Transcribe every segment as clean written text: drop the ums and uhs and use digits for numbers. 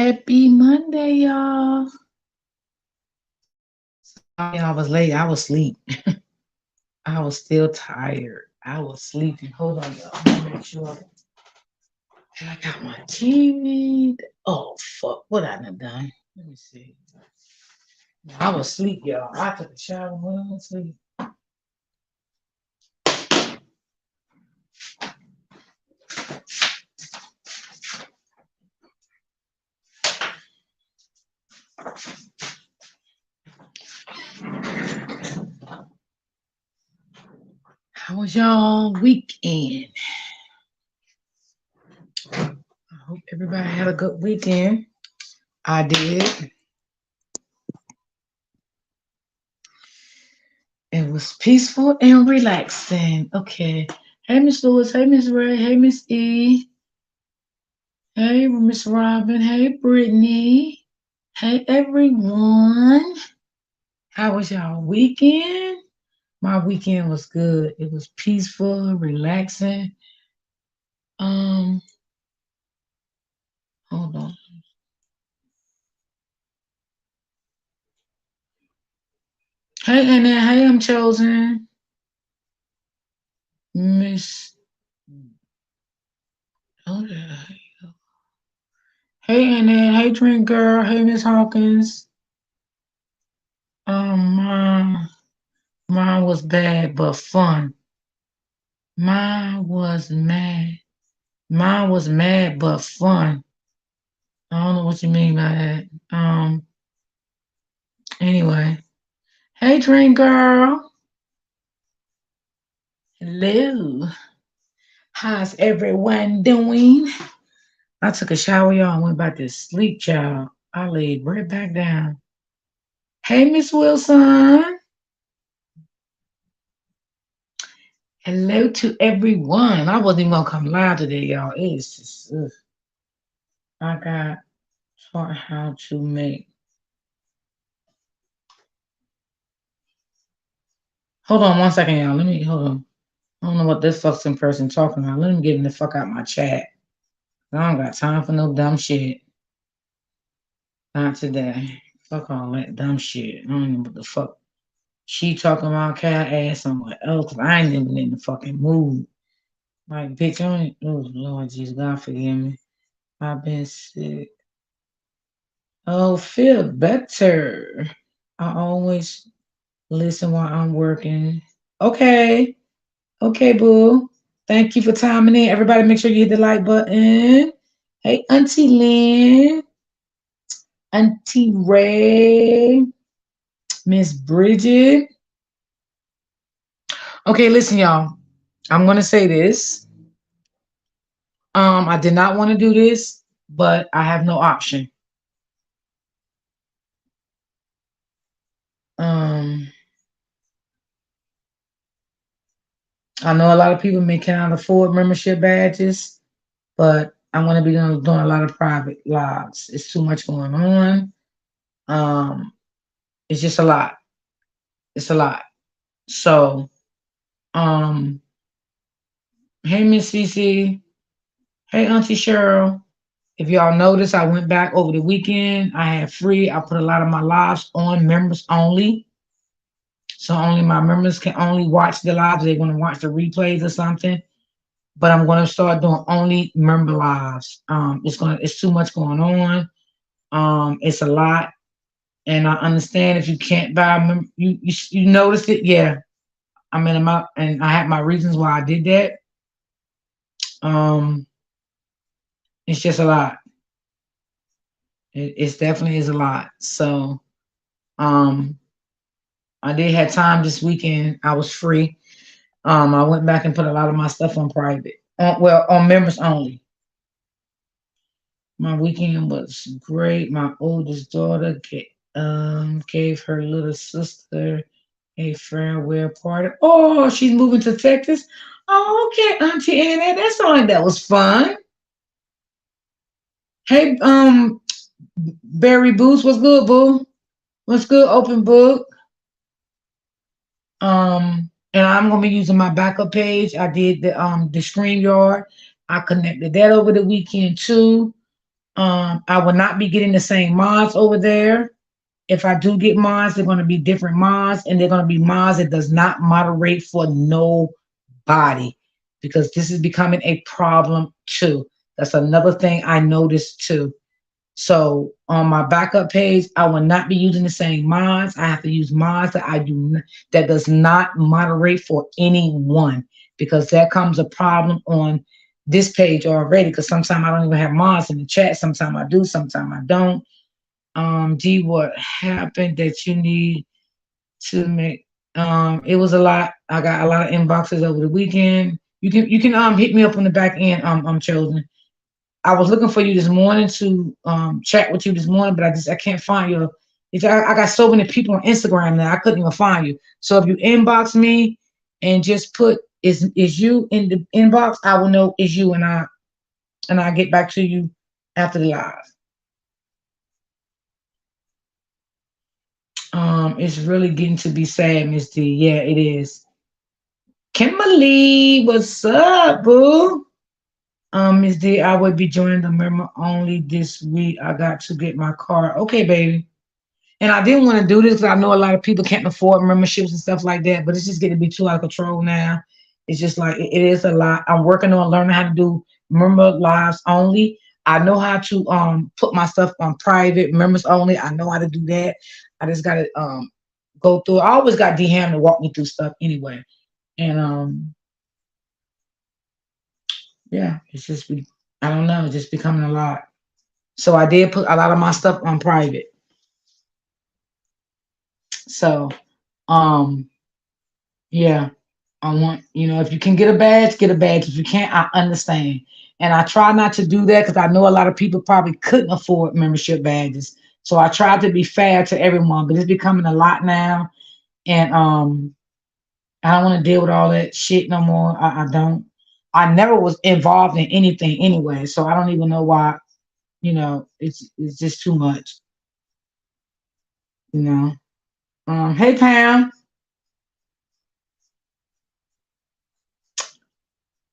Happy Monday, y'all. Sorry I was late. I was asleep. I was still tired. I was sleeping. Hold on, y'all. Let me make sure I got my TV. Oh, fuck. What I done done? Let me see. I was asleep, y'all. I took a shower when I was asleep. How was y'all weekend? I hope everybody had a good weekend. I did. It was peaceful and relaxing. Okay. Hey, Miss Lewis. Hey, Miss Ray. Hey, Miss E. Hey, Miss Robin. Hey, Brittany. Hey, everyone. How was y'all weekend? My weekend was good. It was peaceful, relaxing. Um, Hold on. Hey, Annette. Hey, I'm chosen. Miss. Oh, yeah. Hey, Annette. Hey, Drink Girl. Hey, Miss Hawkins. Mine, mine was bad but fun. Mine was mad. Mine was mad but fun. I don't know what you mean by that. Anyway. Hey, Dream Girl. Hello. How's everyone doing? I took a shower, y'all, and went back to sleep, child. I laid right back down. Hey, Miss Wilson. Hello to everyone. I wasn't even gonna come live today, y'all. It's just, I got taught how to make. Hold on 1 second, y'all. Let me hold on. I don't know what this fucking person talking about. Let me get him the fuck out my chat. I don't got time for no dumb shit. Not today. Fuck all that dumb shit. I don't know what the fuck she talking about. Cat ass somewhere else. 'Cause I ain't even in the fucking mood. Like, bitch, I ain't. Oh, Lord Jesus, God forgive me. I've been sick. Oh, feel better. I always listen while I'm working. Okay. Okay, boo. Thank you for timing in. Everybody, make sure you hit the like button. Hey, Auntie Lynn, Auntie Ray, Miss Bridget. Okay, listen, y'all. I'm gonna say this. I did not want to do this, but I have no option. Um, I know a lot of people may cannot afford membership badges, but I'm gonna be doing a lot of private lives. It's too much going on. Um, it's just a lot. It's a lot. So, um, hey Miss CC, hey Auntie Cheryl. If y'all notice, I went back over the weekend. I had free. I put a lot of my lives on members only. So only my members can only watch the lives. They want to watch the replays or something. But I'm going to start doing only member lives. It's too much going on. It's a lot, and I understand if you can't buy you noticed it. Yeah, I mean, and I had my reasons why I did that. Um, it's just a lot. It's definitely is a lot. So, um, I did have time this weekend. I was free. I went back and put a lot of my stuff on private. On members only. My weekend was great. My oldest daughter gave her little sister a farewell party. Oh, she's moving to Texas. Oh, okay, Auntie Anna, that sounded like that was fun. Hey, Barry Boots, what's good, boo? What's good, open book? And I'm gonna be using my backup page. I did the StreamYard. I connected that over the weekend too. I will not be getting the same mods over there. If I do get mods, they're going to be different mods, and they're going to be mods that does not moderate for nobody, because this is becoming a problem too. That's another thing I noticed too. So on my backup page, I will not be using the same mods. I have to use mods that that does not moderate for anyone, because there comes a problem on this page already. Because sometimes I don't even have mods in the chat. Sometimes I do. Sometimes I don't. D, what happened that you need to make? It was a lot. I got a lot of inboxes over the weekend. You can hit me up on the back end. Chosen. I was looking for you this morning to chat with you this morning, but I can't find you. I got so many people on Instagram now, I couldn't even find you. So if you inbox me and just put is you in the inbox, I will know it's you, and I'll get back to you after the live. It's really getting to be sad, Miss D. Yeah, it is. Kimberly, what's up, boo? Miss D, I would be joining the member only this week. I got to get my car. Okay, baby. And I didn't want to do this because I know a lot of people can't afford memberships and stuff like that, but it's just getting to be too out of control now. It's just like it is a lot. I'm working on learning how to do member lives only. I know how to put my stuff on private members only. I know how to do that. I just gotta go through. I always got D Ham to walk me through stuff anyway. And yeah, it's just I don't know, it's just becoming a lot. So I did put a lot of my stuff on private. So um yeah, I want, if you can get a badge, get a badge. If you can't, I understand. And I try not to do that because I know a lot of people probably couldn't afford membership badges. So I try to be fair to everyone, but it's becoming a lot now. And I don't want to deal with all that shit no more. I don't. I never was involved in anything anyway, so I don't even know why. It's just too much. You know. Hey Pam.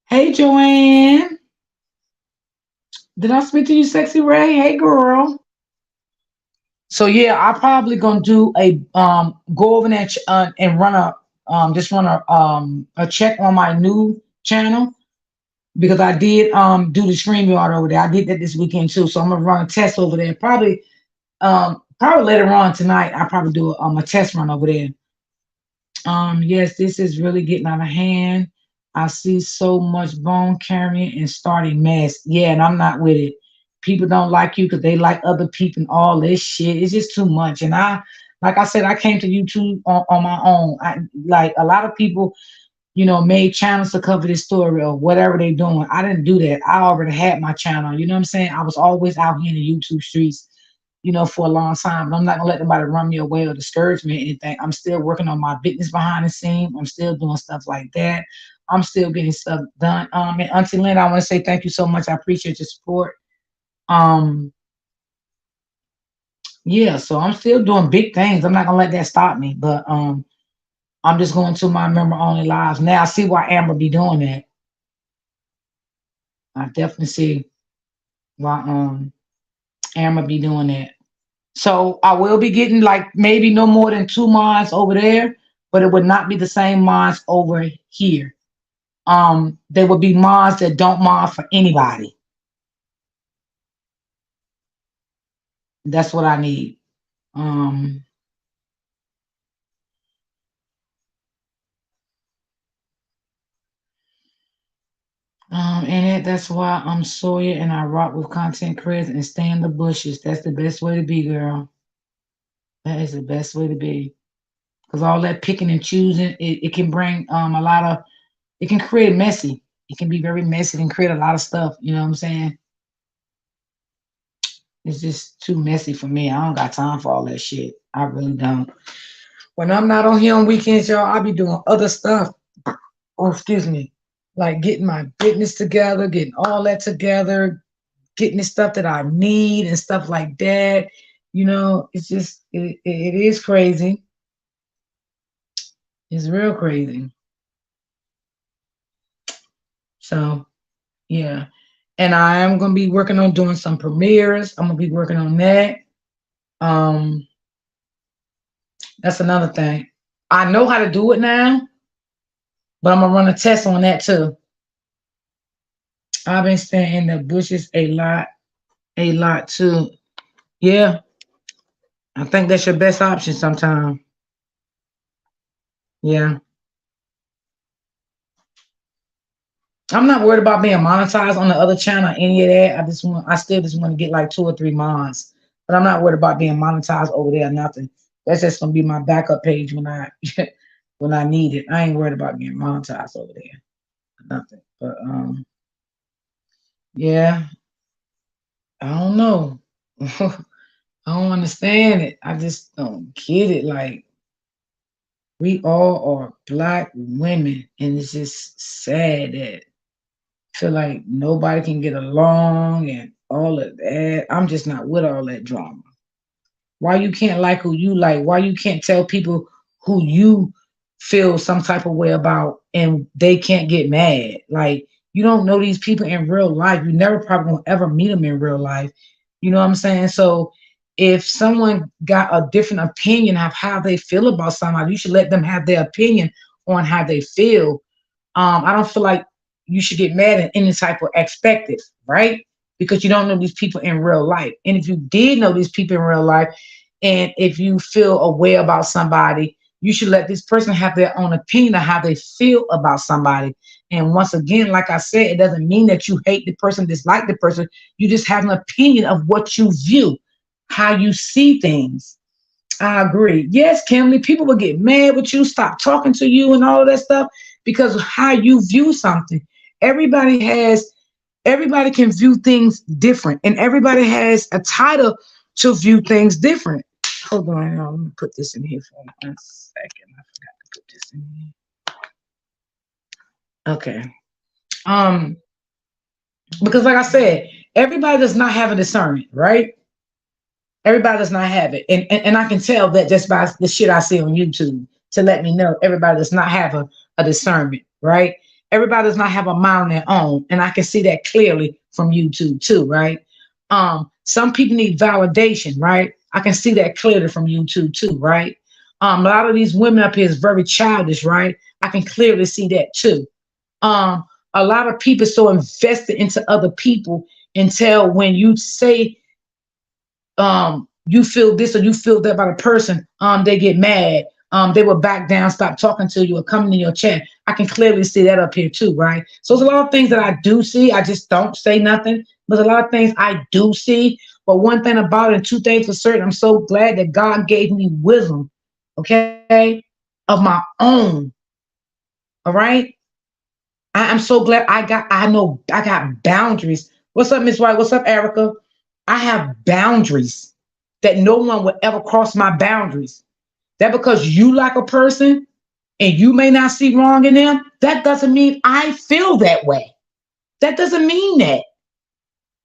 Hey Joanne. Did I speak to you, Sexy Ray? Hey girl. So yeah, I probably gonna do a go over there and run a check on my new channel, because I did do the StreamYard over there. I did that this weekend too. So I'm gonna run a test over there. Probably later on tonight. I'll probably do a test run over there. Yes, this is really getting out of hand. I see so much bone carrying and starting mess. Yeah, and I'm not with it. People don't like you because they like other people and all this shit. It's just too much. And like I said, I came to YouTube on my own. I like a lot of people, made channels to cover this story or whatever they're doing. I didn't do that. I already had my channel. You know what I'm saying? I was always out here in the YouTube streets, for a long time. But I'm not gonna let nobody run me away or discourage me or anything. I'm still working on my business behind the scene. I'm still doing stuff like that. I'm still getting stuff done. And Auntie Lynn, I want to say thank you so much. I appreciate your support. Um, yeah, so I'm still doing big things. I'm not gonna let that stop me. But I'm just going to my member only lives. Now I see why Amber be doing that. I definitely see why Amber be doing that. So I will be getting like maybe no more than 2 months over there, but it would not be the same months over here. There would be months that don't mod for anybody. That's what I need. Um, that's why I'm Sawyer and I rock with content creators and stay in the bushes. That's the best way to be, girl. That is the best way to be. Because all that picking and choosing, it can bring a lot of, it can create messy. It can be very messy and create a lot of stuff. You know what I'm saying? It's just too messy for me. I don't got time for all that shit. I really don't. When I'm not on here on weekends, y'all, I'll be doing other stuff. Oh, excuse me. Like getting my business together, getting all that together, getting the stuff that I need and stuff like that. It's just, it is crazy. It's real crazy. So, yeah. And I am gonna be working on doing some premieres. I'm gonna be working on that. Um, that's another thing. I know how to do it now, but I'm gonna run a test on that too. I've been staying in the bushes a lot too. Yeah, I think that's your best option sometime. Yeah. I'm not worried about being monetized on the other channel, any of that. I still just want to get like 2 or 3 months. But I'm not worried about being monetized over there, nothing. That's just gonna be my backup page when I when I need it. I ain't worried about being monetized over there. Nothing. But yeah, I don't know. I don't understand it. I just don't get it. Like we all are black women, and it's just sad that feel like nobody can get along and all of that. I'm just not with all that drama. Why you can't like who you like? Why you can't tell people who you feel some type of way about and they can't get mad? Like you don't know these people in real life. You never probably won't ever meet them in real life. You know what I'm saying? So if someone got a different opinion of how they feel about somebody, you should let them have their opinion on how they feel. I don't feel like you should get mad at any type of expected, right? Because you don't know these people in real life. And if you did know these people in real life, and if you feel a way about somebody, you should let this person have their own opinion of how they feel about somebody. And once again, like I said, it doesn't mean that you hate the person, dislike the person. You just have an opinion of what you view, how you see things. I agree. Yes, Kimberly, people will get mad with you, stop talking to you, and all of that stuff because of how you view something. Everybody has, everybody can view things different, and everybody has a title to view things different. Hold on, let me put this in here for 1 second. I forgot to put this in here. Okay. Um, because like I said, everybody does not have a discernment, right? Everybody does not have it. And I can tell that just by the shit I see on YouTube to let me know everybody does not have a discernment, right? Everybody does not have a mind on their own. And I can see that clearly from YouTube too, right? Some people need validation, right? I can see that clearly from YouTube too, right? A lot of these women up here is very childish, right? I can clearly see that too. Um, a lot of people so invested into other people until when you say you feel this or you feel that about a person, they get mad. They will back down, stop talking to you, or coming in your chat. I can clearly see that up here too, right? So there's a lot of things that I do see. I just don't say nothing. But a lot of things I do see. But one thing about it, and two things for certain, I'm so glad that God gave me wisdom, okay, of my own. All right. I'm so glad I know I got boundaries. What's up, Miss White? What's up, Erica? I have boundaries that no one would ever cross my boundaries. That because you like a person and you may not see wrong in them, that doesn't mean I feel that way. That doesn't mean that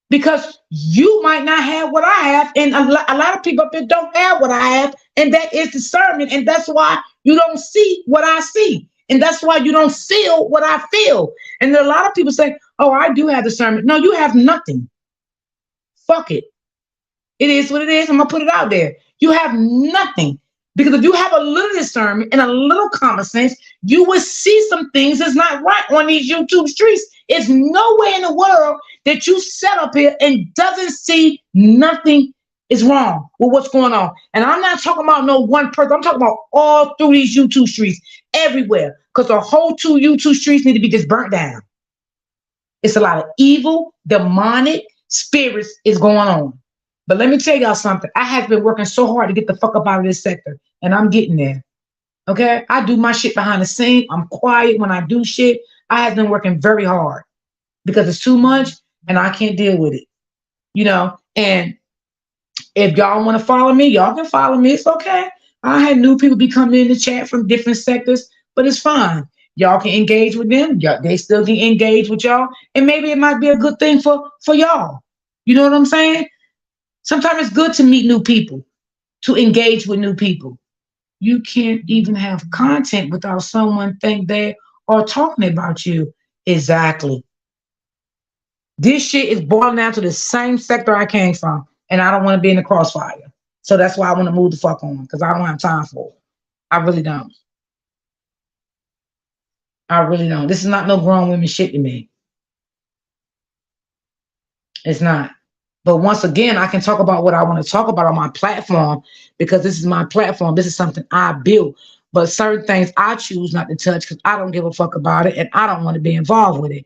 because you might not have what I have, and a lot of people up there don't have what I have, and that is discernment, and that's why you don't see what I see, and that's why you don't feel what I feel. And a lot of people say, "Oh, I do have discernment." No, you have nothing. Fuck it. It is what it is. I'm gonna put it out there. You have nothing. Because if you have a little discernment and a little common sense, you will see some things that's not right on these YouTube streets. It's nowhere in the world that you set up here and doesn't see nothing is wrong with what's going on. And I'm not talking about no one person. I'm talking about all through these YouTube streets, everywhere. Because the whole two YouTube streets need to be just burnt down. It's a lot of evil, demonic spirits is going on. But let me tell y'all something. I have been working so hard to get the fuck up out of this sector, and I'm getting there. Okay, I do my shit behind the scene. I'm quiet when I do shit. I have been working very hard because it's too much, and I can't deal with it. You know. And if y'all want to follow me, y'all can follow me. It's okay. I had new people be coming in the chat from different sectors, but it's fine. Y'all can engage with them. They still can engage with y'all, and maybe it might be a good thing for y'all. You know what I'm saying? Sometimes it's good to meet new people, to engage with new people. You can't even have content without someone think they are talking about you. Exactly. This shit is boiling down to the same sector I came from, and I don't want to be in the crossfire. So that's why I want to move the fuck on, because I don't have time for it. I really don't. I really don't. This is not no grown women shit to me. It's not. But once again, I can talk about what I want to talk about on my platform because this is my platform. This is something I built. But certain things I choose not to touch because I don't give a fuck about it and I don't want to be involved with it.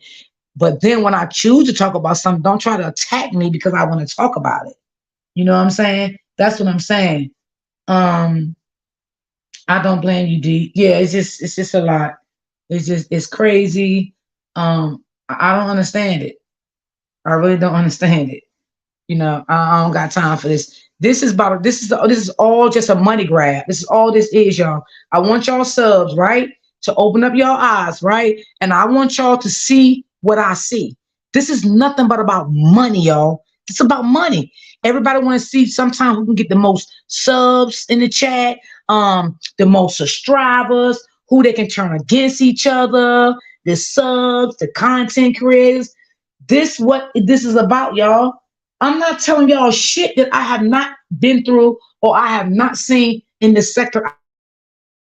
But then when I choose to talk about something, don't try to attack me because I want to talk about it. You know what I'm saying? That's what I'm saying. Um, I don't blame you, D. Yeah, it's just a lot. It's crazy. I don't understand it. I really don't understand it. I don't got time for this. This is all just a money grab. This is all this is, y'all. I want y'all subs, right? To open up your eyes, right? And I want y'all to see what I see. This is nothing but about money, y'all. It's about money. Everybody want to see sometimes who can get the most subs in the chat, the most subscribers, who they can turn against each other, the subs, the content creators. What this is about, y'all. I'm not telling y'all shit that I have not been through or I have not seen in the sector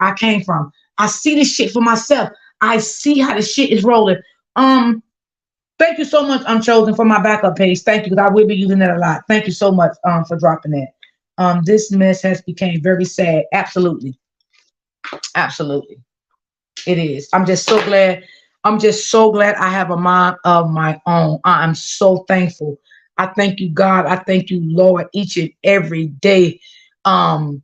I came from. I see this shit for myself. I see how the shit is rolling. Um, Thank you so much, I'm chosen for my backup page. Thank you, because I will be using that a lot. Thank you so much for dropping that. This mess has become very sad. Absolutely. Absolutely. It is. I'm just so glad. I'm just so glad I have a mind of my own. I am so thankful. I thank you, God. I thank you, Lord, each and every day. Um,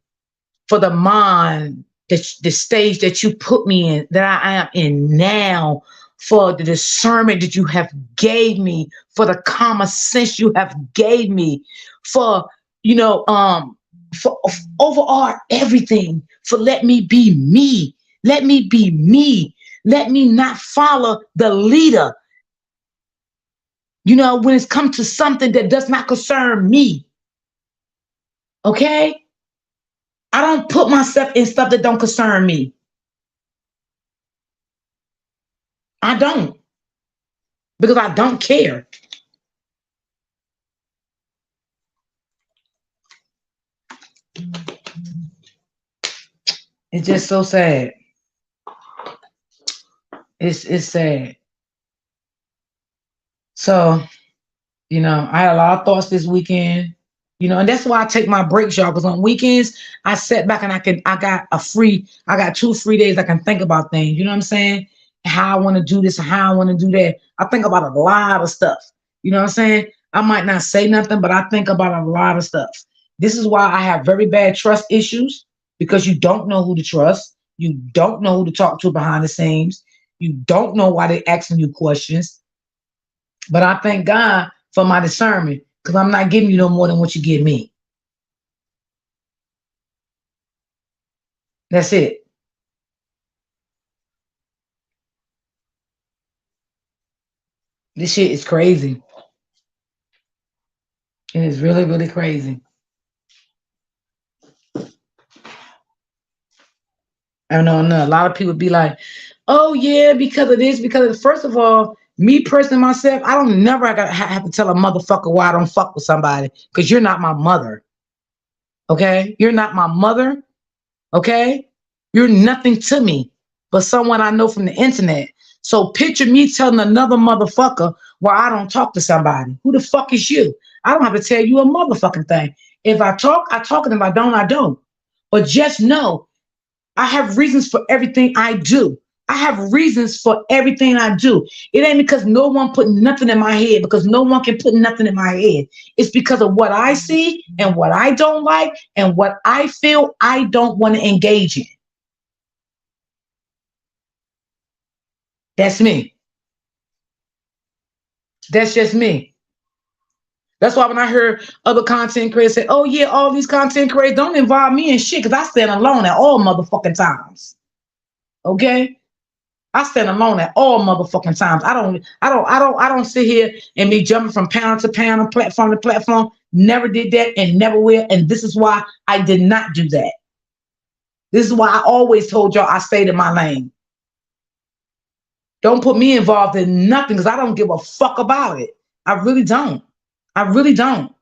for the mind, the stage that you put me in, that I am in now, for the discernment that you have gave me, for the common sense you have gave me, for you know, um, for overall everything, for let me be me, let me be me, let me not follow the leader. When it's come to something that does not concern me, okay? I don't put myself in stuff that don't concern me. I don't, because I don't care. It's just so sad. It's sad. So, I had a lot of thoughts this weekend. And that's why I take my breaks, y'all, because on weekends I sit back and I got 2 free days I can think about things. You know what I'm saying? How I want to do this and how I want to do that. I think about a lot of stuff. You know what I'm saying? I might not say nothing, but I think about a lot of stuff. This is why I have very bad trust issues, because you don't know who to trust. You don't know who to talk to behind the scenes. You don't know why they're asking you questions. But I thank God for my discernment, because I'm not giving you no more than what you give me. That's it. This shit is crazy. It is really, really crazy. I know a lot of people be like, oh yeah, because of this, because of first of all, me personally myself, I don't never have to tell a motherfucker why I don't fuck with somebody, because you're not my mother. Okay? You're not my mother. Okay? You're nothing to me but someone I know from the internet. So picture me telling another motherfucker why I don't talk to somebody. Who the fuck is you? I don't have to tell you a motherfucking thing. If I talk, I talk, and if I don't, I don't. But just know I have reasons for everything I do. I have reasons for everything I do. It ain't because no one put nothing in my head, because no one can put nothing in my head. It's because of what I see and what I don't like and what I feel I don't want to engage in. That's me. That's just me. That's why when I heard other content creators say, oh yeah, all these content creators don't involve me in shit, because I stand alone at all motherfucking times. Okay? I stand alone at all motherfucking times. I don't sit here and be jumping from pound to pound and platform to platform. Never did that and never will. And this is why I did not do that. This is why I always told y'all I stayed in my lane. Don't put me involved in nothing, because I don't give a fuck about it. I really don't. I really don't.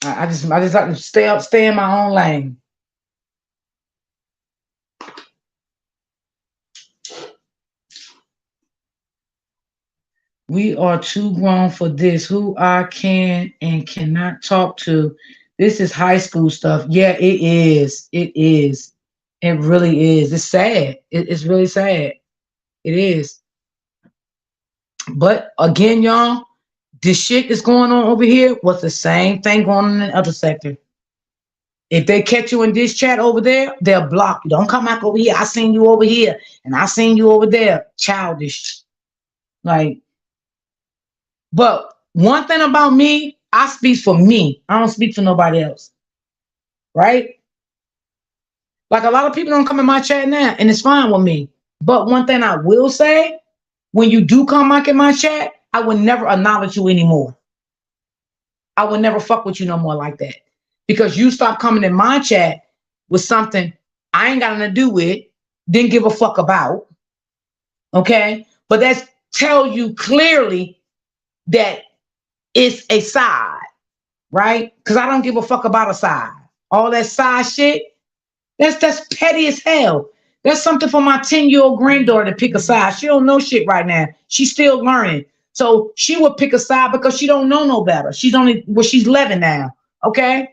I just like to stay in my own lane. We are too grown for this. Who I can and cannot talk to. This is high school stuff. Yeah, it is. It is. It really is. It's sad. It's really sad. It is. But again, y'all, this shit is going on over here was the same thing going on in the other sector. If they catch you in this chat over there, they'll block you. Don't come back over here. I seen you over here and I seen you over there. Childish. Like, but one thing about me, I speak for me. I don't speak for nobody else. Right? Like a lot of people don't come in my chat now, and it's fine with me. But one thing I will say, when you do come back in my chat, I will never acknowledge you anymore. I will never fuck with you no more like that. Because you stop coming in my chat with something I ain't got nothing to do with, didn't give a fuck about. Okay? But that's tell you clearly that it's a side, right? Because I don't give a fuck about a side. All that side shit, that's petty as hell. That's something for my 10-year-old granddaughter to pick a side. She don't know shit right now. She's still learning. So she would pick a side because she don't know no better. She's 11 now. Okay?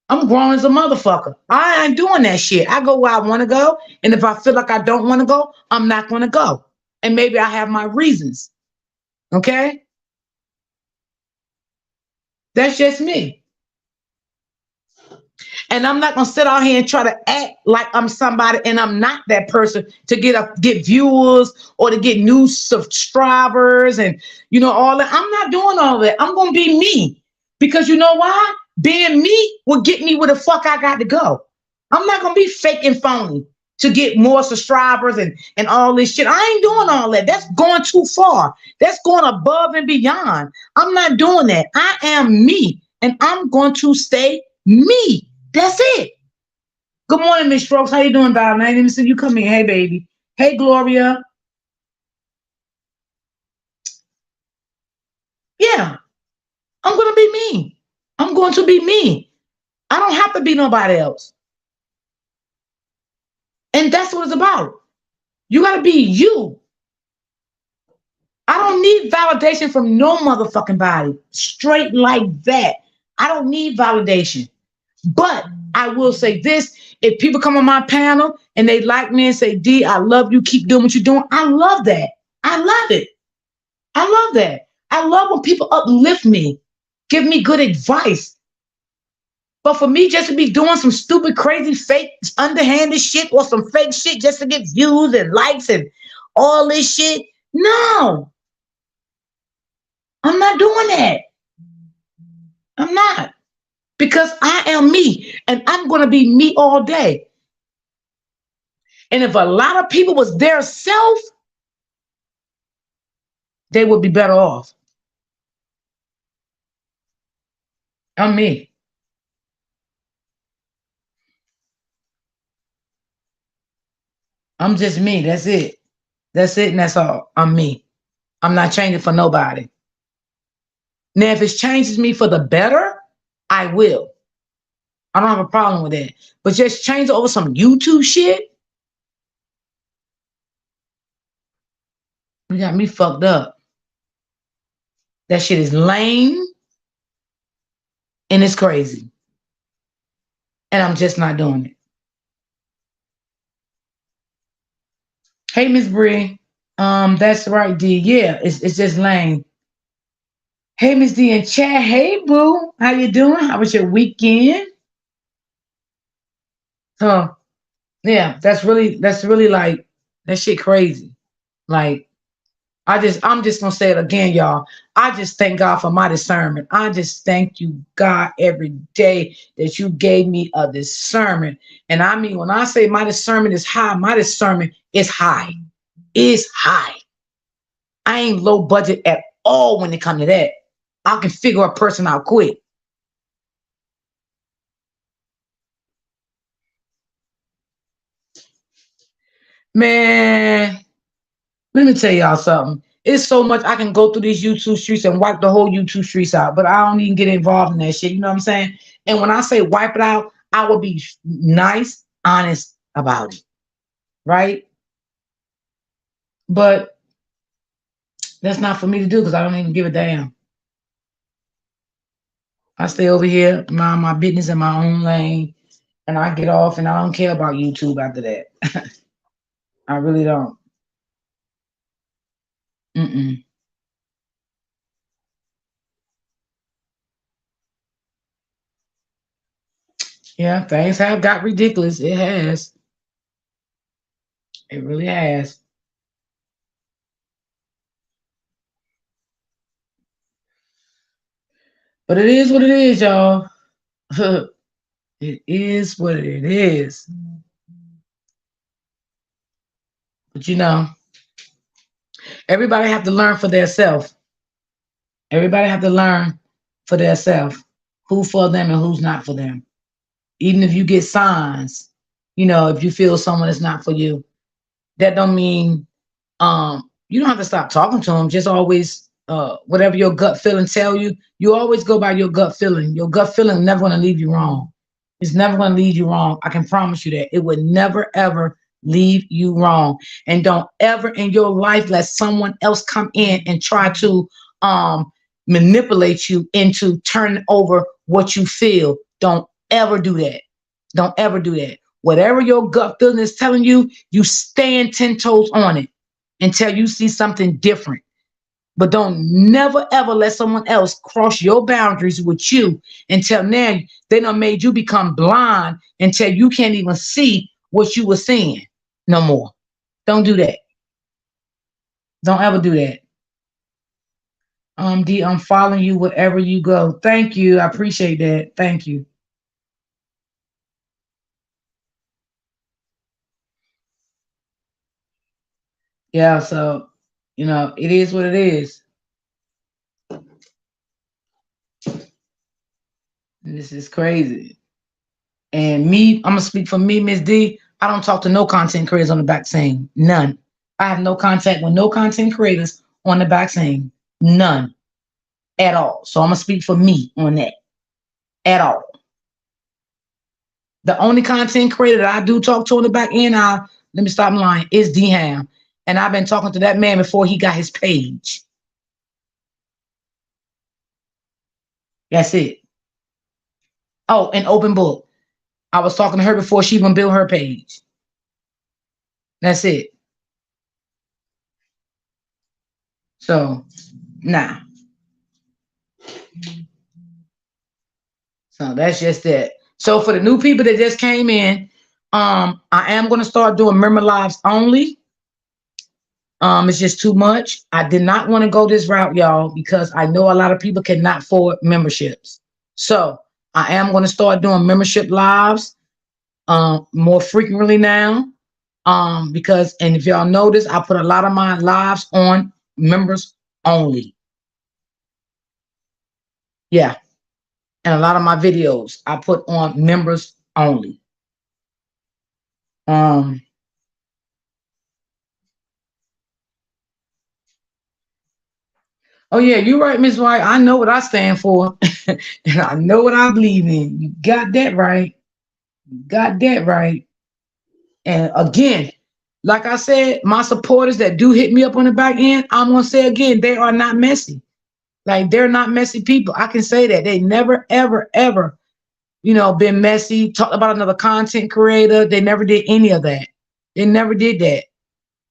I'm grown as a motherfucker. I ain't doing that shit. I go where I want to go. And if I feel like I don't want to go, I'm not going to go. And maybe I have my reasons. Okay? That's just me. And I'm not gonna sit out here and try to act like I'm somebody and I'm not that person to get viewers or to get new subscribers and all that. I'm not doing all that. I'm gonna be me because you know why? Being me will get me where the fuck I got to go. I'm not gonna be fake and phony to get more subscribers and all this shit. I ain't doing all that. That's going too far. That's going above and beyond. I'm not doing that. I am me and I'm going to stay me. That's it. Good morning, Miss Strokes. How you doing, darling? I didn't see you come in. Hey, baby. Hey, Gloria. Yeah, I'm going to be me. I'm going to be me. I don't have to be nobody else. And that's what it's about. You got to be you. I don't need validation from no motherfucking body. Straight like that. I don't need validation. But I will say this, if people come on my panel and they like me and say, D, I love you, keep doing what you're doing, I love that. I love it. I love that. I love when people uplift me, give me good advice. But for me just to be doing some stupid, crazy, fake, underhanded shit or some fake shit just to get views and likes and all this shit, no. I'm not doing that. I'm not. Because I am me and I'm going to be me all day. And if a lot of people was their self, they would be better off. I'm me. I'm just me. That's it. That's it and that's all. I'm me. I'm not changing for nobody. Now, if it changes me for the better, I will. I don't have a problem with that. But just change it over some YouTube shit, you got me fucked up. That shit is lame and it's crazy. And I'm just not doing it. Hey, Miss Bree. That's right, D. Yeah, it's just lame. Hey, Miss D in chat. Hey, boo. How you doing? How was your weekend? So yeah, that's really like that shit crazy. Like I'm just gonna say it again, y'all. I just thank God for my discernment. I just thank you, God, every day that you gave me a discernment. And I mean, when I say my discernment is high, my discernment is high. Is high. I ain't low budget at all when it comes to that. I can figure a person out quick. Man, let me tell y'all something. It's so much I can go through these YouTube streets and wipe the whole YouTube streets out, but I don't even get involved in that shit. You know what I'm saying? And when I say wipe it out, I will be nice, honest about it, right? But that's not for me to do because I don't even give a damn. I stay over here, mind my business in my own lane, and I get off, and I don't care about YouTube after that. I really don't. Mm-mm. Yeah, things have got ridiculous. It has. It really has. But it is what it is, y'all. It is what it is. But everybody have to learn for themselves. Everybody have to learn for themselves who for them and who's not for them. Even if you get signs, if you feel someone is not for you, that don't mean you don't have to stop talking to them. Just always whatever your gut feeling tell you, you always go by your gut feeling. Your gut feeling never going to leave you wrong. It's never going to lead you wrong. I can promise you that. It would never ever leave you wrong. And don't ever in your life let someone else come in and try to um manipulate you into turning over what you feel. Don't ever do that. Don't ever do that. Whatever your gut feeling is telling you, you stand 10 toes on it until you see something different. But don't never ever let someone else cross your boundaries with you until now they done made you become blind until you can't even see what you were seeing no more. Don't do that. Don't ever do that. D, I'm following you wherever you go. Thank you. I appreciate that. Thank you. Yeah, so it is what it is. This is crazy. And me, I'm gonna speak for me, Miss D. I don't talk to no content creators on the vaccine. None. I have no contact with no content creators on the vaccine. None at all. So I'm gonna speak for me on that. At all. The only content creator that I do talk to on the back end, let me stop lying, is D Ham. And I've been talking to that man before he got his page. That's it. Oh, and open book. I was talking to her before she even built her page. That's it. So, nah. So that's just it. So for the new people that just came in, I am going to start doing member lives only. It's just too much. I did not want to go this route, y'all, because I know a lot of people cannot afford memberships. So I am going to start doing membership lives more frequently now. Because and if y'all notice, I put a lot of my lives on members only. Yeah. And a lot of my videos I put on members only. Um, oh yeah, you're right, Miss White. I know what I stand for, and I know what I believe in. You got that right. You got that right. And again, like I said, my supporters that do hit me up on the back end, I'm gonna say again, they are not messy. Like they're not messy people. I can say that they never, ever, ever, been messy. Talked about another content creator. They never did any of that. They never did that.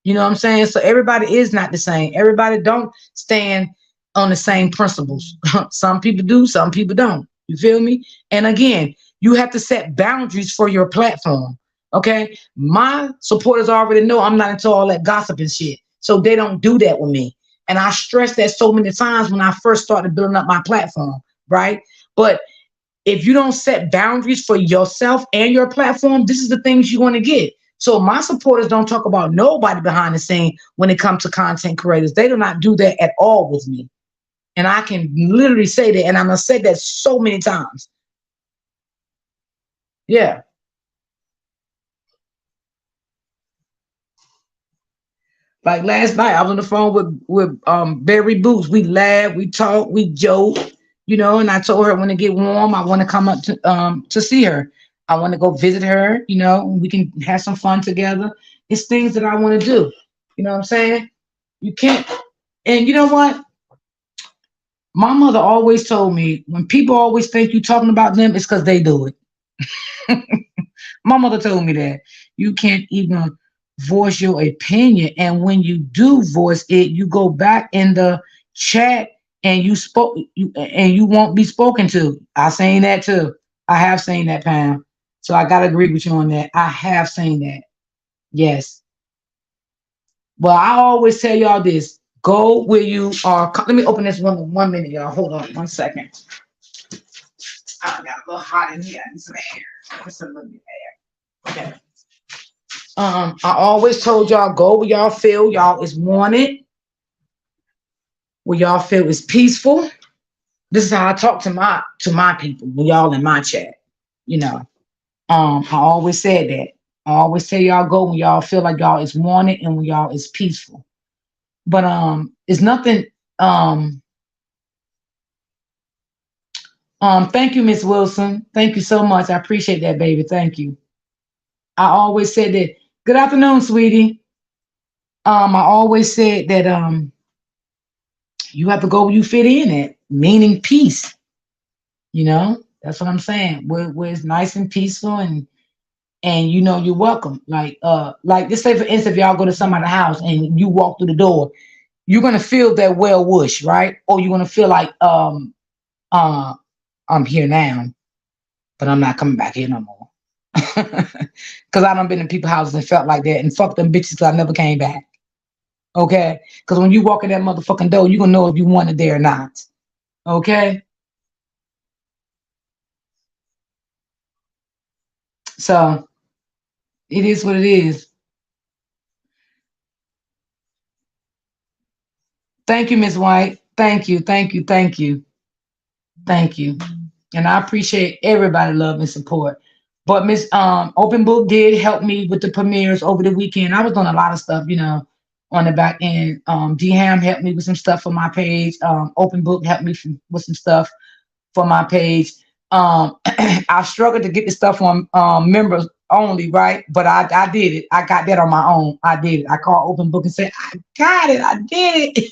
You know what I'm saying? So everybody is not the same. Everybody don't stand on the same principles. Some people do, some people don't. You feel me? And again, you have to set boundaries for your platform. Okay? My supporters already know I'm not into all that gossip and shit. So they don't do that with me. And I stressed that so many times when I first started building up my platform, right? But if you don't set boundaries for yourself and your platform, this is the things you're going to get. So my supporters don't talk about nobody behind the scene when it comes to content creators. They do not do that at all with me. And I can literally say that, and I'm gonna say that so many times. Yeah. Like last night, I was on the phone with Barry Boots. We laughed, we talked, we joked, and I told her when it get warm, I want to come up to see her. I want to go visit her, we can have some fun together. It's things that I want to do. You know what I'm saying? You can't, and you know what? My mother always told me when people always think you talking about them, it's because they do it. My mother told me that you can't even voice your opinion, and when you do voice it, you go back in the chat and you won't be spoken to. I seen that too. I have seen that, Pam. So I gotta agree with you on that. I have seen that. Yes. Well, I always tell y'all this: go where you are. Let me open this 1 minute, y'all. Hold on 1 second. I got a little hot in here. I need some air. Just a little bit of air. Okay. I always told y'all go where y'all feel y'all is wanted, where y'all feel is peaceful. This is how I talk to my people when y'all in my chat. You know, I always said that. I always tell y'all go when y'all feel like y'all is wanted and when y'all is peaceful. But it's nothing. Um, thank you, Miss Wilson. Thank you so much. I appreciate that, baby. Thank you. I always said that. Good afternoon, sweetie. I always said that you have to go where you fit in at, meaning peace. That's what I'm saying. Where it's nice and peaceful and you're welcome. Like just say for instance, if y'all go to somebody's house and you walk through the door, you're gonna feel that well wish, right? Or you're gonna feel like uh I'm here now, but I'm not coming back here no more. Cause I done been in people's houses and felt like that and fuck them bitches 'cause I never came back. Okay? Cause when you walk in that motherfucking door, you gonna know if you want it there or not. Okay? So it is what it is. Thank you, Miss White. Thank you, thank you, thank you, thank you. And I appreciate everybody love and support. But Miss Open Book did help me with the premieres over the weekend. I was doing a lot of stuff, on the back end. D Ham helped me with some stuff for my page. Open Book helped me with some stuff for my page. I struggled to get the stuff on members only, right? But I did it. I got that on my own. I did it. I called Open Book and said, I got it. I did it.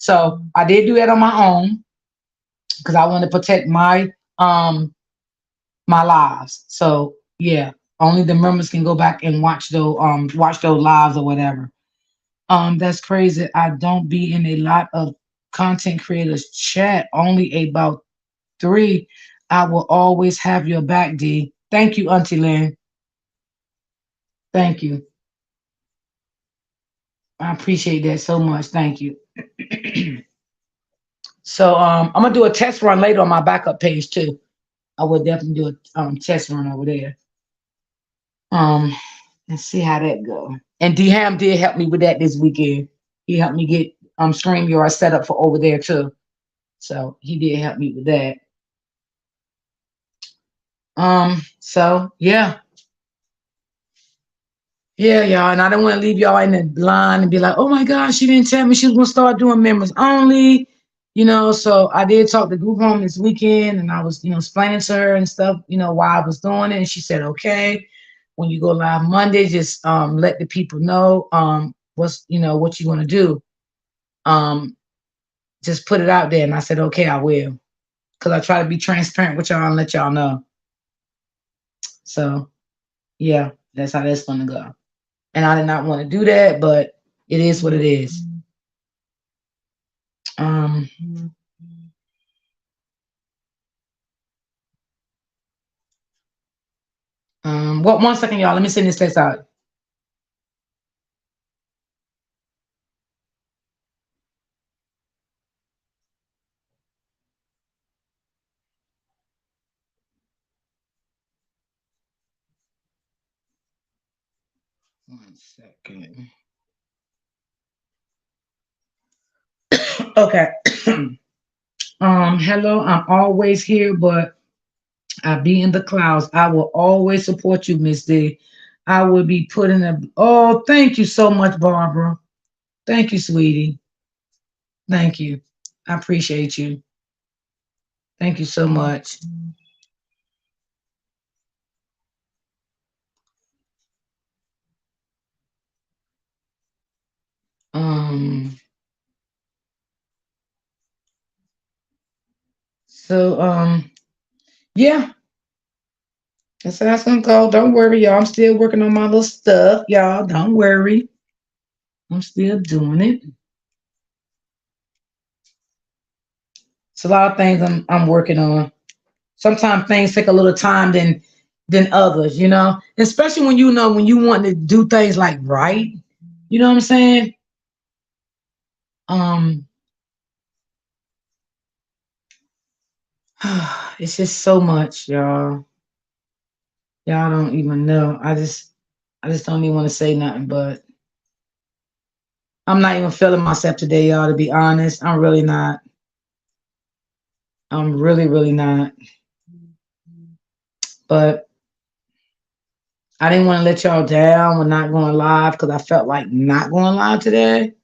So I did do that on my own because I want to protect my lives. So yeah, only the members can go back and watch those lives or whatever. That's crazy. I don't be in a lot of content creators chat, only about three. I will always have your back, D. Thank you, Auntie Lynn. Thank you. I appreciate that so much. Thank you. So I'm gonna do a test run later on my backup page too. I will definitely do a test run over there. Um, let's see how that go. And D Ham did help me with that this weekend. He helped me get StreamYard set up for over there too. So he did help me with that. So yeah. Yeah, y'all. And I don't want to leave y'all in the line and be like, oh my gosh, she didn't tell me she was gonna start doing members only. So I did talk to group home this weekend and I was, explaining to her and stuff, why I was doing it. And she said, okay, when you go live Monday, just let the people know what you want to do. Um, just put it out there. And I said, okay, I will. Because I try to be transparent with y'all and let y'all know. So yeah, that's how that's gonna go. And I did not want to do that, but it is what it is. Um, what 1 second, y'all. Let me send this text out. 1 second. Okay. Hello, I'm always here, but I be in the clouds. I will always support you, Miss D. I will be putting a thank you so much, Barbara. Thank you, sweetie. Thank you. I appreciate you. Thank you so much. Um, so yeah, that's how that's gonna go. Don't worry, y'all. I'm still working on my little stuff, y'all. Don't worry. I'm still doing it. It's a lot of things I'm working on. Sometimes things take a little time than others, you know. Especially when you know when you want to do things like right. You know what I'm saying? Um, it's just so much, y'all. Y'all don't even know. I just don't even want to say nothing, but I'm not even feeling myself today, y'all, to be honest. I'm really not. I'm really, really not. But I didn't want to let y'all down with not going live because I felt like not going live today.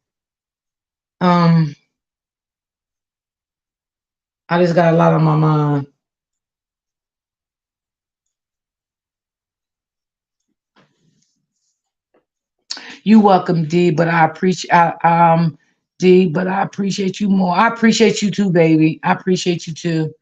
Um, I just got a lot on my mind. You welcome, D, but I appreciate D, but I appreciate you more. I appreciate you too, baby. I appreciate you too.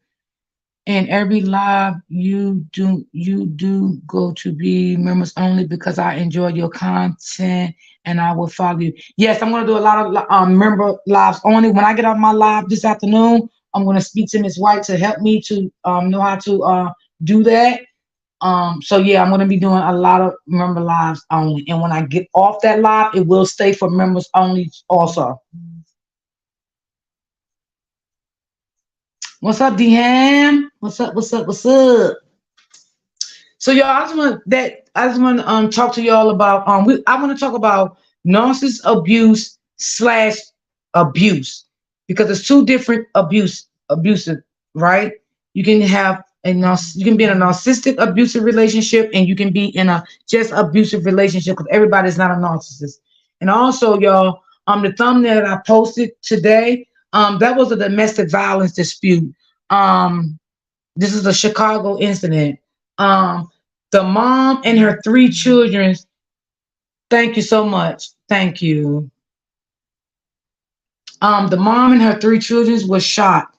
And every live you do go to be members only because I enjoy your content and I will follow you. Yes, I'm gonna do a lot of member lives only. When I get off my live this afternoon, I'm gonna speak to Miss White to help me to know how to do that. So yeah, I'm gonna be doing a lot of member lives only. And when I get off that live, it will stay for members only also. What's up, Dehan? What's up? What's up? What's up? So y'all, I just want to talk to y'all about I want to talk about narcissist abuse slash abuse because it's two different abusive, right? You can have you can be in a narcissistic abusive relationship and you can be in a just abusive relationship because everybody's not a narcissist. And also, y'all, the thumbnail that I posted today, that was a domestic violence dispute. Um, this is a Chicago incident. Um, the mom and her three children. Thank you so much. Thank you. The mom and her three children was shot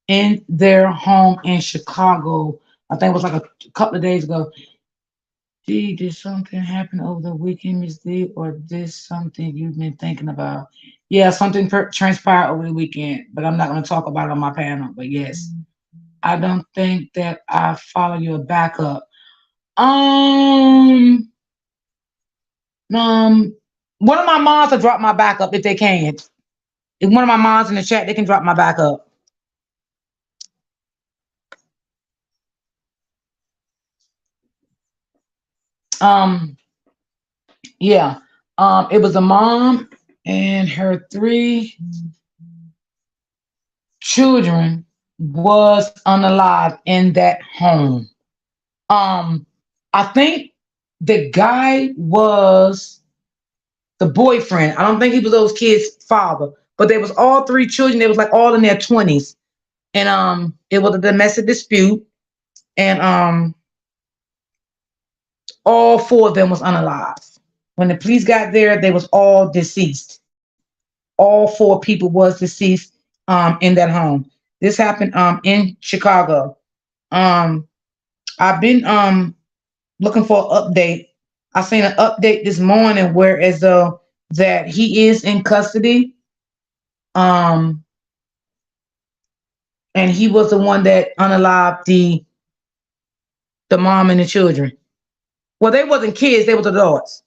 in their home in Chicago. I think it was like a couple of days ago. Gee, did something happen over the weekend, Miss D, or this something you've been thinking about? Yeah, something transpired over the weekend, but I'm not going to talk about it on my panel. But yes, I don't think that I follow your backup. Um, Um, one of my moms will drop my back up if they can. If one of my moms in the chat, they can drop my back up. Um, yeah. It was a mom and her three children was unalive in that home. Um, I think the guy was the boyfriend. I don't think he was those kids' father, but they was all three children. They was like all in their 20s, and it was a domestic dispute, and all four of them was unalive. When the police got there, they was all deceased. All four people was deceased in that home. This happened in Chicago. Um, I've been looking for an update. I seen an update this morning where as though that he is in custody. Um, and he was the one that unalived the mom and the children. Well, they wasn't kids, they was adults.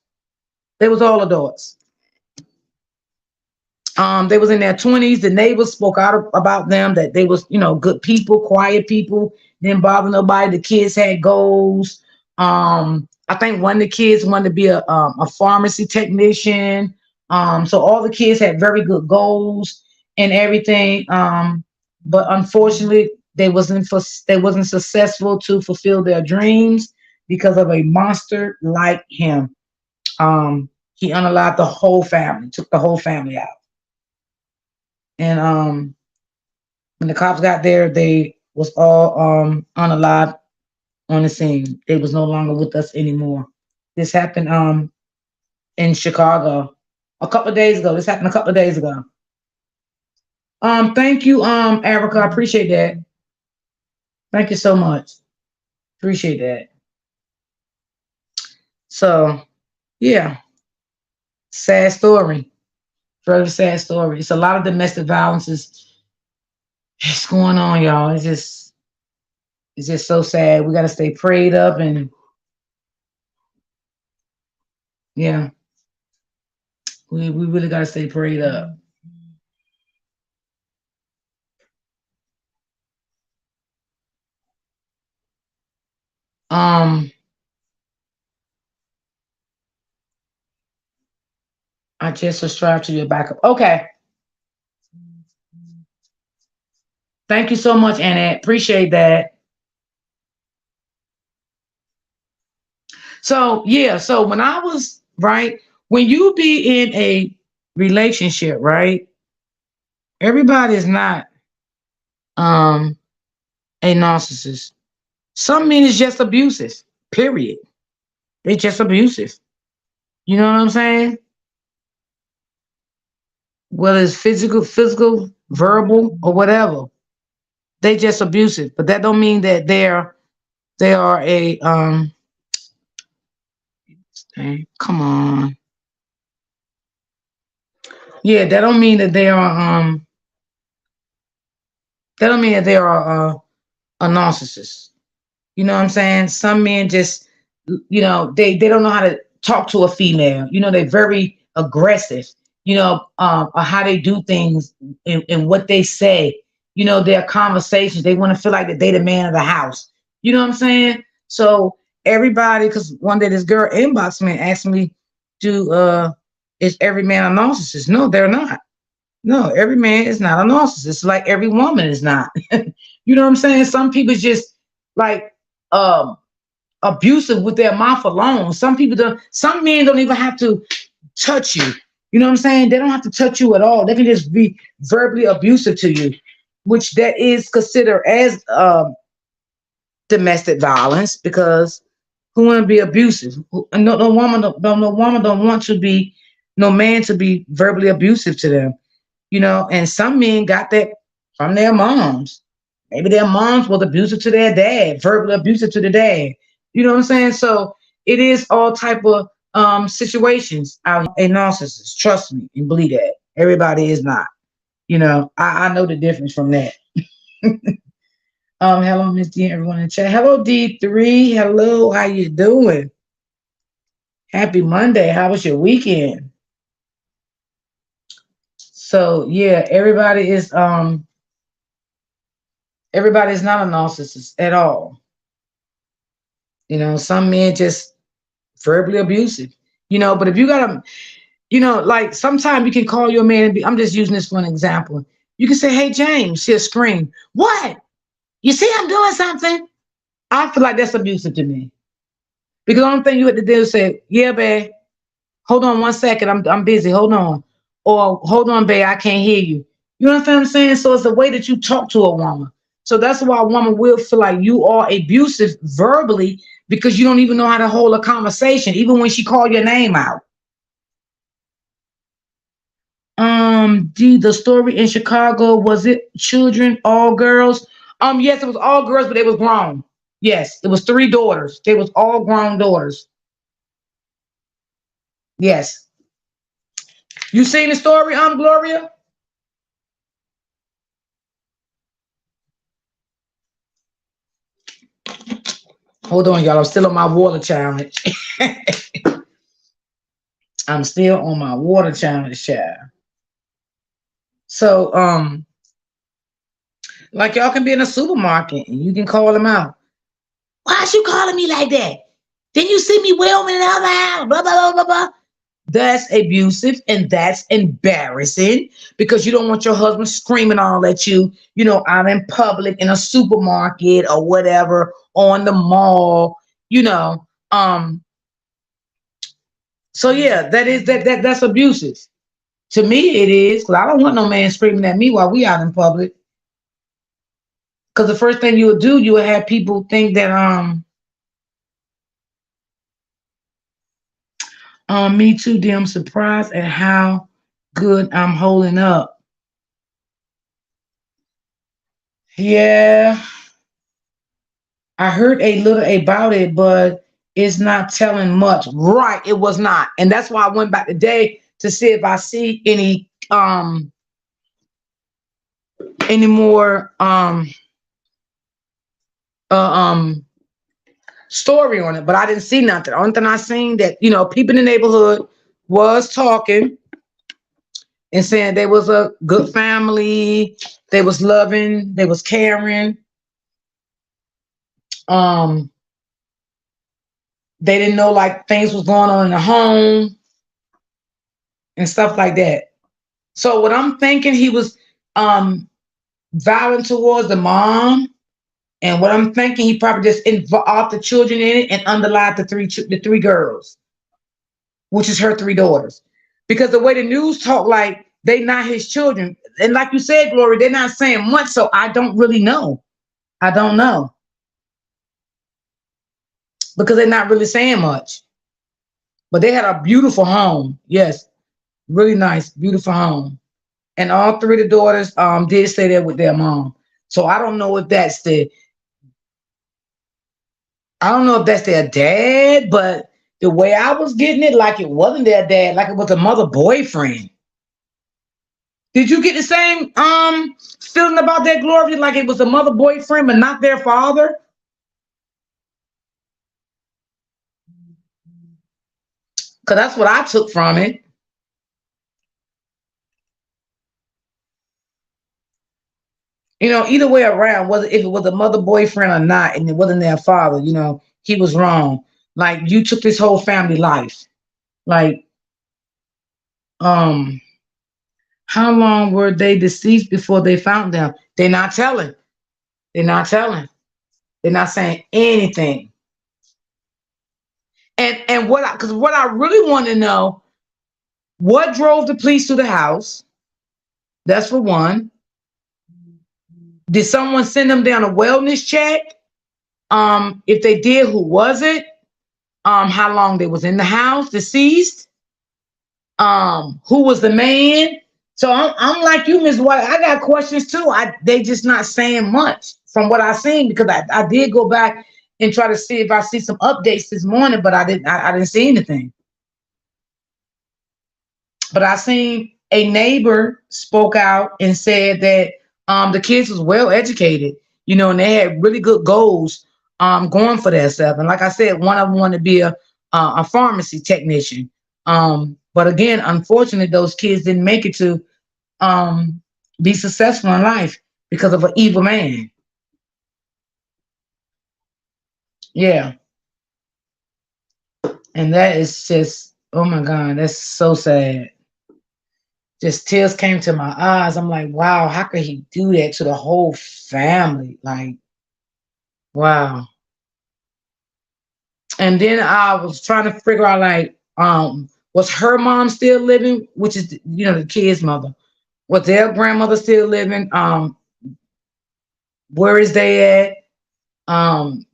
They was all adults. They was in their 20s. The neighbors spoke out about them that they was, good people, quiet people, didn't bother nobody. The kids had goals. I think one of the kids wanted to be a pharmacy technician. So all the kids had very good goals and everything. But unfortunately, they wasn't successful to fulfill their dreams because of a monster like him. Um, He unalived the whole family, took the whole family out. And when the cops got there, they was all unalived on the scene. They was no longer with us anymore. This happened in Chicago a couple of days ago. This happened a couple of days ago. Thank you, Erica. I appreciate that. Thank you so much. Appreciate that. So yeah, sad story. Very sad story. It's a lot of domestic violence is going on, y'all. It's just so sad. We gotta stay prayed up and yeah, we really gotta stay prayed up. Um, I just subscribed to your backup. Okay. Thank you so much, Annette. Appreciate that. So yeah, so when I was right, when you be in a relationship, right, everybody is not um a narcissist. Some men is just abusive. Period. They just abusive. You know what I'm saying? Whether it's physical, verbal, or whatever, they just abusive. But that don't mean that they are a come on. Yeah, that don't mean that they are that don't mean that they are a narcissist. You know what I'm saying? Some men just, they don't know how to talk to a female. They're very aggressive. Or how they do things and what they say. Their conversations. They want to feel like that they the man of the house. You know what I'm saying? So everybody, because one day this girl inboxed me and asked me, "Do is every man a narcissist?" No, they're not. No, every man is not a narcissist. Like every woman is not. You know what I'm saying? Some people just like um abusive with their mouth alone. Some people don't, some men don't even have to touch you. You know what I'm saying? They don't have to touch you at all. They can just be verbally abusive to you, which that is considered as domestic violence because who want to be abusive? No woman no woman don't want to be no man to be verbally abusive to them. And some men got that from their moms. Maybe their moms was abusive to their dad, verbally abusive to the dad. You know what I'm saying? So it is all type of situations out here. A narcissist. Trust me and believe that. Everybody is not. I know the difference from that. Hello, Miss D, everyone in the chat. Hello, D3. Hello, how you doing? Happy Monday. How was your weekend? So yeah, everybody's not a narcissist at all. Some men just verbally abusive. But if you got a, like sometimes you can call your man and be, I'm just using this for an example. You can say, "Hey James," she'll scream, "What? You see I'm doing something?" I feel like that's abusive to me. Because the only thing you have to do is say, "Yeah, babe, hold on 1 second, I'm busy, hold on." Or "Hold on, babe, I can't hear you." You know what I'm saying? So it's the way that you talk to a woman. So that's why a woman will feel like you are abusive verbally because you don't even know how to hold a conversation, even when she call your name out. The story in Chicago, was it children, all girls? Yes, it was all girls, but they was grown. Yes, it was three daughters. They was all grown daughters. Yes. You seen the story, Gloria? Hold on, y'all. I'm still on my water challenge. I'm still on my water challenge, child. So, like y'all can be in a supermarket and you can call them out. "Why is you calling me like that? Didn't you see me whelming in the other house? Blah, blah, blah, blah, blah." That's abusive and that's embarrassing because you don't want your husband screaming all at you, out in public, in a supermarket or whatever, on the mall, you know. Um, So yeah, that's abusive. To me, it is because I don't want no man screaming at me while we out in public. Because the first thing you would do, you would have people think that me too damn surprised at how good I'm holding up. Yeah, I heard a little about it, but it's not telling much. Right, it was not, and that's why I went back today to see if I see any more uh, um story on it, but I didn't see nothing. The only thing I seen that people in the neighborhood was talking and saying they was a good family, they was loving, they was caring. Um, they didn't know like things was going on in the home and stuff like that. So what I'm thinking, he was um violent towards the mom, and what I'm thinking, he probably just involved the children in it and underlined the three girls, which is her three daughters. Because the way the news talk, like they not his children, and like you said, Glory, they're not saying much, so I don't really know. I don't know because they're not really saying much. But they had a beautiful home. Yes, really nice, beautiful home. And all three of the daughters did stay there with their mom. So I don't know if that's their dad, but the way I was getting it, like it wasn't their dad, like it was a mother boyfriend. Did you get the same feeling about that, Glory? Like it was a mother boyfriend, but not their father? Because that's what I took from it. Either way around, whether if it was a mother boyfriend or not, and it wasn't their father, he was wrong. Like you took this whole family life. Like, um, how long were they deceased before they found them? They're not telling. They're not telling. They're not saying anything. And what I really want to know, what drove the police to the house? That's for one. Did someone send them down a wellness check? If they did, who was it? How long they was in the house, deceased? Who was the man? So I'm like you, Ms. White. I got questions too. They just not saying much from what I seen because I did go back and try to see if I see some updates this morning, but I didn't see anything. But I seen a neighbor spoke out and said that the kids was well educated, and they had really good goals going for themselves. And like I said, one of them wanted to be a pharmacy technician. But again, unfortunately, those kids didn't make it to be successful in life because of an evil man. Yeah, and that is just, oh my God, that's so sad. Just tears came to my eyes. I'm like, wow, how could he do that to the whole family? Like, wow. And then I was trying to figure out, like, was her mom still living, which is the kid's mother? Was their grandmother still living? Where is they at? Um,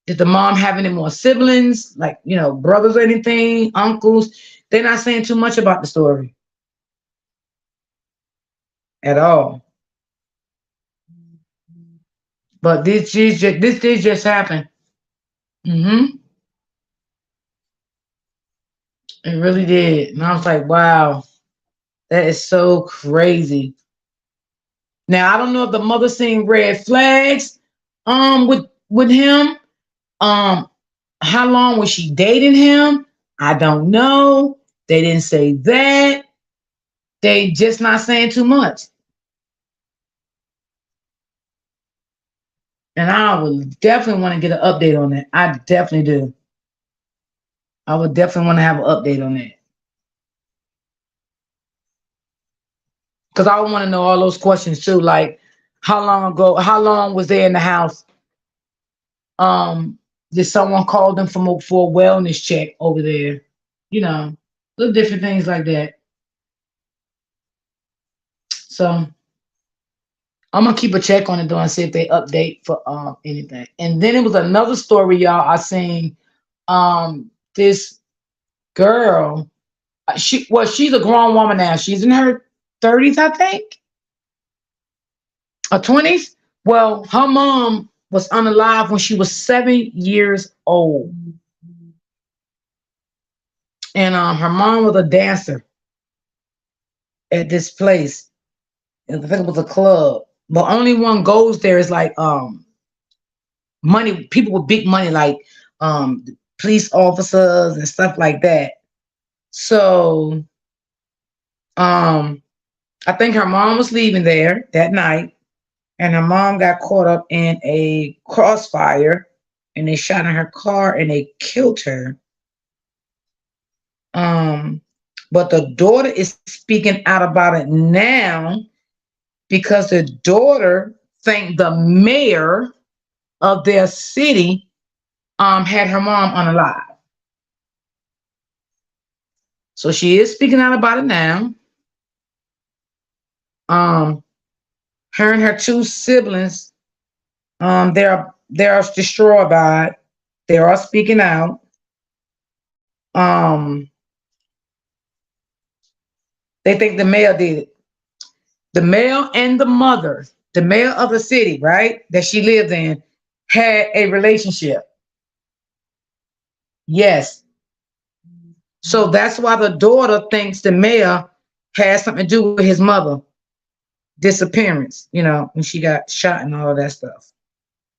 did the mom have any more siblings, like brothers or anything, uncles? They're not saying too much about the story at all. But this did just happen. Mm-hmm. It really did. And I was like, wow, that is so crazy. Now I don't know if the mother seen red flags with him. Um how long was she dating him? I don't know. They didn't say that. They just not saying too much. And I would definitely want to get an update on that. I definitely do. I would definitely want to have an update on that. Because I want to know all those questions too. Like how long was they in the house? Um, did someone call them for a wellness check over there? You know. little different things like that. So I'm gonna keep a check on it though and see if they update for anything. And then it was another story, y'all. I seen this girl. She's a grown woman now. She's in her 30s, I think, or 20s. Well, her mom was unalive when she was 7 years old, and her mom was a dancer at this place. I think it was a club, but only one goes there is like money, people with big money, like um police officers and stuff like that. So um I think her mom was leaving there that night, and her mom got caught up in a crossfire, and they shot in her car and they killed her. Um, but the daughter is speaking out about it now because the daughter thanked the mayor of their city had her mom unalive. So she is speaking out about it now. Um, her and her two siblings, they are destroyed by it. They are speaking out. Um, they think the mayor did it. The mayor and the mayor of the city, right, that she lived in, had a relationship. Yes. So that's why the daughter thinks the mayor has something to do with his mother disappearance, when she got shot and all of that stuff.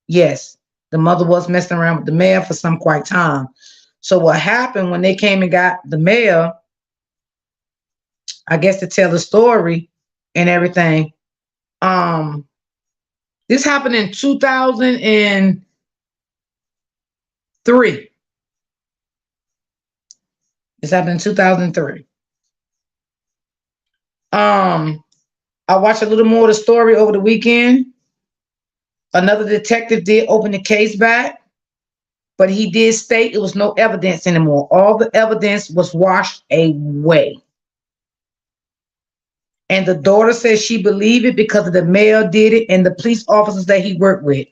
Yes. The mother was messing around with the mayor for some quite time. So what happened when they came and got the mayor, I guess to tell the story and everything, um, this happened in 2003. This happened in 2003. Um, I watched a little more of the story over the weekend. Another detective did open the case back, but he did state it was no evidence anymore. All the evidence was washed away. And the daughter says she believed it because of the mayor did it and the police officers that he worked with.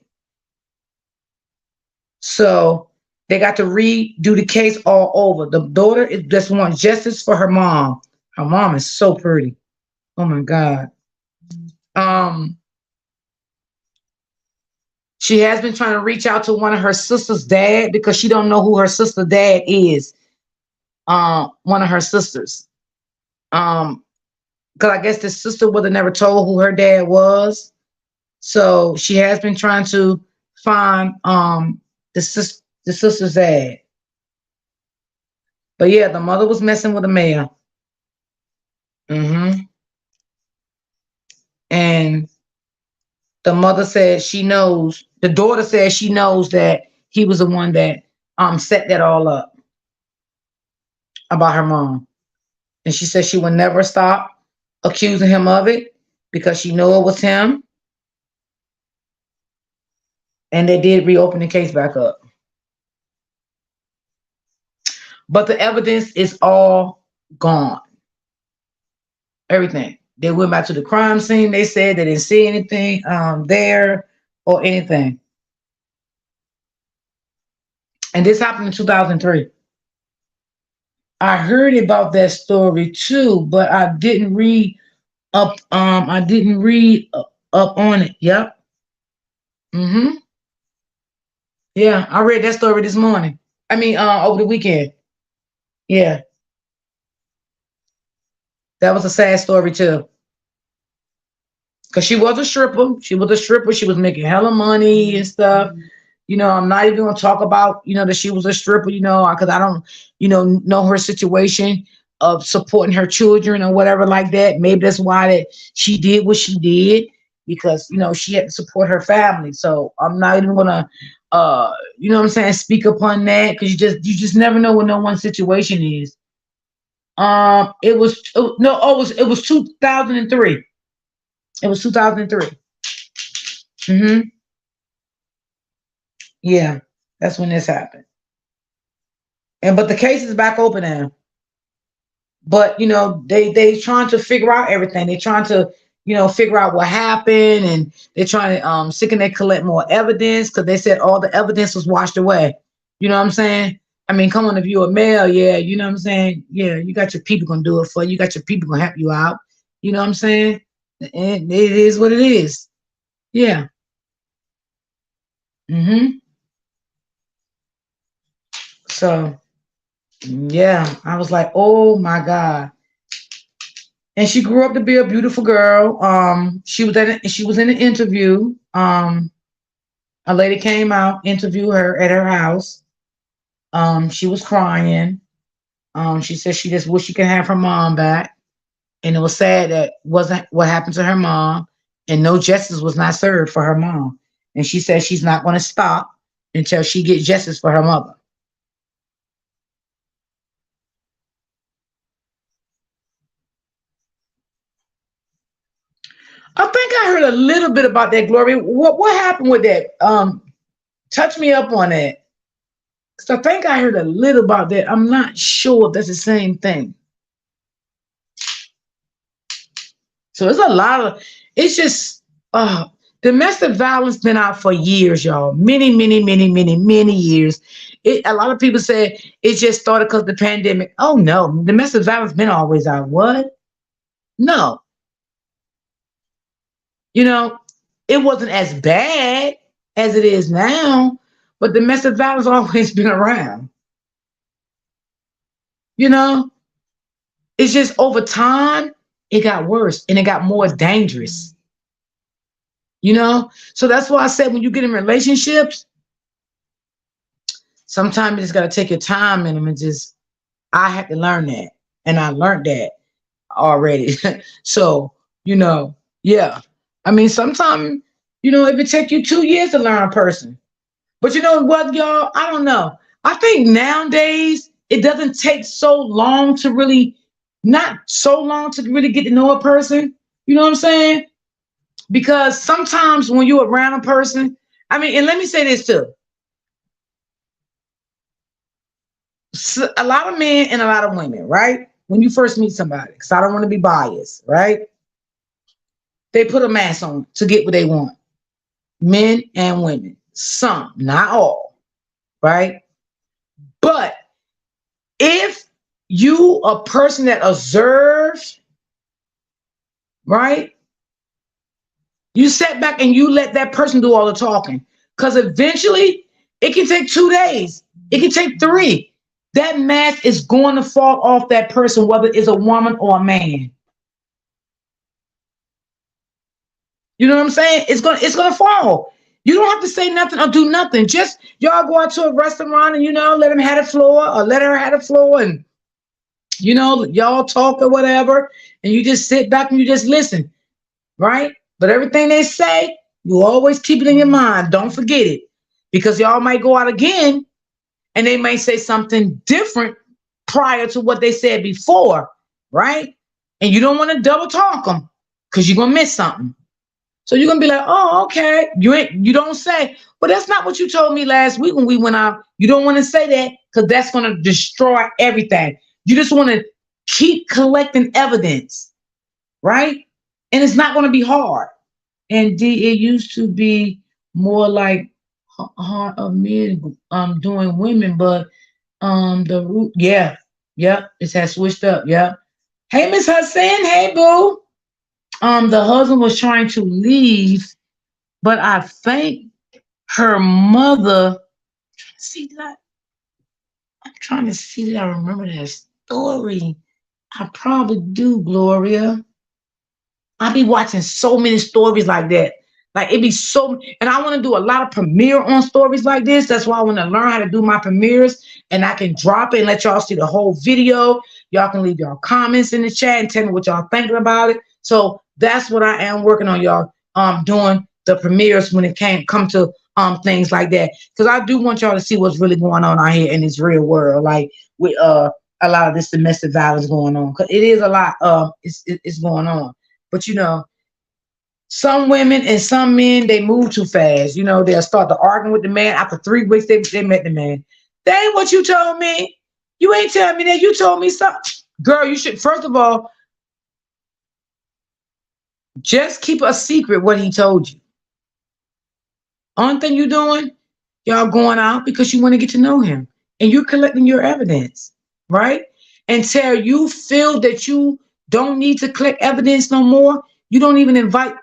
So they got to redo the case all over. The daughter just wants justice for her mom. Her mom is so pretty. Oh my God. Um, she has been trying to reach out to one of her sister's dad because she don't know who her sister dad is. One of her sisters. Um, because I guess the sister would have never told who her dad was. So she has been trying to find the sister's dad. But yeah, the mother was messing with the mayor. hmm And the mother said she knows. The daughter said she knows that he was the one that set that all up about her mom. And she said she would never stop accusing him of it because she knew it was him. And they did reopen the case back up. But the evidence is all gone. Everything. They went back to the crime scene. They said they didn't see anything there or anything. And this happened in 2003. I heard about that story too, but I didn't read up. I didn't read up on it. Yep. hmm Yeah, I read that story this morning. I mean, over the weekend. Yeah, that was a sad story too. Cause she was a stripper. She was a stripper. She was making hella money and stuff. I'm not even gonna talk about, that she was a stripper, because I don't, know her situation of supporting her children or whatever like that. Maybe that's why that she did what she did because, she had to support her family. So I'm not even gonna, what I'm saying, speak upon that because you just never know what no one's situation is. It was no, it was 2003. It was 2003. Yeah, that's when this happened. But the case is back open now. but they trying to figure out everything. They trying to figure out what happened, and they're trying to seeking they collect more evidence because they said all the evidence was washed away. You know what I'm saying? I mean, come on, if you're a male, yeah, you know what I'm saying? Yeah, you got your people gonna do it for you. You got your people gonna help you out. You know what I'm saying? And it is what it is. Yeah. So yeah, I was like, oh my God. And she grew up to be a beautiful girl. She was in an interview. A lady came out, interviewed her at her house. She was crying. She said she just wished she could have her mom back. And it was sad that wasn't what happened to her mom, and no justice was not served for her mom. And she said she's not going to stop until she gets justice for her mother. I think I heard a little bit about that, Glory. What happened with that? Touch me up on that. Cause I think I heard a little about that. I'm not sure if that's the same thing. So it's a lot of. It's just domestic violence been out for years, y'all. Many, many, many, many, many years. A lot of people say it just started because of the pandemic. Oh no, domestic violence been always out. What? No, you know, it wasn't as bad as it is now, but domestic violence always been around. You know, it's just over time it got worse and it got more dangerous. So that's why I said when you get in relationships, sometimes you just got to take your time in them and just. I had to learn that, and I learned that already. So you know, yeah. I mean, sometimes if it take you 2 years to learn a person, but you know what, y'all? I don't know. I think nowadays it doesn't take so long to really, not so long to really get to know a person. You know what I'm saying? Because sometimes when you're around a person, I mean, and let me say this too. A lot of men and a lot of women, right? When you first meet somebody, because I don't want to be biased, right? They put a mask on to get what they want. Men and women. Some, not all, right? But if you a person that observes, right? You sit back and you let that person do all the talking. Because eventually it can take 2 days. It can take 3. That mask is going to fall off that person, whether it's a woman or a man. You know what I'm saying? It's gonna fall. You don't have to say nothing or do nothing. Just y'all go out to a restaurant and let him have the floor or let her have the floor, and y'all talk or whatever, and you just sit back and you just listen, right? But everything they say, you always keep it in your mind. Don't forget it, because y'all might go out again and they may say something different prior to what they said before, right? And you don't want to double talk them because you're gonna miss something. So you're gonna be like, oh, okay. You don't say, but that's not what you told me last week when we went out. You don't want to say that because that's gonna destroy everything. You just want to keep collecting evidence, right? And it's not gonna be hard. And it used to be more like hard of men doing women, but the root, yeah, yep, it has switched up, yeah. Hey, Miss Hudson, hey boo. The husband was trying to leave, but I think her mother. See that? I'm trying to see that I remember that story. I probably do, Gloria. I be watching so many stories like that. Like it be so, and I want to do a lot of premiere on stories like this. That's why I want to learn how to do my premieres, and I can drop it and let y'all see the whole video. Y'all can leave y'all comments in the chat and tell me what y'all thinking about it. So that's what I am working on, y'all. Doing the premieres when it come to things like that, because I do want y'all to see what's really going on out here in this real world, like with a lot of this domestic violence going on. Because it is a lot. It's going on, but some women and some men, they move too fast. They'll start to arguing with the man. After 3 weeks, they met the man. That ain't what you told me. You ain't telling me that. You told me something. Girl, you should first of all just keep a secret what he told you. Only thing you doing, y'all going out because you want to get to know him and you're collecting your evidence, right? Until you feel that you don't need to collect evidence no more, you don't even invite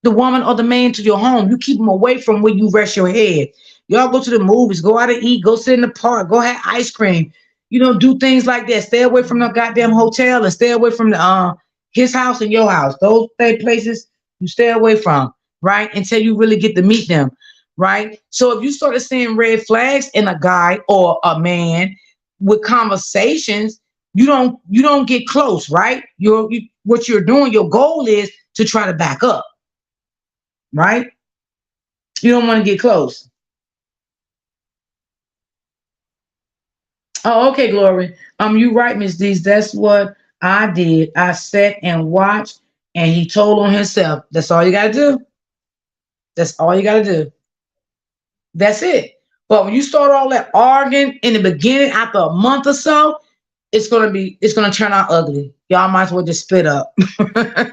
the woman or the man to your home. You keep them away from where you rest your head. Y'all go to the movies, go out to eat, go sit in the park, go have ice cream. You know, do things like that. Stay away from the goddamn hotel and stay away from the his house and your house. Those places you stay away from, right? Until you really get to meet them, right? So if you start seeing red flags in a guy or a man with conversations, you don't get close, right? What you're doing, your goal is to try to back up, right? You don't want to get close. Oh, okay, Glory. You right, Miss Dees. That's what I did. I sat and watched, and he told on himself. That's all you gotta do. That's all you gotta do. That's it. But when you start all that arguing in the beginning, after a month or so, it's gonna turn out ugly. Y'all might as well just split up.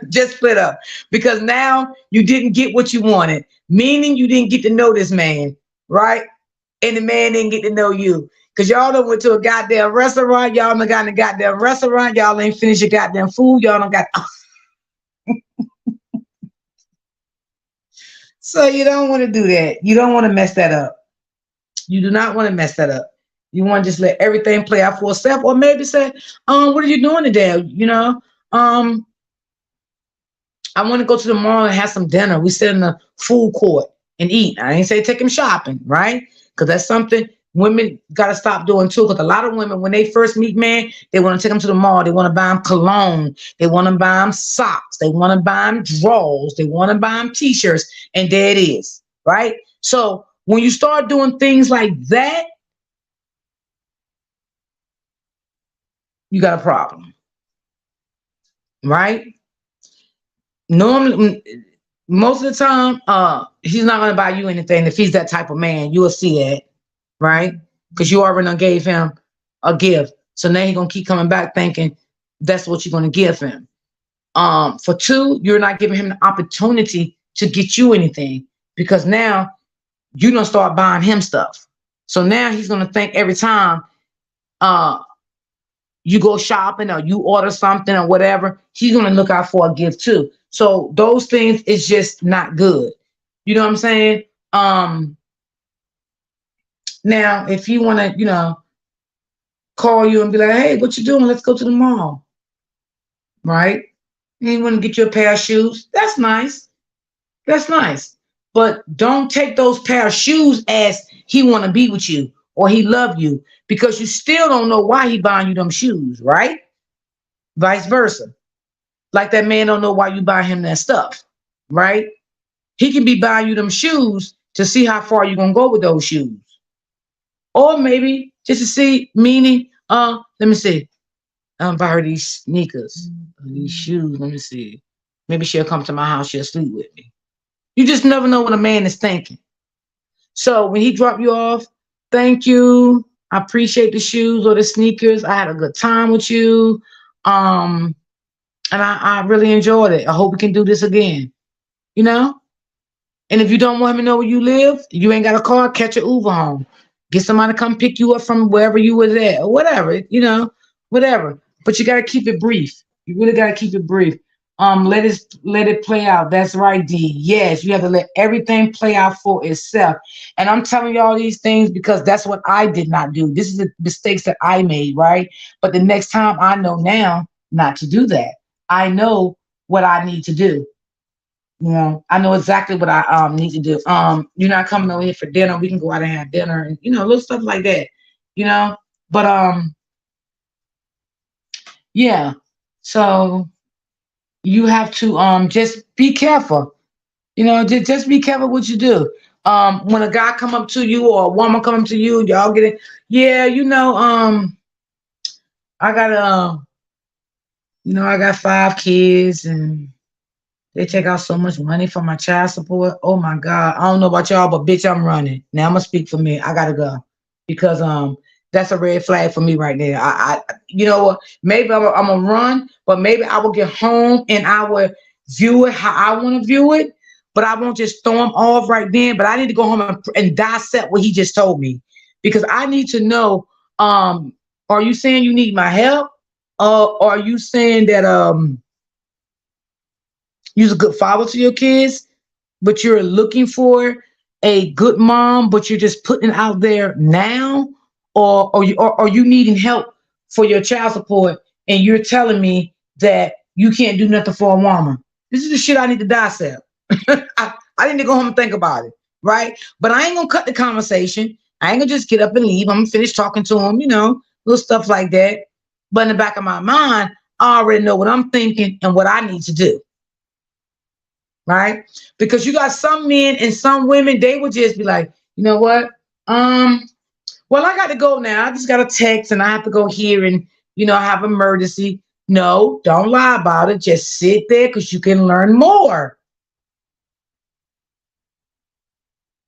Just split up. Because now you didn't get what you wanted. Meaning you didn't get to know this man, right? And the man didn't get to know you. Cause y'all done went to a goddamn restaurant. Y'all done got in a goddamn restaurant. Y'all ain't finished your goddamn food. Y'all done got so you don't want to do that. You don't want to mess that up. You do not want to mess that up. You want to just let everything play out for itself, or maybe say, what are you doing today? Um, I want to go to the mall and have some dinner. We sit in the food court and eat. I ain't say take him shopping, right? Because that's something women got to stop doing too. Because a lot of women, when they first meet man, they want to take them to the mall. They want to buy them cologne. They want to buy them socks. They want to buy them drawers. They want to buy them t-shirts. And there it is, right? So when you start doing things like that, you got a problem, right? Normally, most of the time, he's not gonna buy you anything if he's that type of man. You will see that, right? Because you already done gave him a gift, so now he's gonna keep coming back thinking that's what you're gonna give him. For two, you're not giving him the opportunity to get you anything because now you don't start buying him stuff. So now he's gonna think every time uh you go shopping or you order something or whatever, he's gonna look out for a gift too. So those things is just not good. You know what I'm saying? Now if he wanna, call you and be like, hey, what you doing? Let's go to the mall, right? And he wanna get you a pair of shoes. That's nice. That's nice. But don't take those pair of shoes as he wanna be with you or he love you because you still don't know why he buying you them shoes, right? Vice versa. Like that man don't know why you buy him that stuff, right? He can be buying you them shoes to see how far you're gonna go with those shoes. Or maybe just to see, meaning, let me see. Buy her these sneakers, these shoes, let me see. Maybe she'll come to my house, she'll sleep with me. You just never know what a man is thinking. So when he drop you off, thank you. I appreciate the shoes or the sneakers. I had a good time with you. Um, and I really enjoyed it. I hope we can do this again. You know? And if you don't want him to know where you live, you ain't got a car, catch an Uber home. Get somebody to come pick you up from wherever you was at, or whatever, whatever. But you gotta keep it brief. You really gotta keep it brief. Let it play out. That's right, D. Yes, you have to let everything play out for itself. And I'm telling you all these things because that's what I did not do. This is the mistakes that I made, right? But the next time I know now not to do that. I know what I need to do. I know exactly what I need to do. You're not coming over here for dinner. We can go out and have dinner, and little stuff like that. You know, but yeah. So you have to just be careful. Just be careful what you do. When a guy come up to you or a woman come up to you, y'all get it. Yeah, I got I got 5 kids and they take out so much money for my child support. Oh my God. I don't know about y'all, but bitch, I'm running. Now I'm gonna speak for me. I gotta go. Because That's a red flag for me right there. You know what? Maybe I'm gonna run, but maybe I will get home and I will view it how I want to view it. But I won't just throw him off right then. But I need to go home and dissect what he just told me, because I need to know. Um, are you saying you need my help? Are you saying that you're a good father to your kids, but you're looking for a good mom, but you're just putting it out there now, or are you needing help for your child support, and you're telling me that you can't do nothing for a woman? This is the shit I need to dissect. I need to go home and think about it, right? But I ain't gonna cut the conversation. I ain't gonna just get up and leave. I'm gonna finish talking to him, little stuff like that. But in the back of my mind, I already know what I'm thinking and what I need to do, right? Because you got some men and some women, they would just be like, you know what? Um, well, I got to go now. I just got a text and I have to go here and, I have an emergency. No, don't lie about it. Just sit there because you can learn more.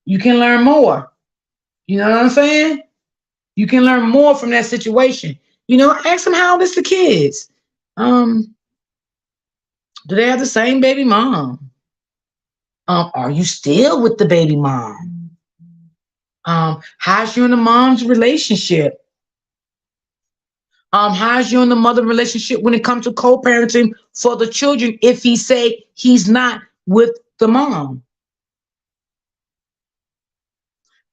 You can learn more. You know what I'm saying? You can learn more from that situation. Ask them how old is the kids. Um, do they have the same baby mom? Are you still with the baby mom? How's you and the mom's relationship? How's you and the mother relationship when it comes to co-parenting for the children if he say he's not with the mom?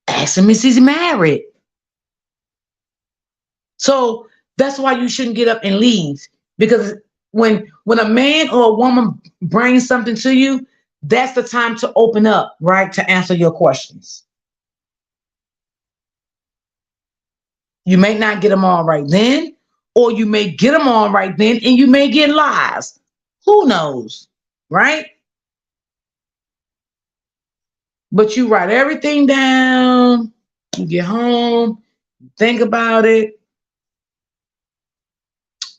Ask him if he's married. So that's why you shouldn't get up and leave. Because when a man or a woman brings something to you, that's the time to open up, right? To answer your questions. You may not get them all right then, or you may get them all right then, and you may get lies. Who knows, right? But you write everything down, you get home, think about it.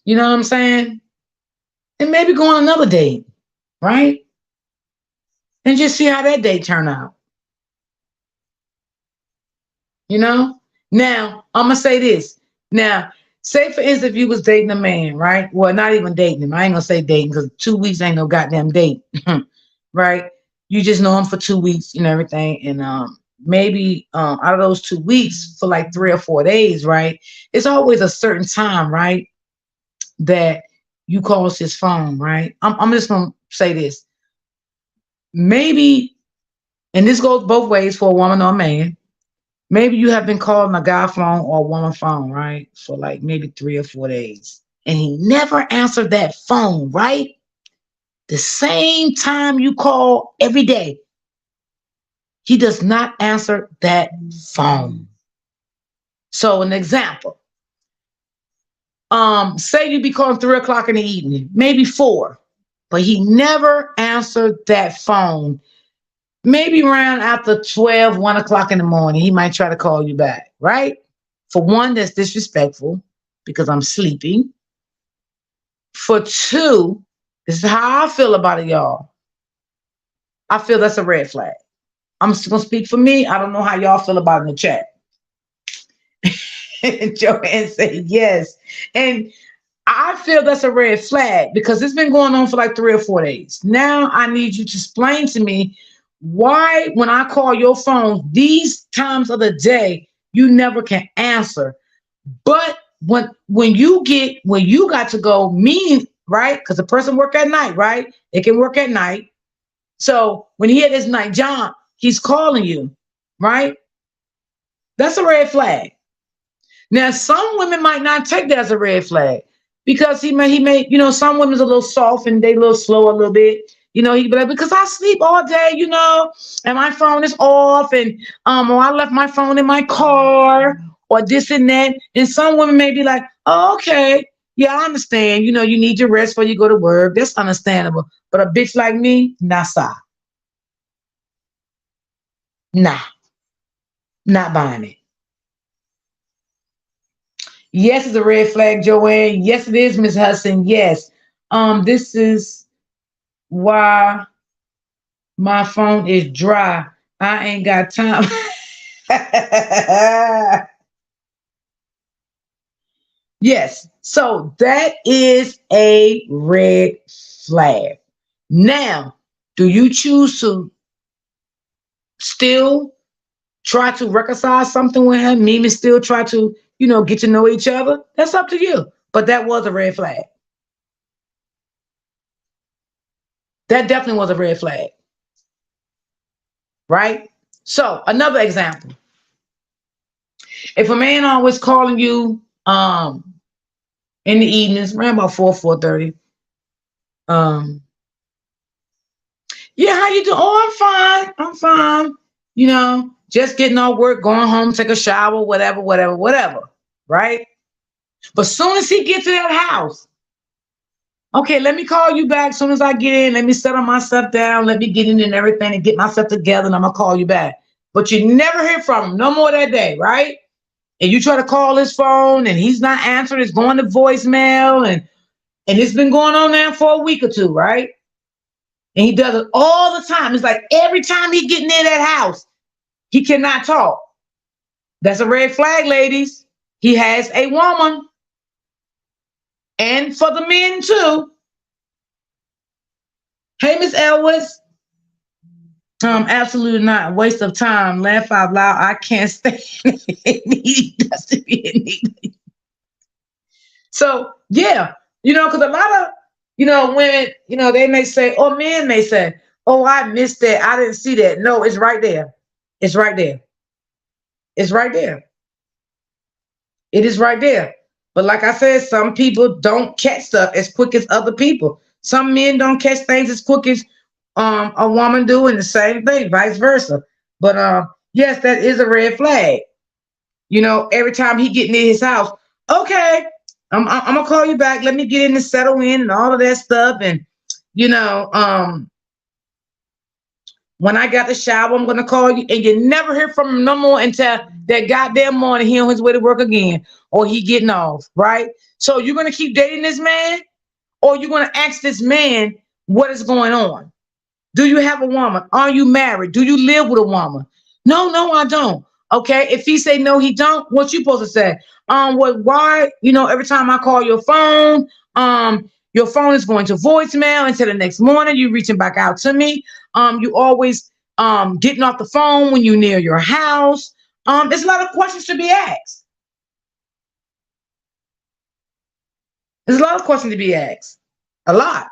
You know what I'm saying? And maybe go on another date, right? And just see how that date turn out. You know? Now, I'm gonna say this. Now, say for instance, if you was dating a man, right? Well, not even dating him. I ain't gonna say dating because 2 weeks ain't no goddamn date, right? You just know him for 2 weeks and everything, and maybe out of those 2 weeks for like 3 or 4 days, right? It's always a certain time, right? That you calls his phone, right? I'm just gonna say this. Maybe, and this goes both ways for a woman or a man. Maybe you have been calling a guy phone or a woman phone, right? For like maybe 3 or 4 days. And he never answered that phone, right? The same time you call every day, he does not answer that phone. So an example, say you be calling 3 o'clock in the evening, maybe 4, but he never answered that phone. Maybe around after 12, 1 o'clock in the morning, he might try to call you back, right? For one, that's disrespectful because I'm sleeping. For two, this is how I feel about it, y'all. I feel that's a red flag. I'm just gonna speak for me. I don't know how y'all feel about it in the chat. Joanne said yes. And I feel that's a red flag because it's been going on for like 3 or 4 days. Now I need you to explain to me why, when I call your phone these times of the day, you never can answer. But when you got to go, meaning, right? Because the person work at night, right? They can work at night. So when he had his night job, he's calling you, right? That's a red flag. Now, some women might not take that as a red flag because he may, some women's a little soft and they a little slow a little bit. He'd be like, because I sleep all day, and my phone is off, and or I left my phone in my car, or this and that. And some women may be like, oh, okay, yeah, I understand. You need your rest before you go to work. That's understandable. But a bitch like me, nah, sir. Nah, not buying it. Yes, it's a red flag, Joanne. Yes, it is, Miss Hudson. Yes. This is why my phone is dry. I ain't got time. Yes. So that is a red flag. Now, do you choose to still try to reconcile something with him, maybe still try to, get to know each other? That's up to you. But that was a red flag. That definitely was a red flag, right? So another example. If a man always calling you in the evenings, around about 4:30, um, yeah, how you doing? Oh, I'm fine. I'm fine. Just getting off work, going home, take a shower, whatever, whatever, whatever. Right? But soon as he gets to that house, okay, let me call you back. Soon as I get in, let me settle myself down. Let me get in and everything and get myself together, and I'm gonna call you back. But you never hear from him no more that day, right? And you try to call his phone and he's not answering, it's going to voicemail, and it's been going on now for a week or two, right? And he does it all the time. It's like every time he get near that house, he cannot talk. That's a red flag, ladies. He has a woman. And for the men too. Hey, Miss Elwes. Absolutely not. Waste of time. Laugh out loud. I can't stand it. He does to be in. So yeah, because a lot of women, they may say, or men may say, "Oh, I missed that. I didn't see that." No, it's right there. It's right there. It's right there. It is right there. But like I said, some people don't catch stuff as quick as other people. Some men don't catch things as quick as a woman do, and the same thing, vice versa. But yes, that is a red flag. Every time he get near his house, okay, I'm gonna call you back. Let me get in and settle in and all of that stuff. And you know, um, when I got the shower, I'm gonna call you, and you never hear from him no more until that goddamn morning he on his way to work again, or he getting off, right? So you're gonna keep dating this man, or you're gonna ask this man what is going on. Do you have a woman? Are you married? Do you live with a woman? No, no, I don't. Okay. If he say no, he don't, what you supposed to say? Well, why, every time I call your phone is going to voicemail until the next morning, you reaching back out to me. You always getting off the phone when you near your house. There's a lot of questions to be asked. There's a lot of questions to be asked. A lot.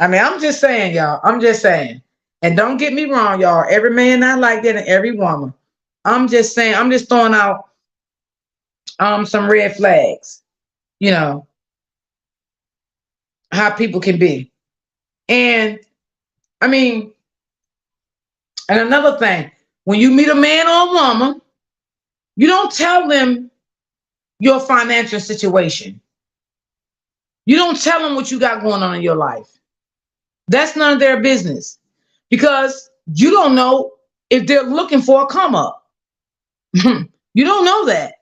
I mean, I'm just saying, y'all. I'm just saying. And don't get me wrong, y'all. Every man not like that, and every woman. I'm just saying. I'm just throwing out some red flags. You know how people can be. And I mean, and another thing, when you meet a man or a woman, you don't tell them your financial situation. You don't tell them what you got going on in your life. That's none of their business because you don't know if they're looking for a come up. You don't know that.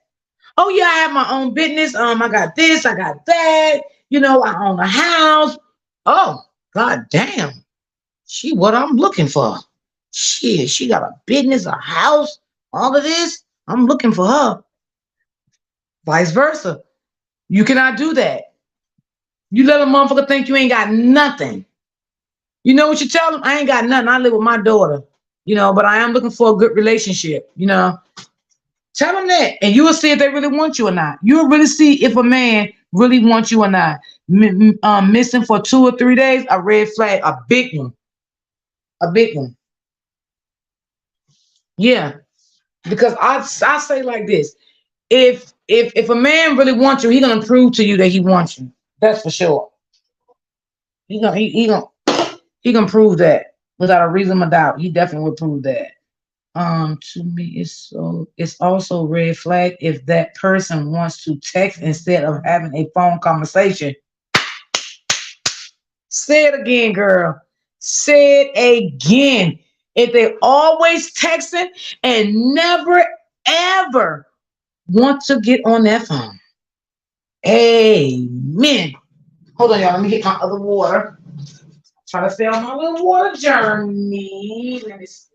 Oh yeah, I have my own business. I got this, I got that. I own a house. Oh, god damn. She what I'm looking for. Shit, she got a business, a house, all of this. I'm looking for her. Vice versa. You cannot do that. You let a motherfucker think you ain't got nothing. You know what you tell them? I ain't got nothing. I live with my daughter, but I am looking for a good relationship, Tell them that, and you will see if they really want you or not. You'll really see if a man really wants you or not. Missing for 2 or 3 days, a red flag, a big one, a big one. Yeah, because I say like this: if a man really wants you, he gonna prove to you that he wants you. That's for sure. He gonna prove that without a reasonable doubt. He definitely would prove that. To me, it's also red flag if that person wants to text instead of having a phone conversation. Say it again, girl. Say it again. If they always texting and never ever want to get on that phone. Amen. Hold on, y'all. Let me get my other water. Try to stay on my little water journey. Let me see.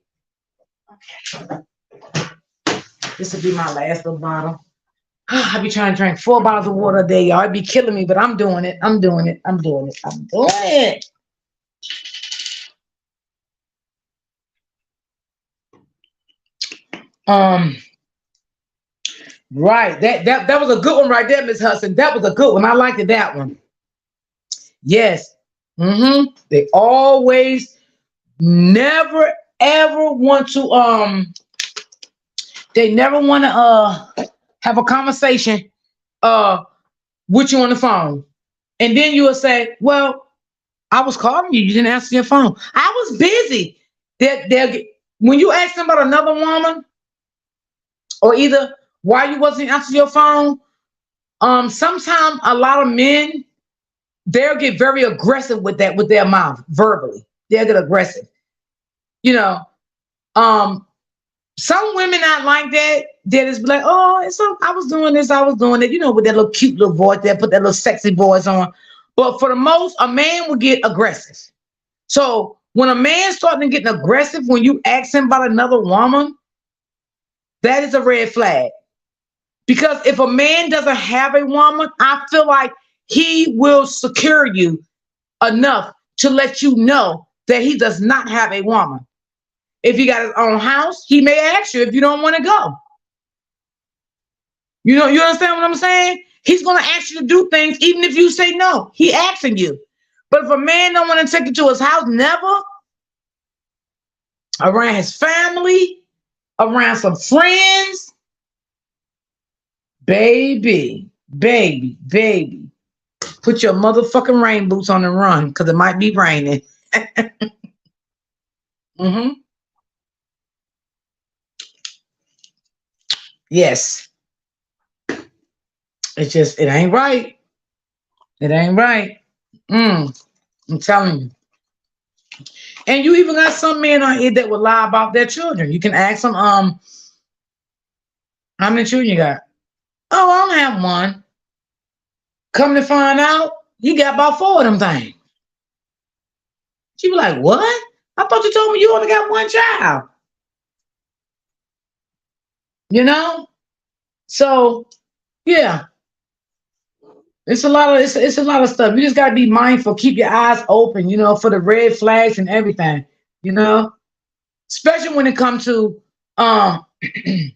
Okay. This will be my last little bottle. I be trying to drink 4 bottles of water a day, y'all. It be killing me, but I'm doing it. I'm doing it. I'm doing it. I'm doing it. Um, right. That was a good one right there, Miss Hudson. That was a good one. I liked it, that one. Yes. They always never ever want to they never want to have a conversation uh with you on the phone. And then you will say, well, I was calling you. You didn't answer your phone. I was busy. They'll when you ask them about another woman, or either why you wasn't answering your phone, sometimes a lot of men, they'll get very aggressive with that, with their mouth, verbally. They'll get aggressive. You know, um, some women not like that. They just be like, oh, it's so, I was doing this, I was doing it, with that little cute little voice. They put that little sexy voice on. But for the most, a man will get aggressive. So when a man starting to get aggressive when you ask him about another woman, that is a red flag. Because if a man doesn't have a woman, I feel like he will secure you enough to let you know that he does not have a woman. If he got his own house, he may ask you if you don't want to go. You understand what I'm saying? He's gonna ask you to do things even if you say no. He asking you. But if a man don't want to take you to his house, never around his family, around some friends, baby, put your motherfucking rain boots on and run, because it might be raining. hmm Yes. It ain't right. It ain't right. I'm telling you. And you even got some men on here that will lie about their children. You can ask them, how many children you got? Oh, I don't have one. Come to find out, you got about 4 of them things. She be like, what? I thought you told me you only got one child. You know? So yeah, it's a lot of stuff. You just gotta be mindful, keep your eyes open, for the red flags and everything, you know, especially when it comes to um because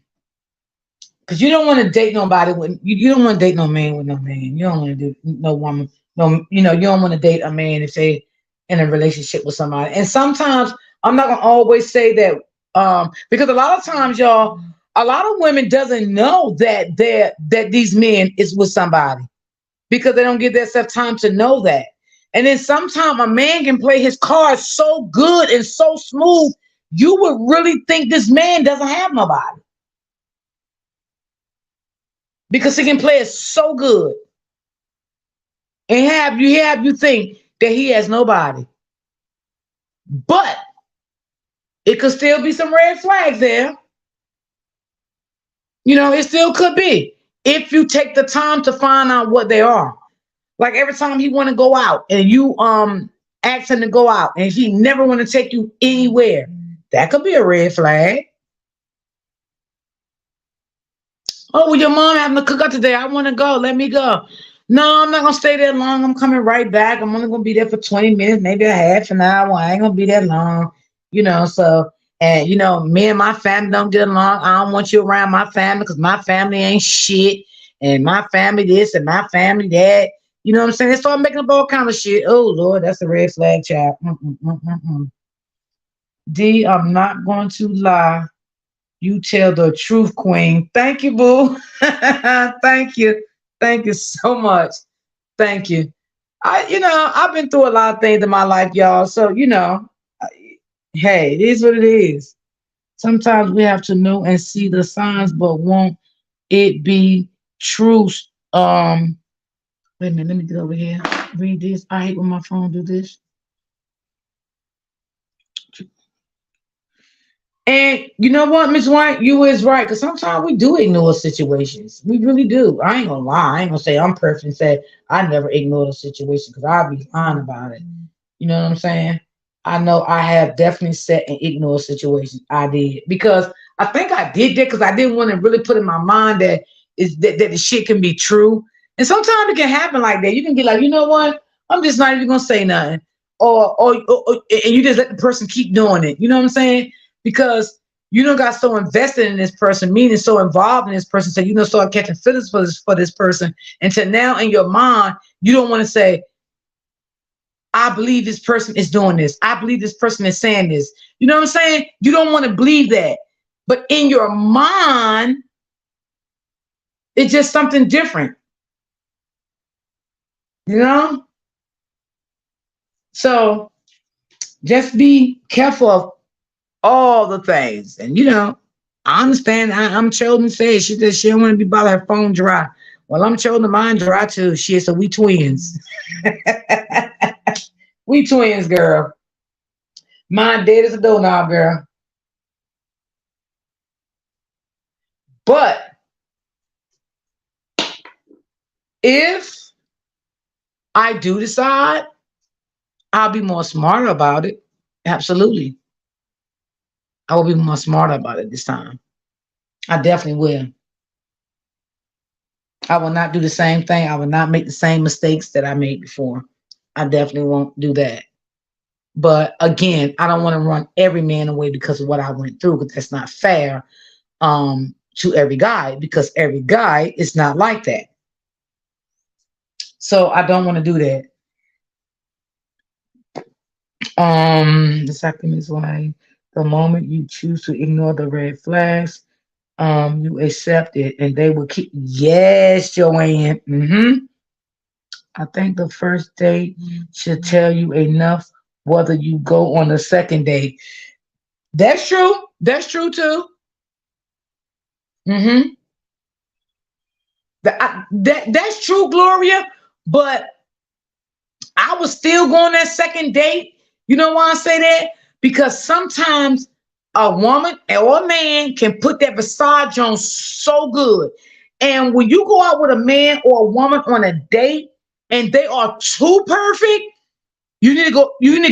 you don't want to date nobody with you don't want to date no man with no man. You don't want to do no woman, no, you don't want to date a man if they in a relationship with somebody. And sometimes I'm not gonna always say that because a lot of times, y'all, a lot of women doesn't know that these men is with somebody because they don't give themselves time to know that. And then sometimes a man can play his cards so good and so smooth, you would really think this man doesn't have nobody because he can play it so good and have you think that he has nobody. But it could still be some red flags there. It still could be if you take the time to find out what they are. Like every time he want to go out and you ask him to go out and he never want to take you anywhere, that could be a red flag. Oh, well, your mom having to cook up today. I want to go. Let me go. No, I'm not gonna stay there long. I'm coming right back. I'm only gonna be there for 20 minutes, maybe a half an hour. I ain't gonna be that long, So, and me and my family don't get along. I don't want you around my family because my family ain't shit, and my family this and my family that. You know what I'm saying? They start making up all kind of shit. Oh Lord, that's a red flag, child. D, I'm not going to lie. You tell the truth, Queen. Thank you, boo. Thank you. Thank you so much. Thank you. I've been through a lot of things in my life, y'all. So, hey, it is what it is. Sometimes we have to know and see the signs, but won't it be true? Um, Wait a minute, let me get over here. Read this. I hate when my phone do this. And you know what, Miss White, you is right. Because sometimes we do ignore situations. We really do. I ain't gonna lie. I ain't gonna say I'm perfect and say I never ignore a situation because I'll be lying about it. You know what I'm saying? I know I have definitely sat and ignored situations. I did because I think I did that because I didn't want to really put in my mind that is that the shit can be true. And sometimes it can happen like that. You can be like, you know what? I'm just not even gonna say nothing. And you just let the person keep doing it. You know what I'm saying? Because you don't got so invested in this person, meaning so involved in this person, so you don't start catching feelings for this person. Until now in your mind, you don't want to say, I believe this person is doing this. I believe this person is saying this. You know what I'm saying? You don't want to believe that. But in your mind, it's just something different. You know? So just be careful of all the things. And I understand. I'm chosen said she said she don't want to be by her phone dry. Well, I'm chosen mine dry too. Shit, so we twins. We twins, girl. Mine dead as a doorknob, girl. But if I do decide, I'll be more smarter about it. Absolutely. I will be more smarter about it this time. I definitely will. I will not do the same thing. I will not make the same mistakes that I made before. I definitely won't do that. But again, I don't want to run every man away because of what I went through, because that's not fair to every guy, because every guy is not like that. So I don't want to do that. The second is why the moment you choose to ignore the red flags, you accept it and they will keep. Yes, Joanne. I think the first date should tell you enough whether you go on the second date. That's true. That's true too. Mm-hmm. That's true, Gloria. But I was still going that second date. You know why I say that? Because sometimes a woman or a man can put that visage on so good. And when you go out with a man or a woman on a date and they are too perfect, you need to go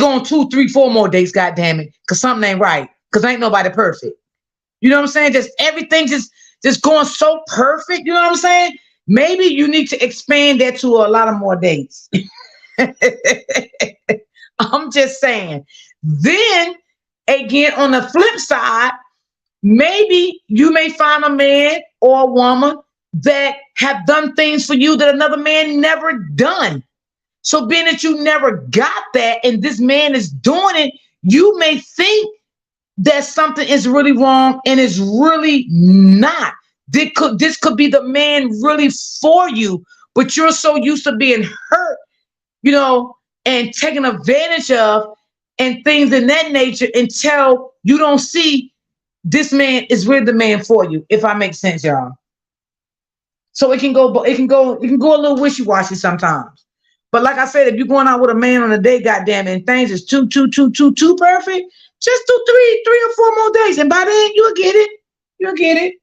on two, three, four more dates, god damn it. Cause something ain't right. Cause ain't nobody perfect. You know what I'm saying? Just everything just going so perfect. You know what I'm saying? Maybe you need to expand that to a lot of more dates. I'm just saying. Then again, on the flip side, maybe you may find a man or a woman that have done things for you that another man never done. So being that you never got that and this man is doing it, you may think that something is really wrong and it's really not. This could be the man really for you, but you're so used to being hurt, and taken advantage of and things in that nature until you don't see this man is really the man for you, if I make sense, y'all. So it can go a little wishy-washy sometimes. But like I said, if you're going out with a man on a date, goddamn it, and things is too perfect, just do three or four more days, and by then you'll get it. You'll get it.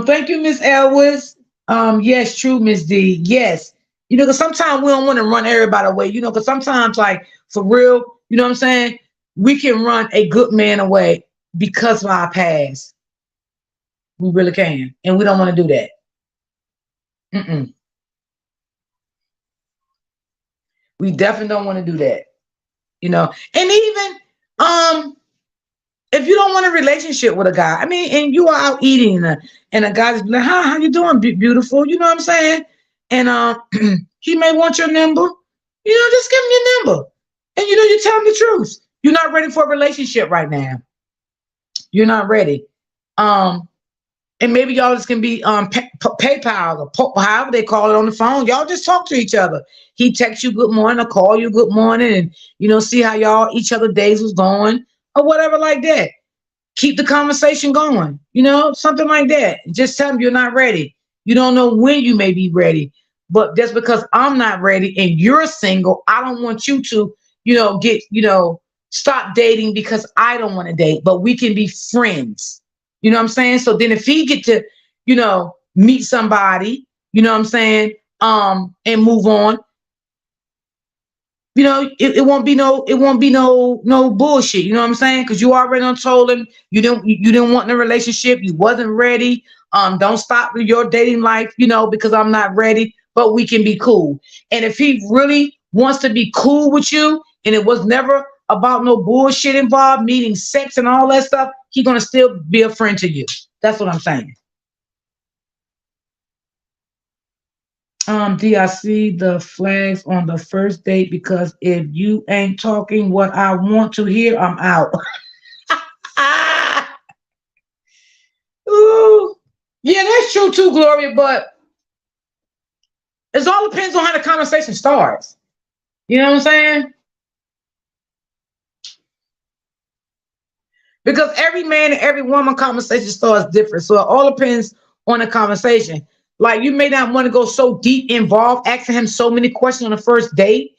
Thank you, Miss Elwes. Yes, true, Miss D. Yes. Because sometimes we don't want to run everybody away, because sometimes, like, for real, you know what I'm saying? We can run a good man away because of our past. We really can. And we don't want to do that. Mm-mm. We definitely don't want to do that. And even if you don't want a relationship with a guy, I mean, and you are out eating and a guy is like, how you doing, beautiful? You know what I'm saying? And he may want your number. Just give him your number. And you tell him the truth. You're not ready for a relationship right now. You're not ready. And maybe y'all just can be PayPal or however they call it on the phone. Y'all just talk to each other. He texts you good morning or call you good morning and see how y'all each other days was going or whatever like that. Keep the conversation going, something like that. Just tell them you're not ready. You don't know when you may be ready. But just because I'm not ready and you're single, I don't want you to, stop dating because I don't want to date. But we can be friends. You know what I'm saying? So then if he get to, meet somebody, you know what I'm saying, and move on, it won't be no bullshit. You know what I'm saying? Because you already done told him you didn't want the relationship. You wasn't ready. Don't stop your dating life, because I'm not ready. But we can be cool. And if he really wants to be cool with you, and it was never about no bullshit involved, meeting sex and all that stuff, he gonna still be a friend to you. That's what I'm saying. D, I see the flags on the first date because if you ain't talking what I want to hear, I'm out. Ah, ooh. Yeah, that's true too, Gloria. But it all depends on how the conversation starts. You know what I'm saying? Because every man and every woman conversation starts different. So it all depends on the conversation. Like you may not want to go so deep involved, asking him so many questions on the first date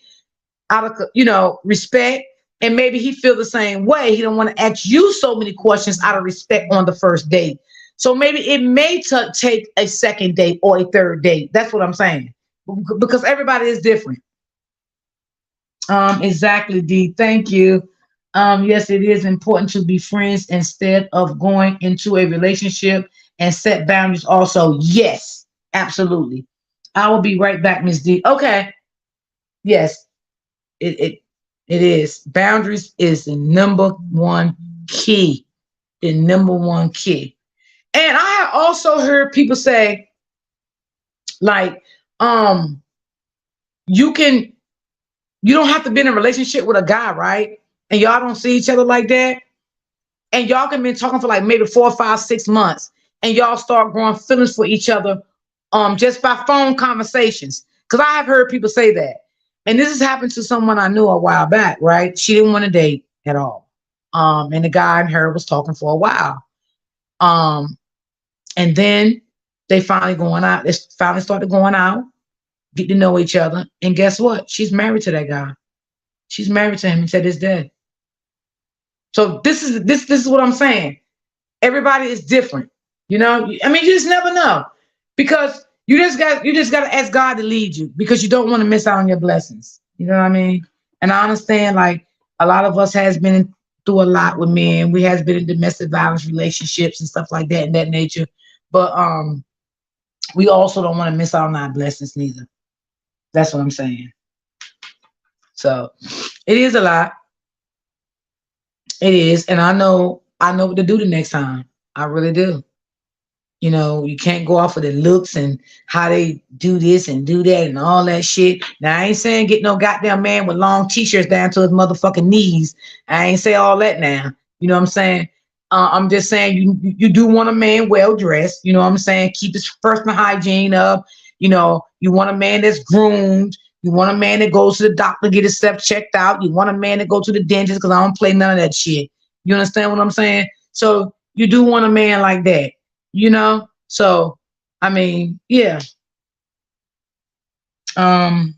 out of respect, and maybe he feel the same way. He don't want to ask you so many questions out of respect on the first date. So maybe it may take a second date or a third date. That's what I'm saying, because everybody is different. Exactly, D. Thank you. Yes, it is important to be friends instead of going into a relationship and set boundaries. Also, yes, absolutely. I will be right back, Miss D. Okay. Yes, it it is. Boundaries is the number one key. The number one key. And I have also heard people say, like, you can you don't have to be in a relationship with a guy, right? And y'all don't see each other like that. And y'all can be talking for like maybe 4, 5, 6 months, and y'all start growing feelings for each other, just by phone conversations. Because I have heard people say that, and this has happened to someone I knew a while back. Right? She didn't want to date at all, and the guy and her was talking for a while, um, and then they finally going out. They finally started going out, get to know each other, and guess what? She's married to that guy. She's married to him until this day. So this is what I'm saying. Everybody is different. I mean, you just never know, because you just got to ask God to lead you, because you don't want to miss out on your blessings. You know what I mean? And I understand, like, a lot of us has been through a lot with men. We has been in domestic violence relationships and stuff like that, in that nature. But we also don't want to miss out on our blessings neither. That's what I'm saying. So it is a lot. It is, and I know what to do the next time. I really do. You can't go off of the looks and how they do this and do that and all that shit. Now, I ain't saying get no goddamn man with long t-shirts down to his motherfucking knees. I ain't say all that now. You know what I'm saying? I'm just saying you do want a man well dressed. You know what I'm saying? Keep his personal hygiene up. You want a man that's groomed. You want a man that goes to the doctor, get himself checked out. You want a man that go to the dentist, because I don't play none of that shit. You understand what I'm saying? So you do want a man like that. So I mean, yeah. um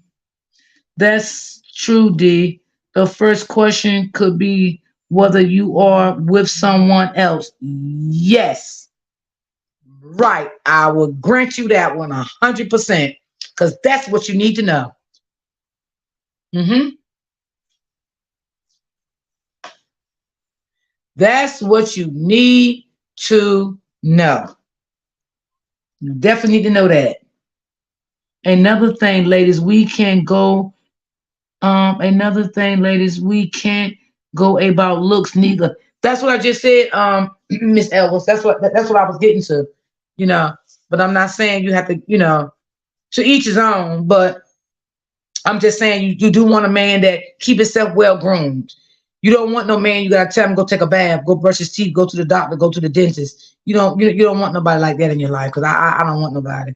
that's true, D. The first question could be whether you are with someone else. Yes, right, I will grant you that one 100%, because that's what you need to know. Hmm. That's what you need to know. You definitely need to know that. Another thing, ladies, we can go another thing, ladies, we can't go about looks neither. That's what I just said, Miss Elvis. That's what I was getting to, you know. But I'm not saying you have to, to each his own. But I'm just saying you do want a man that keep himself well groomed. You don't want no man you gotta tell him go take a bath, go brush his teeth, go to the doctor, go to the dentist. You don't want nobody like that in your life, because I don't want nobody.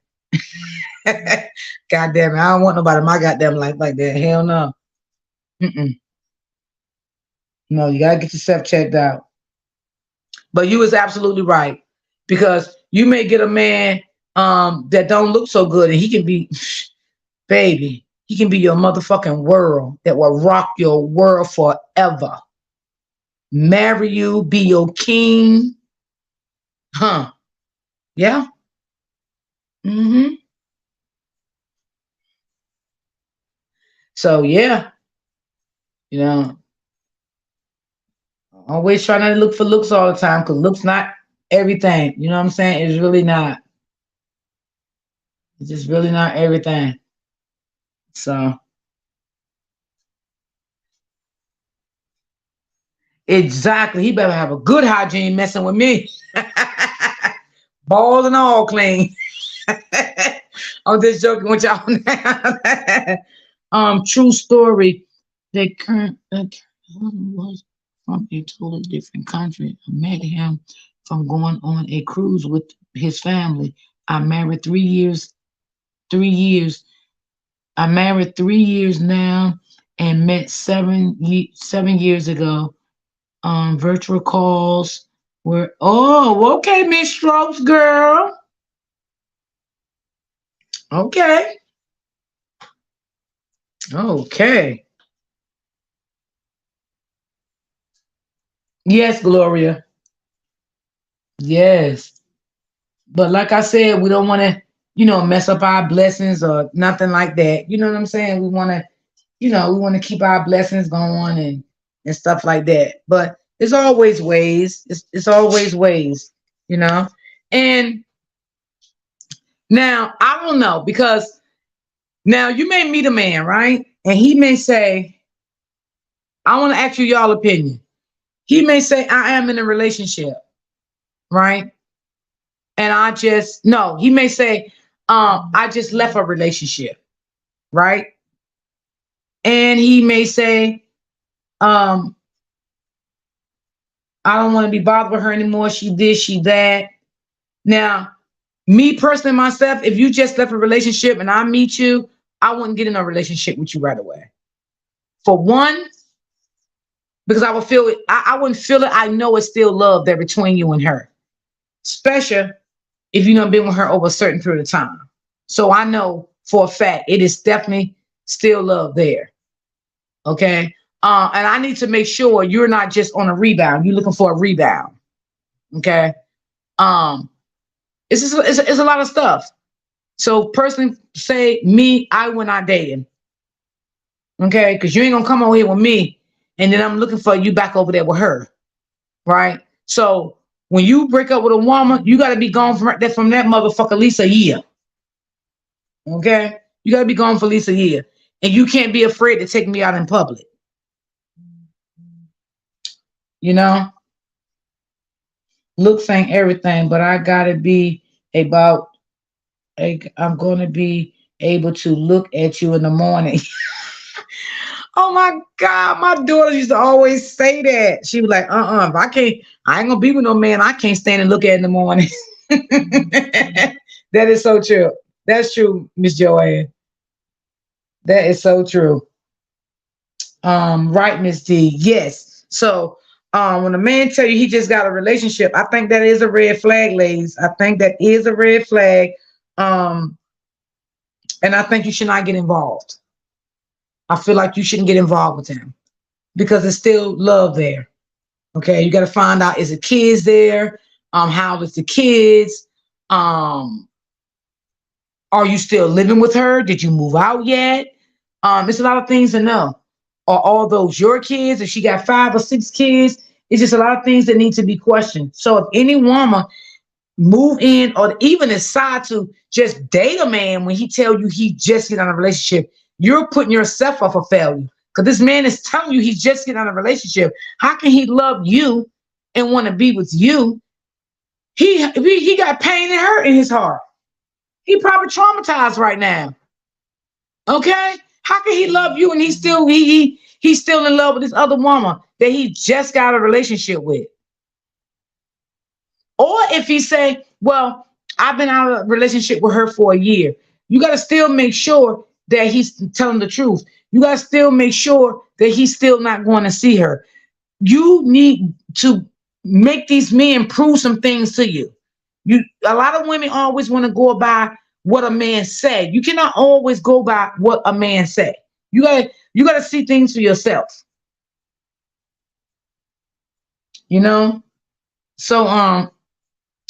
God damn it, I don't want nobody in my goddamn life like that. Hell no. Mm-mm. No, you gotta get yourself checked out. But you was absolutely right, because you may get a man that don't look so good, and he can be, baby, he can be your motherfucking world, that will rock your world forever. Marry you, be your king, huh? Yeah. Hmm. So yeah. You know, always try not to look for looks all the time because looks not everything. You know what I'm saying? It's really not. It's just really not everything. So exactly, he better have a good hygiene messing with me. Balls and all clean. I'm just joking with y'all now. True story. The current husband was from a totally different country. I met him from going on a cruise with his family. I married 3 years. 3 years. I married 3 years now, and met 7 years ago. Virtual calls were okay, Miss Strokes girl. Okay, okay. Yes, Gloria. Yes. But like I said, we don't want to, mess up our blessings or nothing like that. You know what I'm saying? We want to, we want to keep our blessings going and stuff like that. But there's always ways. It's always ways, you know. And now I don't know because now you may meet a man, right? And he may say, I want to ask you y'all opinion. He may say, I am in a relationship, right? And I just no, he may say, I just left a relationship, right? And he may say, um, I don't want to be bothered with her anymore. She this, she that. Now, me personally, myself, if you just left a relationship and I meet you, I wouldn't get in a relationship with you right away. For one, because I would feel it, I wouldn't feel it. I know it's still love there between you and her, especially if you have been with her over a certain period of time. So I know for a fact it is definitely still love there. Okay. And I need to make sure you're not just on a rebound. You're looking for a rebound. Okay. Um, it's a lot of stuff. So personally, say me, I will not dating. Okay, because you ain't gonna come over here with me, and then I'm looking for you back over there with her, right? So when you break up with a woman, you got to be gone from that motherfucker at least a year. Okay, you got to be gone for at least a year, and you can't be afraid to take me out in public. You know, looks ain't everything, but I gotta be about. I'm gonna be able to look at you in the morning. Oh my God, my daughter used to always say that. She was like, if I ain't gonna be with no man I can't stand and look at in the morning. That is so true. That's true, Miss Joanne. That is so true. Right, Miss D. Yes. So when a man tell you he just got a relationship, I think that is a red flag, ladies. I think that is a red flag. Um, and I think you should not get involved. I feel like you shouldn't get involved with him because there's still love there. Okay, you got to find out, is the kids there? How is the kids? Um, are you still living with her? Did you move out yet? It's a lot of things to know. Are all those your kids? If she got 5 or 6 kids, it's just a lot of things that need to be questioned. So if any woman move in or even decide to just date a man when he tell you he just get on a relationship, you're putting yourself up for failure. Because this man is telling you he's just getting on a relationship. How can he love you and want to be with you? He got pain and hurt in his heart. He probably traumatized right now. Okay? How can he love you and he's still in love with this other woman that he just got a relationship with? Or if he say, well, I've been out of a relationship with her for a year, you got to still make sure that he's telling the truth. You got to still make sure that he's still not going to see her. You need to make these men prove some things to you. A lot of women always want to go by what a man said. You cannot always go by what a man said. You gotta see things for yourself. You know. So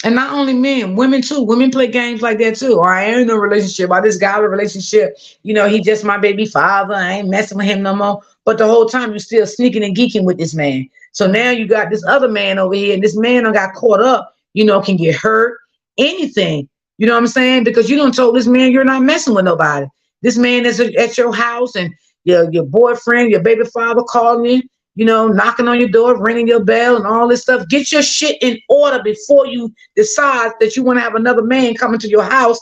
And not only men, women too. Women play games like that too. Or I ain't in a relationship. Or this guy in a relationship. He just my baby father. I ain't messing with him no more. But the whole time you still sneaking and geeking with this man. So now you got this other man over here, and this man done got caught up. Can get hurt, anything. You know what I'm saying? Because you don't told this man you're not messing with nobody. This man is at your house, and your boyfriend, your baby father calling you, knocking on your door, ringing your bell, and all this stuff. Get your shit in order before you decide that you want to have another man coming to your house,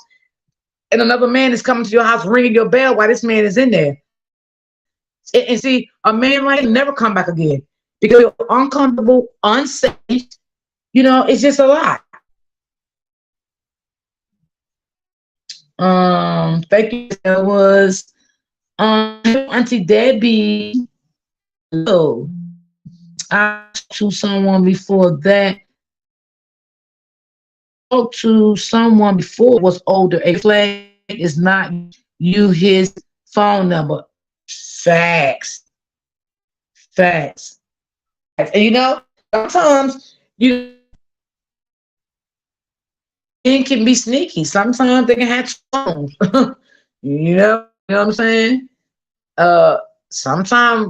and another man is coming to your house ringing your bell while this man is in there. And see, a man like him never come back again because you're uncomfortable, unsafe. It's just a lot. Thank you. That was Auntie Debbie. Hello. I talked to someone before that. Spoke to someone before was older. A flag is not you his phone number. Facts. Facts. And sometimes men can be sneaky. Sometimes they can have phones. You know what I'm saying? Sometimes,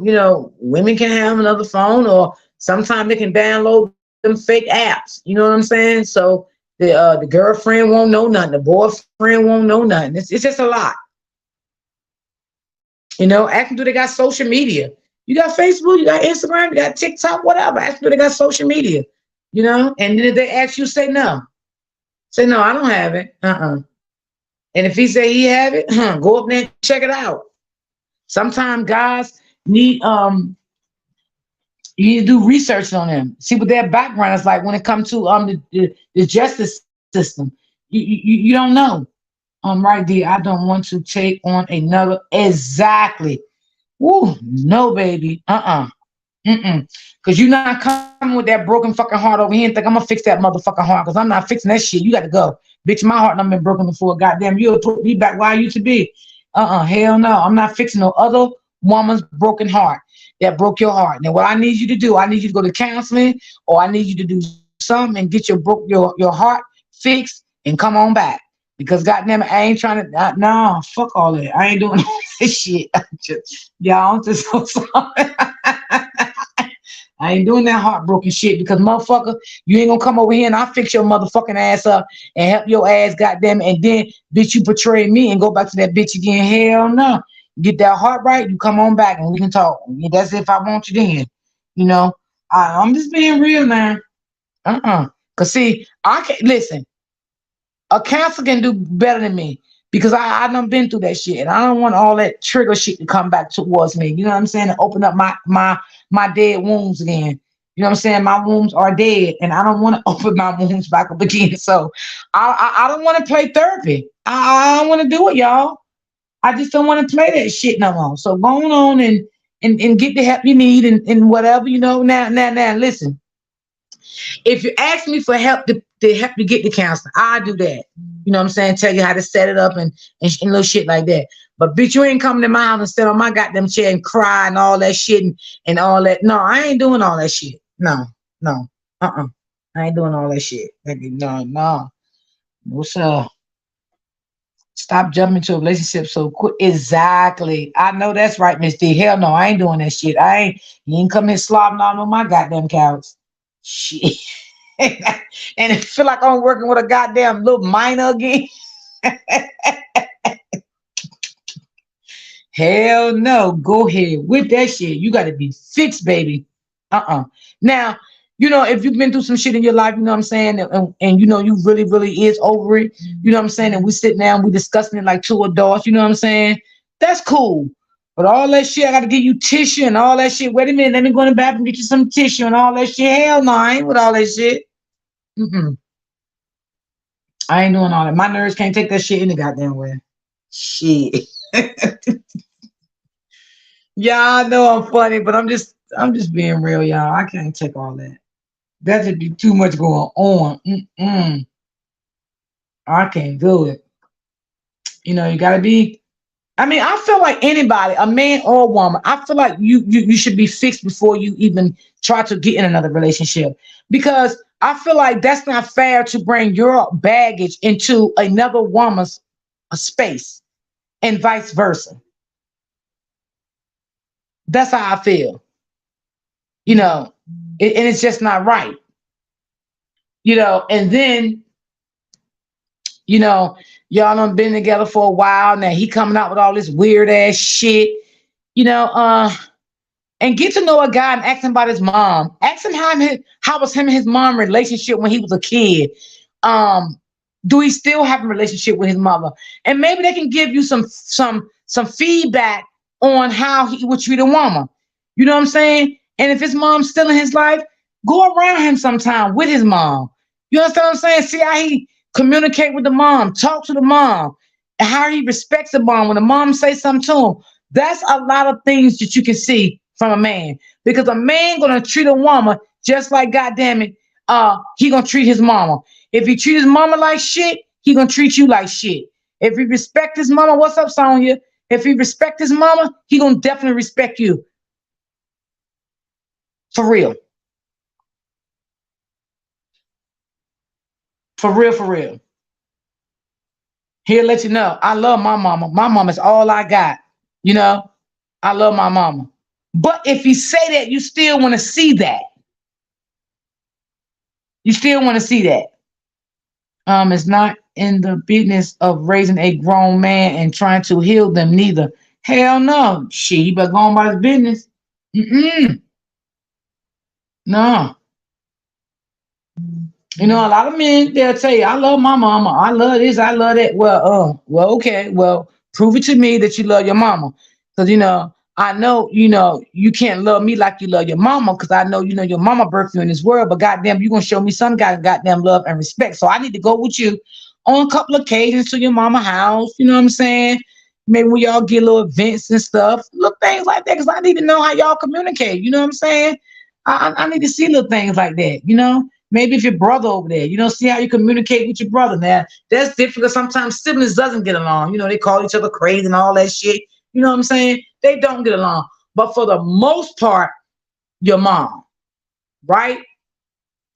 women can have another phone, or sometimes they can download them fake apps. You know what I'm saying? So the girlfriend won't know nothing, the boyfriend won't know nothing. It's just a lot. Ask them, do they got social media? You got Facebook, you got Instagram, you got TikTok, whatever. Ask them, do they got social media? And then if they ask you, say no. Say no, I don't have it. And if he say he have it, go up there and check it out. Sometimes guys need you need to do research on them, see what their background is like when it comes to the justice system. You don't know. Right there. I don't want to take on another. Exactly. Woo, no, baby. Because you're not coming with that broken fucking heart over here and think I'm gonna fix that motherfucking heart, because I'm not fixing that shit. You got to go. Bitch, my heart done been broken before. Goddamn, you'll put me back where I used to be. Hell no. I'm not fixing no other woman's broken heart that broke your heart. Now, what I need you to do, I need you to go to counseling, or I need you to do something and get your heart fixed and come on back. Because goddamn it, I ain't trying to. No, fuck all that. I ain't doing all this shit. Y'all, I'm just so sorry. I ain't doing that heartbroken shit, because motherfucker, you ain't gonna come over here and I'll fix your motherfucking ass up and help your ass, goddamn it, and then bitch, you betray me and go back to that bitch again. Hell no. Get that heart right, you come on back and we can talk. That's if I want you then. I'm just being real now. Cause see, I can't listen. A counselor can do better than me, because I done been through that shit, and I don't want all that trigger shit to come back towards me. You know what I'm saying? And open up my dead wounds again. You know what I'm saying? My wounds are dead, and I don't want to open my wounds back up again. So I don't want to play therapy. I don't want to do it, y'all. I just don't want to play that shit no more. So go on and get the help you need, and whatever, Now, listen. If you ask me for help to help you get the counseling, I do that. You know what I'm saying? Tell you how to set it up and little shit like that. But bitch, you ain't coming to my house and sit on my goddamn chair and cry and all that shit and all that. No, I ain't doing all that shit. No. I ain't doing all that shit. No. What's up? Stop jumping to a relationship so quick. Exactly. I know that's right, Miss D. Hell no, I ain't doing that shit. You ain't come here slobbing all on my goddamn couch. Shit. And it feel like I'm working with a goddamn little minor again. Hell no. Go ahead with that shit. You got to be fixed, baby. Now, if you've been through some shit in your life, you know what I'm saying, and you really, really is over it, you know what I'm saying, and we sit down, we discussing it like two adults, you know what I'm saying, that's cool. But all that shit, I got to give you tissue and all that shit. Wait a minute, let me go in the bathroom and get you some tissue and all that shit. Hell no, I ain't with all that shit. I ain't doing all that. My nerves can't take that shit any goddamn way. Shit. Y'all know I'm funny, but I'm just being real, y'all. I can't take all that. That would be too much going on. I can't do it. You gotta be. I feel like anybody, a man or a woman, I feel like you should be fixed before you even try to get in another relationship. Because I feel like that's not fair to bring your baggage into another woman's space and vice versa. That's how I feel. You know, and it's just not right. And then you know, y'all done been together for a while now. He coming out with all this weird ass shit. You know, and get to know a guy and ask him about his mom. Ask him how was him and his mom relationship when he was a kid. Um, do he still have a relationship with his mother? And maybe they can give you some feedback on how he would treat a woman. You know what I'm saying? And if his mom's still in his life, go around him sometime with his mom. You understand what I'm saying? See how he communicate with the mom, talk to the mom, and how he respects the mom when the mom say something to him. That's a lot of things that you can see from a man, because a man gonna treat a woman just like, goddamn it, he gonna treat his mama. If he treat his mama like shit, he gonna treat you like shit. If he respect his mama, what's up, Sonya? If he respect his mama, he gonna definitely respect you for real, for real, for real. He'll let you know, I love my mama. My mama's all I got. You know, I love my mama. But if you say that, you still want to see that. You still want to see that. It's not in the business of raising a grown man and trying to heal them neither. Hell no. Shit, he better go on about his business. Mm-mm. No. A lot of men, they'll tell you, I love my mama. I love this. I love that. Well, okay. Well, prove it to me that you love your mama. Because, I know, you can't love me like you love your mama, because I know, your mama birthed you in this world, but goddamn, you're going to show me some kind of goddamn love and respect. So I need to go with you on a couple of occasions to your mama house. You know what I'm saying? Maybe when y'all get little events and stuff, little things like that, because I need to know how y'all communicate. You know what I'm saying? I need to see little things like that. Maybe if your brother over there, see how you communicate with your brother. Now, that's different because sometimes siblings doesn't get along. They call each other crazy and all that shit. You know what I'm saying? They don't get along. But for the most part, your mom, right?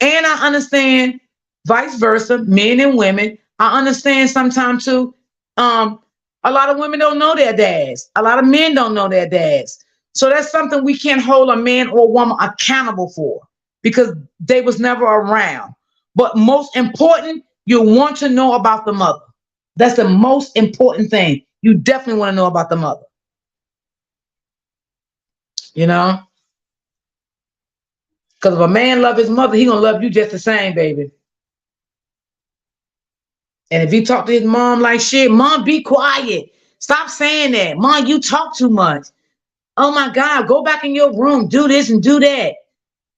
And I understand vice versa, men and women. I understand sometimes too. A lot of women don't know their dads. A lot of men don't know their dads. So that's something we can't hold a man or a woman accountable for, because they was never around. But most important, you want to know about the mother. That's the most important thing. You definitely want to know about the mother. You know? Because if a man love his mother, he gonna love you just the same, baby. And if he talk to his mom like shit, mom, be quiet. Stop saying that. Mom, you talk too much. Oh my God, go back in your room, do this and do that.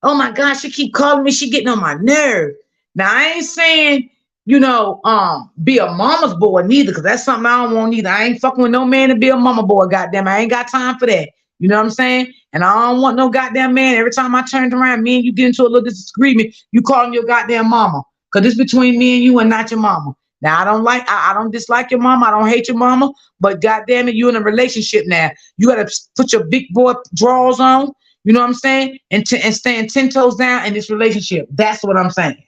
Oh my God, she keep calling me. She getting on my nerve. Now I ain't saying, be a mama's boy neither, because that's something I don't want either. I ain't fucking with no man to be a mama boy. Goddamn, I ain't got time for that. You know what I'm saying? And I don't want no goddamn man. Every time I turned around, me and you get into a little disagreement, you call him your goddamn mama, because it's between me and you and not your mama. Now I don't dislike your mama. I don't hate your mama, but goddamn it, you in a relationship now. You gotta put your big boy drawers on. You know what I'm saying? And stand 10 toes down in this relationship. That's what I'm saying.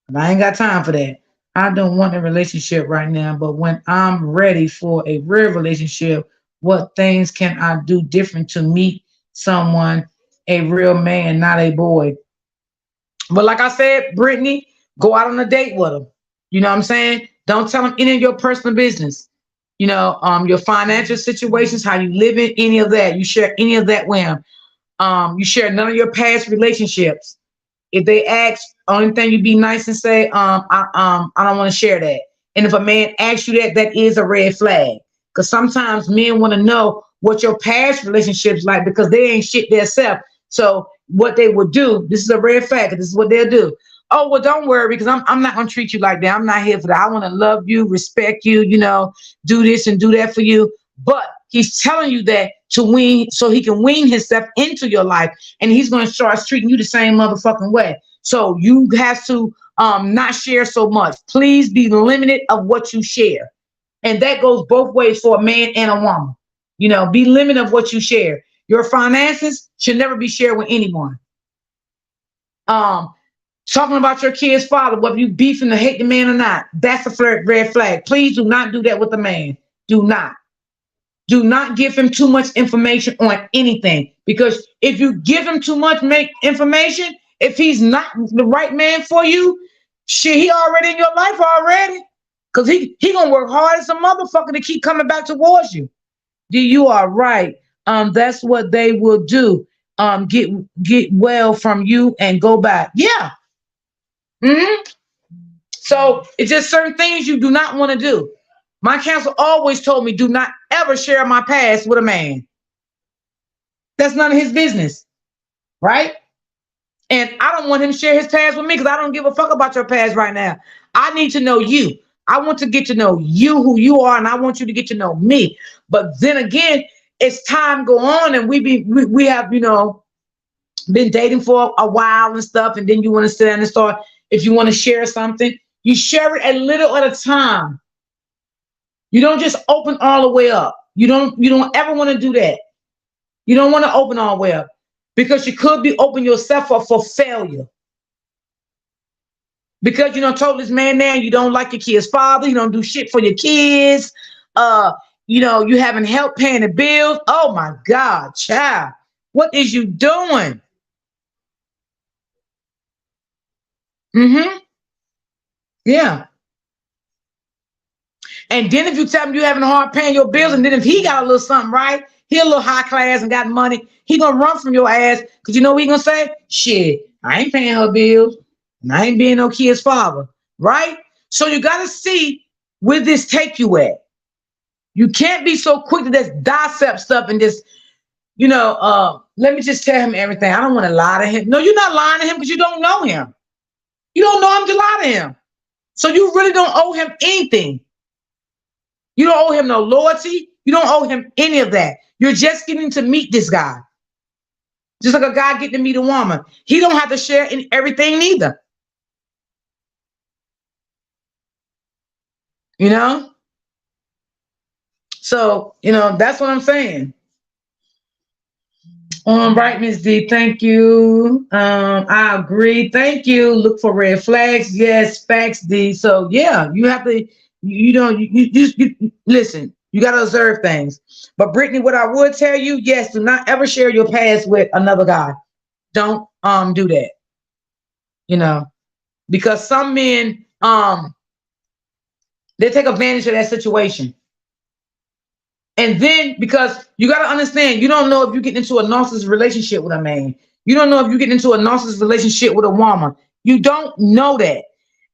And I ain't got time for that. I don't want a relationship right now, but when I'm ready for a real relationship, what things can I do different to meet someone, a real man, not a boy? But like I said, Brittany, go out on a date with him. You know what I'm saying? Don't tell him any of your personal business. Your financial situations, how you live in, any of that. You share any of that with him. You share none of your past relationships. If they ask, only thing you be nice and say, I don't want to share that. And if a man asks you that, that is a red flag. Because sometimes men want to know what your past relationships like, because they ain't shit themselves. So what they would do, this is a red flag. This is what they'll do. Oh, well, don't worry, because I'm not going to treat you like that. I'm not here for that. I want to love you, respect you, do this and do that for you. But he's telling you that to wean, so he can wean himself into your life, and he's going to start treating you the same motherfucking way. So you have to not share so much. Please be limited of what you share. And that goes both ways for a man and a woman. Be limited of what you share. Your finances should never be shared with anyone. Um, talking about your kid's father, whether you beefing or hate the man or not, that's a red flag. Please do not do that with a man. Do not. Do not give him too much information on anything, because if you give him too much make information, if he's not the right man for you, shit, he already in your life already. Cause he gonna work hard as a motherfucker to keep coming back towards you. You are right. That's what they will do. Get well from you and go back. Yeah. Hmm. So it's just certain things you do not want to do. My counsel always told me, do not ever share my past with a man. That's none of his business, right? And I don't want him to share his past with me because I don't give a fuck about your past right now. I need to know you. I want to get to know you, who you are, and I want you to get to know me. But then again, as time go on and we have, been dating for a while and stuff, and then you want to sit down and start, if you want to share something, you share it a little at a time. You don't just open all the way up. You don't ever want to do that. You don't want to open all the way up because you could be opening yourself up for failure. Because you don't told this man now you don't like your kid's father, you don't do shit for your kids, you haven't help paying the bills. Oh my God, child. What is you doing? Mm-hmm. Yeah. And then if you tell him you having a hard paying your bills, and then if he got a little something right, he a little high class and got money, he gonna run from your ass because you know what he gonna say? Shit, I ain't paying her bills, and I ain't being no kid's father, right? So you gotta see where this take you at. You can't be so quick to just dissect stuff and just, let me just tell him everything. I don't want to lie to him. No, you're not lying to him because you don't know him. You don't know him to lie to him. So you really don't owe him anything. You don't owe him no loyalty. You don't owe him any of that. You're just getting to meet this guy. Just like a guy getting to meet a woman. He don't have to share in everything either. You know? So, that's what I'm saying. Right, Miss D. Thank you. I agree. Thank you. Look for red flags. Yes, facts, D. So yeah, you have to. You listen. You got to observe things. But Brittany, what I would tell you, yes, do not ever share your past with another guy. Don't do that. Because some men they take advantage of that situation. And then, because you got to understand, you don't know if you get into a narcissistic relationship with a man. You don't know if you get into a narcissistic relationship with a woman. You don't know that.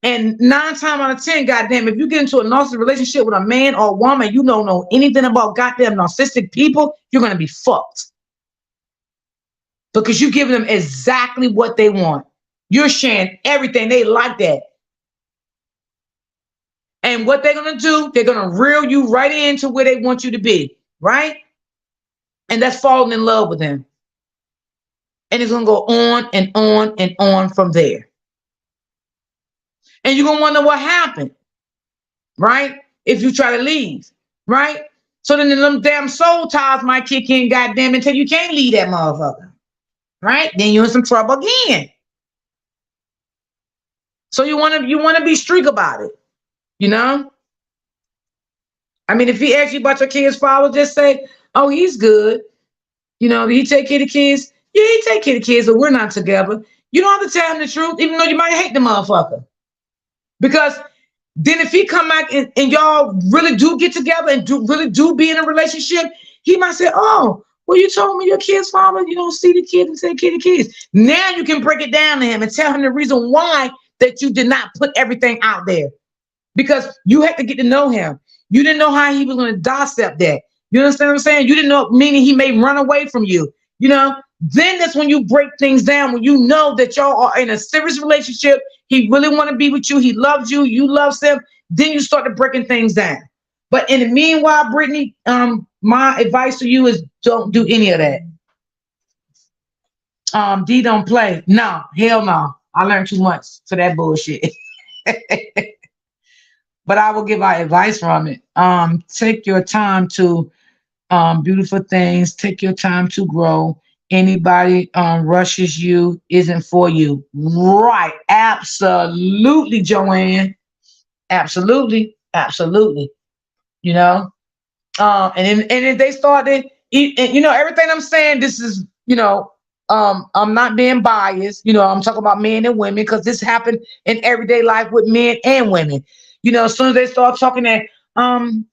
And 9 times out of 10, goddamn, if you get into a narcissistic relationship with a man or a woman, you don't know anything about goddamn narcissistic people, you're going to be fucked. Because you're giving them exactly what they want. You're sharing everything. They like that. And what they're going to do, they're going to reel you right into where they want you to be, right? And that's falling in love with them. And it's going to go on and on and on from there. And you're going to wonder what happened, right? If you try to leave, right? So then them damn soul ties might kick in, goddamn, until you can't leave that motherfucker, right? Then you're in some trouble again. So you want to be streak about it. I mean, if he asks you about your kid's father, just say, oh, he's good. He take care of the kids. Yeah, he take care of the kids, but we're not together. You don't have to tell him the truth, even though you might hate the motherfucker. Because then if he come back and y'all really do get together and really do be in a relationship, he might say, oh, well, you told me your kid's father, you don't see the kids and take care of the kids. Now you can break it down to him and tell him the reason why that you did not put everything out there. Because you had to get to know him. You didn't know how he was going to dissect that. You understand what I'm saying? You didn't know, meaning he may run away from you. Then that's when you break things down, when you know that y'all are in a serious relationship. He really want to be with you. He loves you. You love him. Then you start to breaking things down. But in the meanwhile, Brittany, my advice to you is don't do any of that. D don't play. No, hell no. I learned too much for that bullshit. But I will give our advice from it. Take your time to beautiful things. Take your time to grow. Anybody rushes you isn't for you. Right. Absolutely, Joanne. Absolutely. Absolutely. You know? And if they started, everything I'm saying, this is, I'm not being biased. I'm talking about men and women because this happened in everyday life with men and women. As soon as they start talking that, um,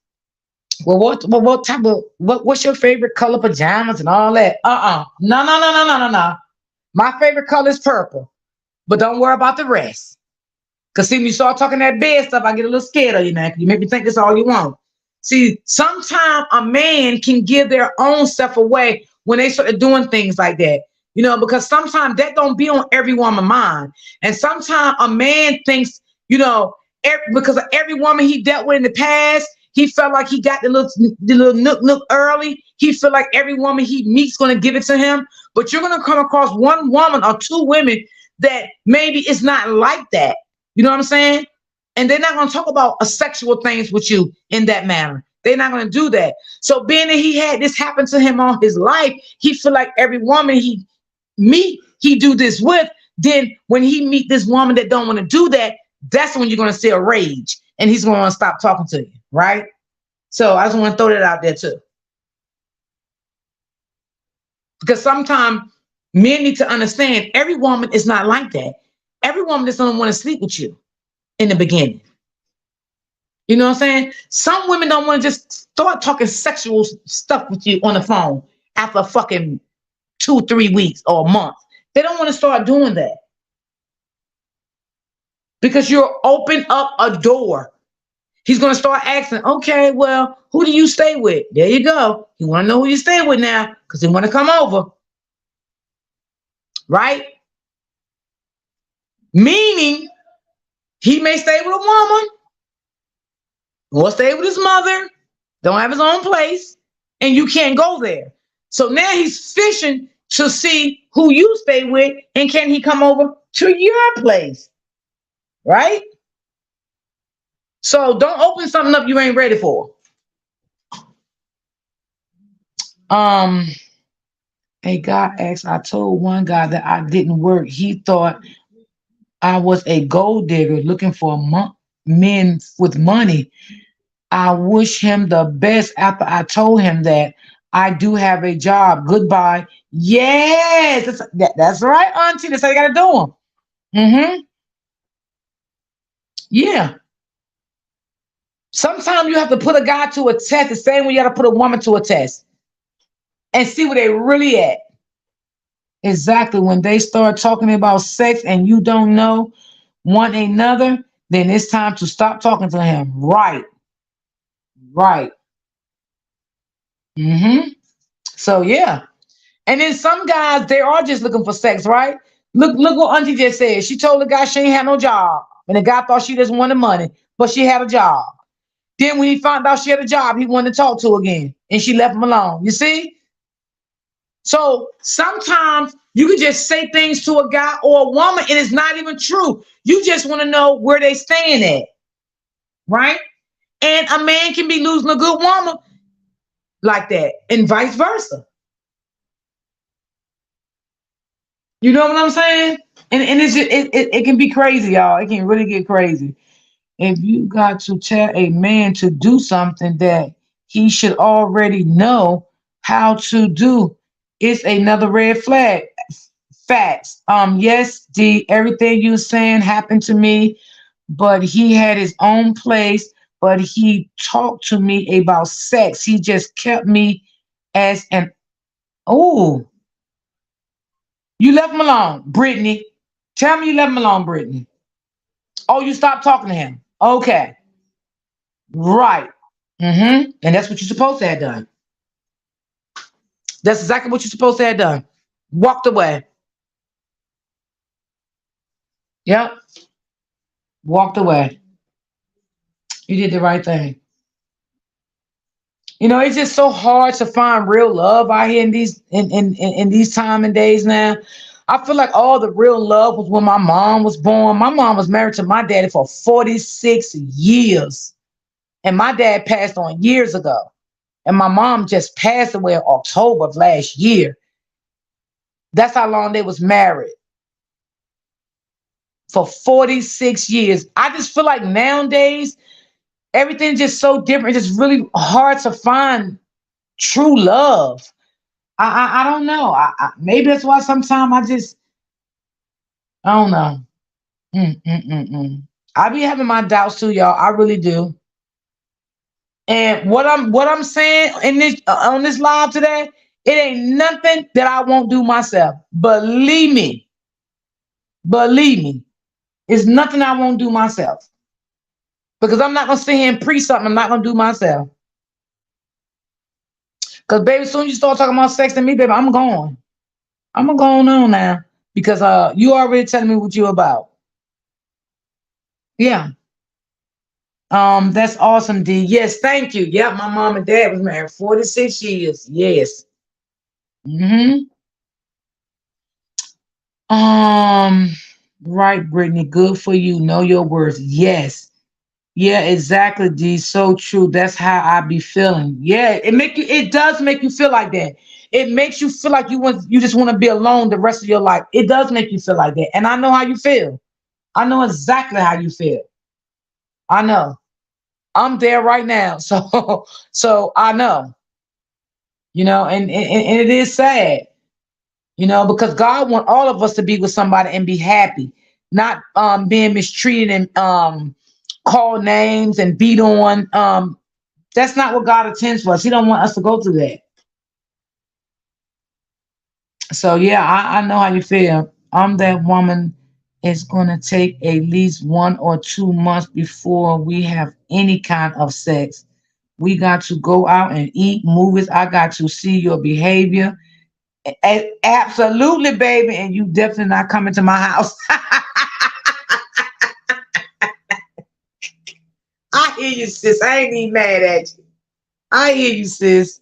what type of, what's your favorite color pajamas and all that? No, no, no, no, no, no, no. My favorite color is purple, but don't worry about the rest. Cause see, when you start talking that bed stuff, I get a little scared of you, man. You make me think that's all you want. See, sometimes a man can give their own stuff away when they start doing things like that. Because sometimes that don't be on every woman's mind. And sometimes a man thinks, because of every woman he dealt with in the past, he felt like he got the little nook early. He feel like every woman he meets gonna give it to him. But you're gonna come across one woman or two women that maybe it's not like that. You know what I'm saying? And they're not going to talk about sexual things with you in that manner. They're not going to do that. So being that he had this happen to him all his life, he feel like every woman he meet, he do this with. Then when he meet this woman that don't want to do that, that's when you're going to see a rage and he's going to stop talking to you, right? So I just want to throw that out there too. Because sometimes men need to understand every woman is not like that. Every woman doesn't want to sleep with you in the beginning. You know what I'm saying? Some women don't want to just start talking sexual stuff with you on the phone after fucking 2-3 weeks or a month. They don't want to start doing that because you're open up a door. He's going to start asking, okay, well, who do you stay with? There you go. You want to know who you stay with now because they want to come over. Right? Meaning, he may stay with a woman or stay with his mother, don't have his own place, and you can't go there. So now he's fishing to see who you stay with and can he come over to your place, right? So don't open something up you ain't ready for. A guy asked, I told one guy that I didn't work. He thought I was a gold digger looking for men with money. I wish him the best after I told him that I do have a job. Goodbye. Yes, that's right, Auntie. That's how you got to do them. Yeah. Sometimes you have to put a guy to a test the same way you got to put a woman to a test and see where they really at. Exactly. When they start talking about sex and you don't know one another, then it's time to stop talking to him. Right. Right. So yeah. And then some guys, they are just looking for sex, right? Look what Auntie just said. She told the guy she ain't had no job. And the guy thought she just wanted money, but she had a job. Then when he found out she had a job, he wanted to talk to her again. And she left him alone. You see? So sometimes you can just say things to a guy or a woman and it's not even true. You just want to know where they staying at. Right? And a man can be losing a good woman like that, and vice versa. You know what I'm saying? And it's just, it can be crazy, y'all. It can really get crazy. If you got to tell a man to do something that he should already know how to do, it's another red flag. Facts. Yes, everything you saying happened to me, but he had his own place, but he talked to me about sex. He just kept me as an oh. You left him alone, Brittany. Tell me you left him alone, Brittany. Oh, you stopped talking to him. Okay. Right. And that's what you're supposed to have done. That's exactly what you're supposed to have done. Walked away. Yep. Walked away. You did the right thing. It's just so hard to find real love out here in these time and days now. I feel like all the real love was when my mom was born. My mom was married to my daddy for 46 years. And my dad passed on years ago. And my mom just passed away in October of last year. That's how long they was married, for 46 years. I just feel like nowadays everything's just so different. It's just really hard to find true love. I don't know. Maybe that's why sometimes I don't know. I be having my doubts too, y'all. I really do. And what I'm saying in this on this live today, it ain't nothing that I won't do myself. Believe me, it's nothing I won't do myself. Because I'm not gonna sit here and preach something I'm not gonna do myself. Because baby, as soon as you start talking about sex to me, baby, I'm going. I'm gonna go on now. Because you already telling me what you about. Yeah. That's awesome, D. Yes, thank you. Yeah, my mom and dad was married 46 years. Yes. hmm Um, right, Brittany. Good for you. Know your worth. Yes. Yeah, exactly, D. So true. That's how I be feeling. Yeah, it does make you feel like that. It makes you feel like you just want to be alone the rest of your life. It does make you feel like that. And I know how you feel. I know exactly how you feel. I know. I'm there right now. So I know, and it is sad, because God want all of us to be with somebody and be happy, not being mistreated and called names and beat on. That's not what God intends for us. He don't want us to go through that. So yeah, I know how you feel. I'm that woman. It's gonna take at least 1 or 2 months before we have any kind of sex. We got to go out and eat movies. I got to see your behavior. Absolutely, baby. And you definitely not coming to my house. I hear you, sis. I ain't even mad at you. I hear you, sis.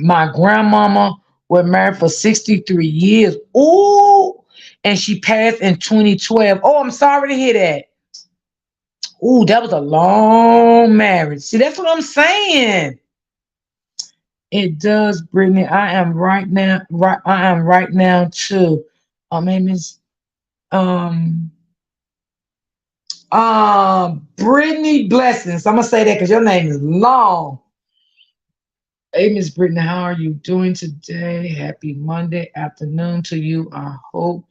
My grandmama was married for 63 years. Ooh. And she passed in 2012. Oh, I'm sorry to hear that. Ooh, that was a long marriage. See, that's what I'm saying. It does, Brittany. I am right now. Right, I am right now too. Name is um Brittany Blessings. I'm gonna say that because your name is long. Hey, Miss Brittany, how are you doing today? Happy Monday afternoon to you. I hope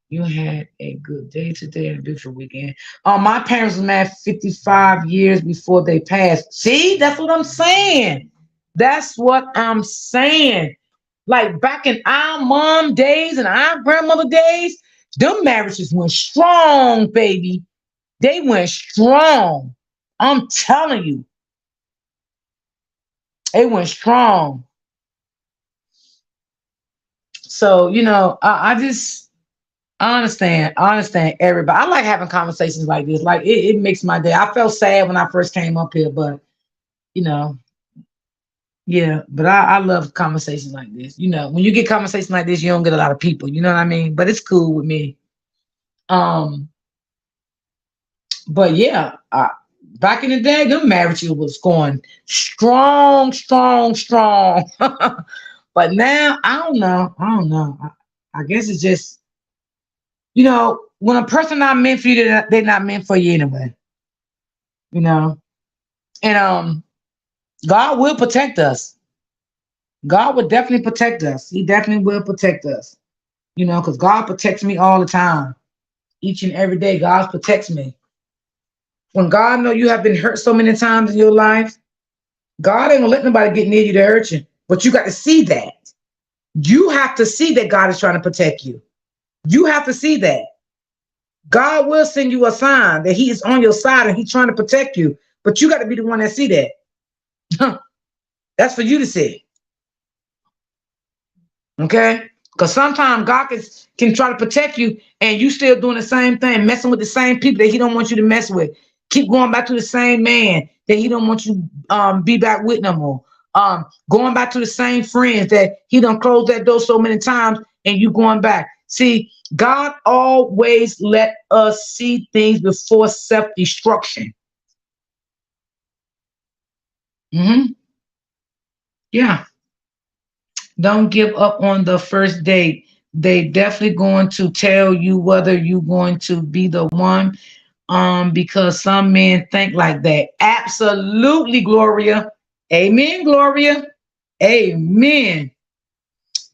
you had a good day today and a beautiful weekend. My parents were married 55 years before they passed. See, that's what I'm saying. That's what I'm saying. Like back in our mom days and our grandmother days, them marriages went strong, baby. They went strong. I'm telling you, they went strong. So, I understand everybody. I like having conversations like this. Like it makes my day. I felt sad when I first came up here, but you know, yeah, but I love conversations like this. When you get conversations like this, you don't get a lot of people. You know what I mean? But it's cool with me. Um, but yeah, back in the day, them marriages was going strong, strong, strong. But now, I don't know. I don't know. I guess it's just, when a person not meant for you, they're not meant for you anyway. You know, and God will protect us. God will definitely protect us. He definitely will protect us. Because God protects me all the time, each and every day. God protects me. When God know you have been hurt so many times in your life, God ain't gonna let nobody get near you to hurt you. But you got to see that. You have to see that God is trying to protect you. You have to see that. God will send you a sign that He is on your side and He's trying to protect you. But you got to be the one that see that. That's for you to see. Okay? Because sometimes God can try to protect you and you still doing the same thing, messing with the same people that He don't want you to mess with. Keep going back to the same man that He don't want you be back with no more. Going back to the same friends that He don't close that door so many times and you going back. See, God always let us see things before self-destruction. hmm Yeah. Don't give up on the first date. They definitely going to tell you whether you're going to be the one. Because some men think like that. Absolutely, Gloria. Amen, Gloria. Amen.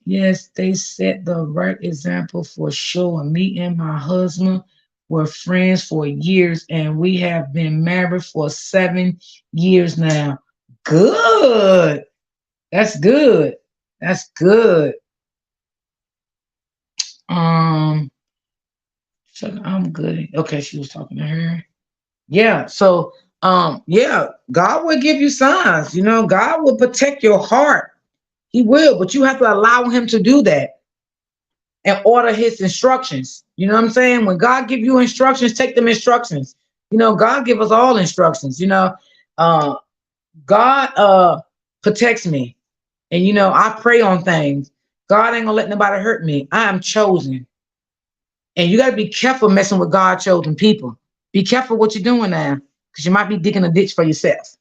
Yes, they set the right example for sure. Me and my husband were friends for years, and we have been married for 7 years now. Good. That's good. That's good. Um, so I'm good. Okay, she was talking to her. Yeah. So, yeah, God will give you signs. God will protect your heart. He will, but you have to allow Him to do that and order His instructions. You know what I'm saying? When God give you instructions, take them instructions. God give us all instructions. Uh, God protects me, and I pray on things. God ain't gonna let nobody hurt me. I am chosen. And you got to be careful messing with God chosen people. Be careful what you're doing now, because you might be digging a ditch for yourself.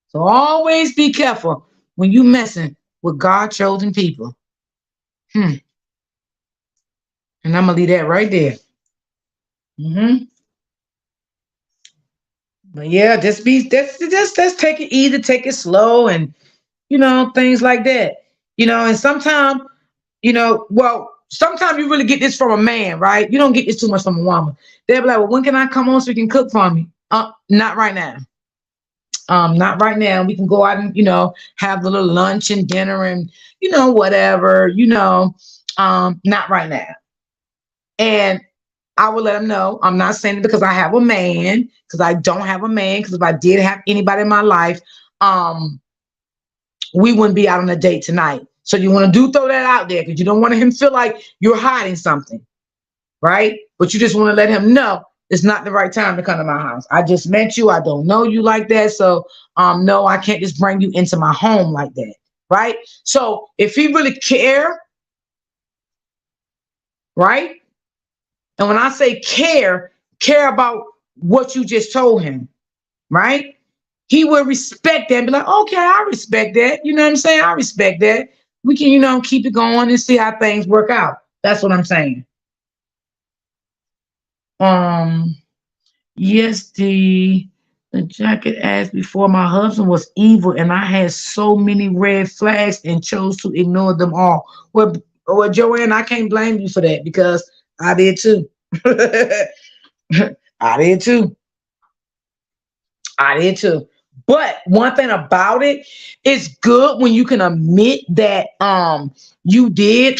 So always be careful when you messing with God chosen people. Hmm. And I'm gonna leave that right there. But yeah, just take it easy, take it slow, and things like that. And sometimes sometimes you really get this from a man, right? You don't get this too much from a woman. They'll be like, well, when can I come on so you can cook for me? Not right now. Not right now. We can go out and, have a little lunch and dinner and, whatever, not right now. And I will let them know. I'm not saying it because I have a man, because I don't have a man, because if I did have anybody in my life, we wouldn't be out on a date tonight. So you want to throw that out there because you don't want him to feel like you're hiding something, right? But you just want to let him know it's not the right time to come to my house. I just met you. I don't know you like that. So no, I can't just bring you into my home like that. Right? So if he really right? And when I say care about what you just told him, right? He will respect that and be like, okay, I respect that. You know what I'm saying? I respect that. We can, keep it going and see how things work out. That's what I'm saying. Um, yes, the jacket asked before my husband was evil and I had so many red flags and chose to ignore them all. Well, Joanne, I can't blame you for that because I did too. I did too. I did too. But one thing about it, it's good when you can admit that you did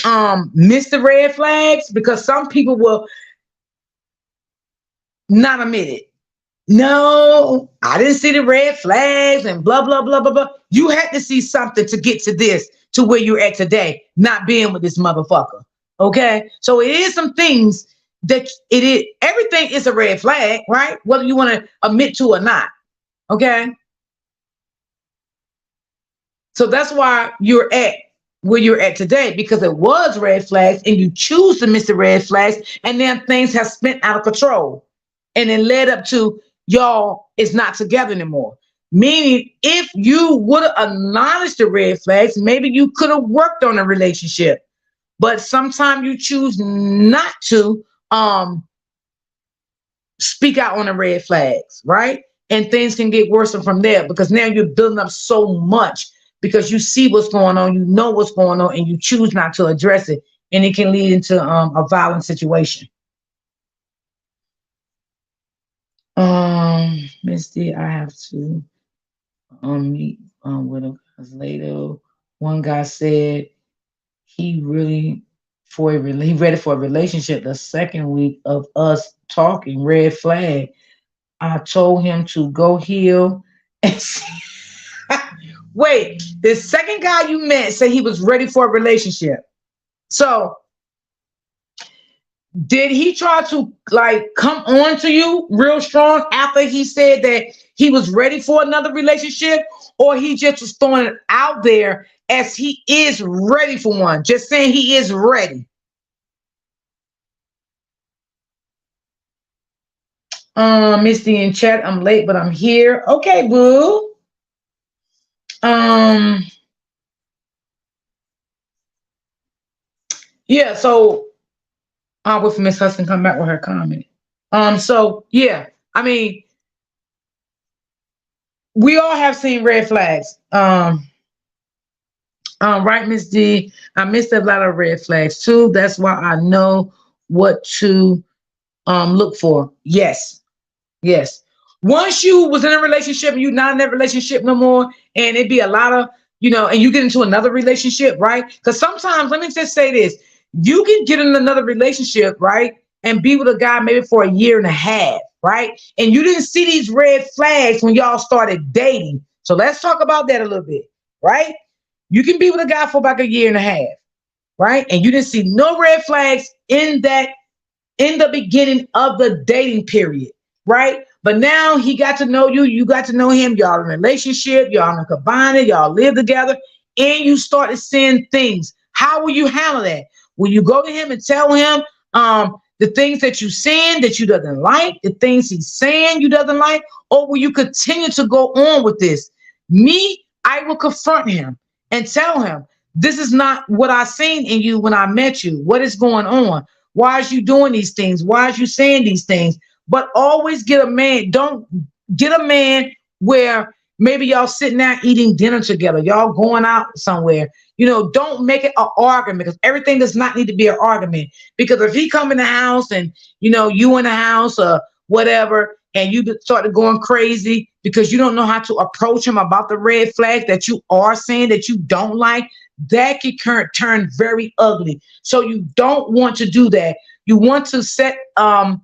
miss the red flags, because some people will not admit it. No, I didn't see the red flags and blah blah blah blah blah. You had to see something to get to this, to where you're at today, not being with this motherfucker. Okay, so it is some things that it is. Everything is a red flag, right? Whether you want to admit to or not. Okay, so that's why you're at where you're at today, because it was red flags and you choose to miss the red flags, and then things have spent out of control, and it led up to y'all is not together anymore. Meaning, if you would have acknowledged the red flags, maybe you could have worked on a relationship. But sometimes you choose not to speak out on the red flags, right? And things can get worse from there, because now you're building up so much because you see what's going on, you know what's going on, and you choose not to address it, and it can lead into a violent situation. Miss D, I have to meet with him guys later. One guy said he really he ready for a relationship the second week of us talking. Red flag. I told him to go heal and wait. The second guy you met said he was ready for a relationship. So did he try to like come on to you real strong after he said that he was ready for another relationship, or he just was throwing it out there as he is ready for one, just saying he is ready? Misty in chat, I'm late, but I'm here. Okay, boo. Um, Yeah, so I'll wait for Miss Hudson to come back with her comment. So yeah, I mean, we all have seen red flags. Right, Miss D. I missed a lot of red flags too. That's why I know what to look for. Yes, yes. Once you was in a relationship and you not in that relationship no more, and it be a lot of, and you get into another relationship, right? Because sometimes, let me just say this, you can get in another relationship, right? And be with a guy maybe for a year and a half, right? And you didn't see these red flags when y'all started dating. So let's talk about that a little bit, right? You can be with a guy for about a year and a half, right? And you didn't see no red flags in the beginning of the dating period, right? But now he got to know you, you got to know him, y'all in a relationship, y'all in a cabana, y'all live together, and you started seeing things. How will you handle that? Will you go to him and tell him the things that you seeing that you doesn't like, the things he's saying you doesn't like, or will you continue to go on with this? Me, I will confront him and tell him, this is not what I seen in you when I met you. What is going on? Why is you doing these things? Why is you saying these things? But always get a man. Don't get a man where maybe y'all sitting there eating dinner together. Y'all going out somewhere. Don't make it an argument, because everything does not need to be an argument. Because if he come in the house and you in the house or whatever, and you started going crazy because you don't know how to approach him about the red flags that you are saying that you don't like, that can turn very ugly. So you don't want to do that. You want to set uh,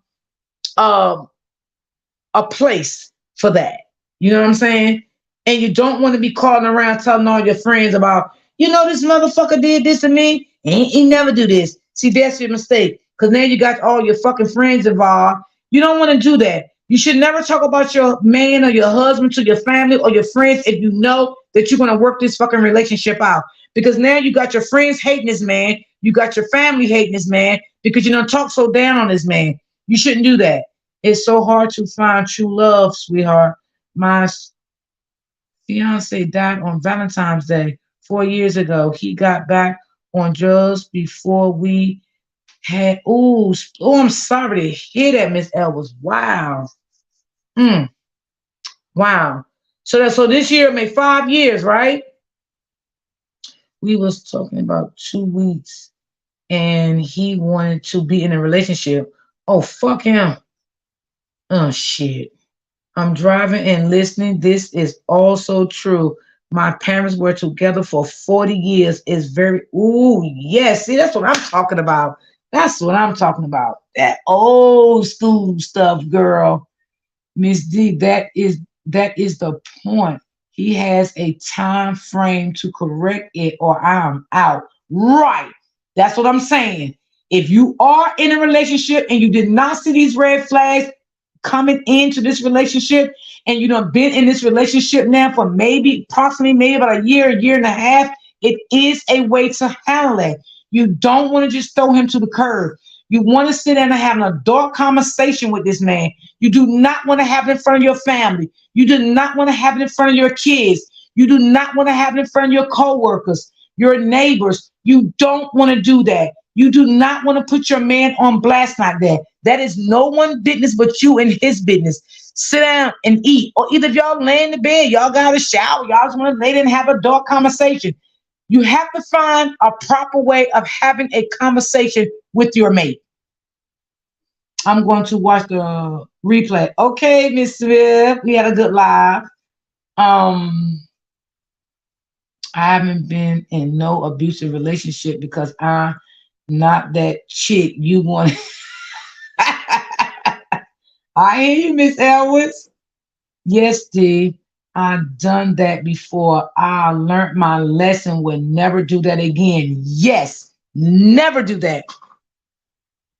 a place for that. You know what I'm saying? And you don't want to be calling around telling all your friends about, this motherfucker did this to me, and he never do this. See, that's your mistake. Because now you got all your fucking friends involved. You don't want to do that. You should never talk about your man or your husband to your family or your friends if you know that you're going to work this fucking relationship out. Because now you got your friends hating this man. You got your family hating this man because you don't talk so down on this man. You shouldn't do that. It's so hard to find true love, sweetheart. My fiance died on Valentine's Day 4 years ago. He got back on drugs before we had. I'm sorry to hear that, Miss Elvis. Wow. Mm, wow. So this year made 5 years, right? We was talking about 2 weeks, and he wanted to be in a relationship. Oh, fuck him. Oh, shit. I'm driving and listening. This is also true. My parents were together for 40 years. It's very, yes. See, that's what I'm talking about. That's what I'm talking about. That old school stuff, girl. Miss D, that is the point. He has a time frame to correct it, or I'm out. Right. That's what I'm saying. If you are in a relationship and you did not see these red flags coming into this relationship, and you know been in this relationship now for maybe approximately maybe about a year and a half, it is a way to handle it. You don't want to just throw him to the curb. You want to sit down and have an adult conversation with this man. You do not want to have it in front of your family. You do not want to have it in front of your kids. You do not want to have it in front of your coworkers, your neighbors. You don't want to do that. You do not want to put your man on blast like that. That is no one's business but you and his business. Sit down and eat. Or either if y'all lay in the bed, y'all got a shower, y'all just want to lay there and have a dark conversation. You have to find a proper way of having a conversation with your mate. I'm going to watch the replay. Okay, Miss Smith, we had a good live. I haven't been in no abusive relationship because I'm not that chick you want. I hear you, Miss Elwes. Yes, D. I've done that before. I learned my lesson. Will never do that again. Yes, never do that.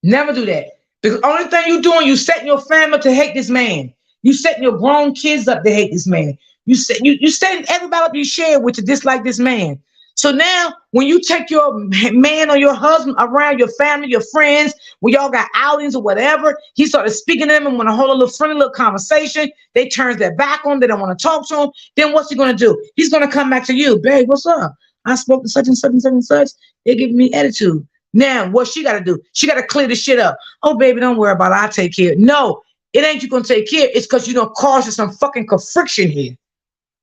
Never do that. Because the only thing you're doing, you setting your family to hate this man. You setting your grown kids up to hate this man. You setting everybody up you share with to dislike this man. So now, when you take your man or your husband around your family, your friends, when y'all got outings or whatever, he started speaking to them and want to hold a little friendly little conversation. They turns their back on. They don't want to talk to him. Then what's he going to do? He's going to come back to you, babe. What's up? I spoke to such and such and such and such. They're giving me attitude. Now, what she got to do? She got to clear the shit up. Oh, baby, don't worry about it. I'll take care. No, it ain't you going to take care. It's because you don't cause some fucking friction here.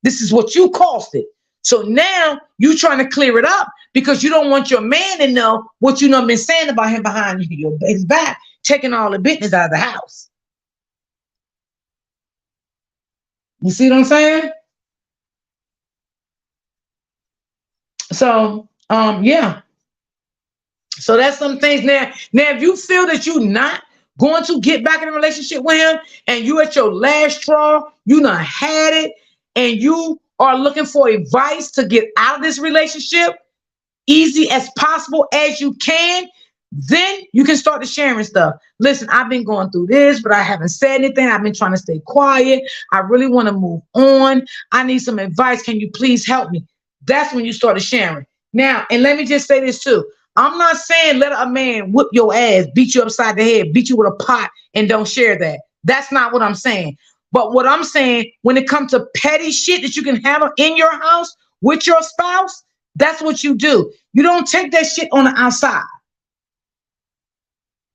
This is what you caused it. So now you trying to clear it up because you don't want your man to know what you know been saying about him behind his back, taking all the business out of the house. You see what I'm saying? So, yeah. So that's some things now. Now, if you feel that you're not going to get back in a relationship with him and you at your last straw, you done had it, and you are looking for advice to get out of this relationship easy as possible as you can, then you can start to sharing stuff. Listen, I've been going through this, but I haven't said anything. I've been trying to stay quiet. I really want to move on. I need some advice. Can you please help me? That's when you started sharing. Now, and let me just say this too. I'm not saying let a man whip your ass, beat you upside the head, beat you with a pot, and don't share that. That's not what I'm saying. But what I'm saying, when it comes to petty shit that you can have in your house with your spouse, that's what you do. You don't take that shit on the outside.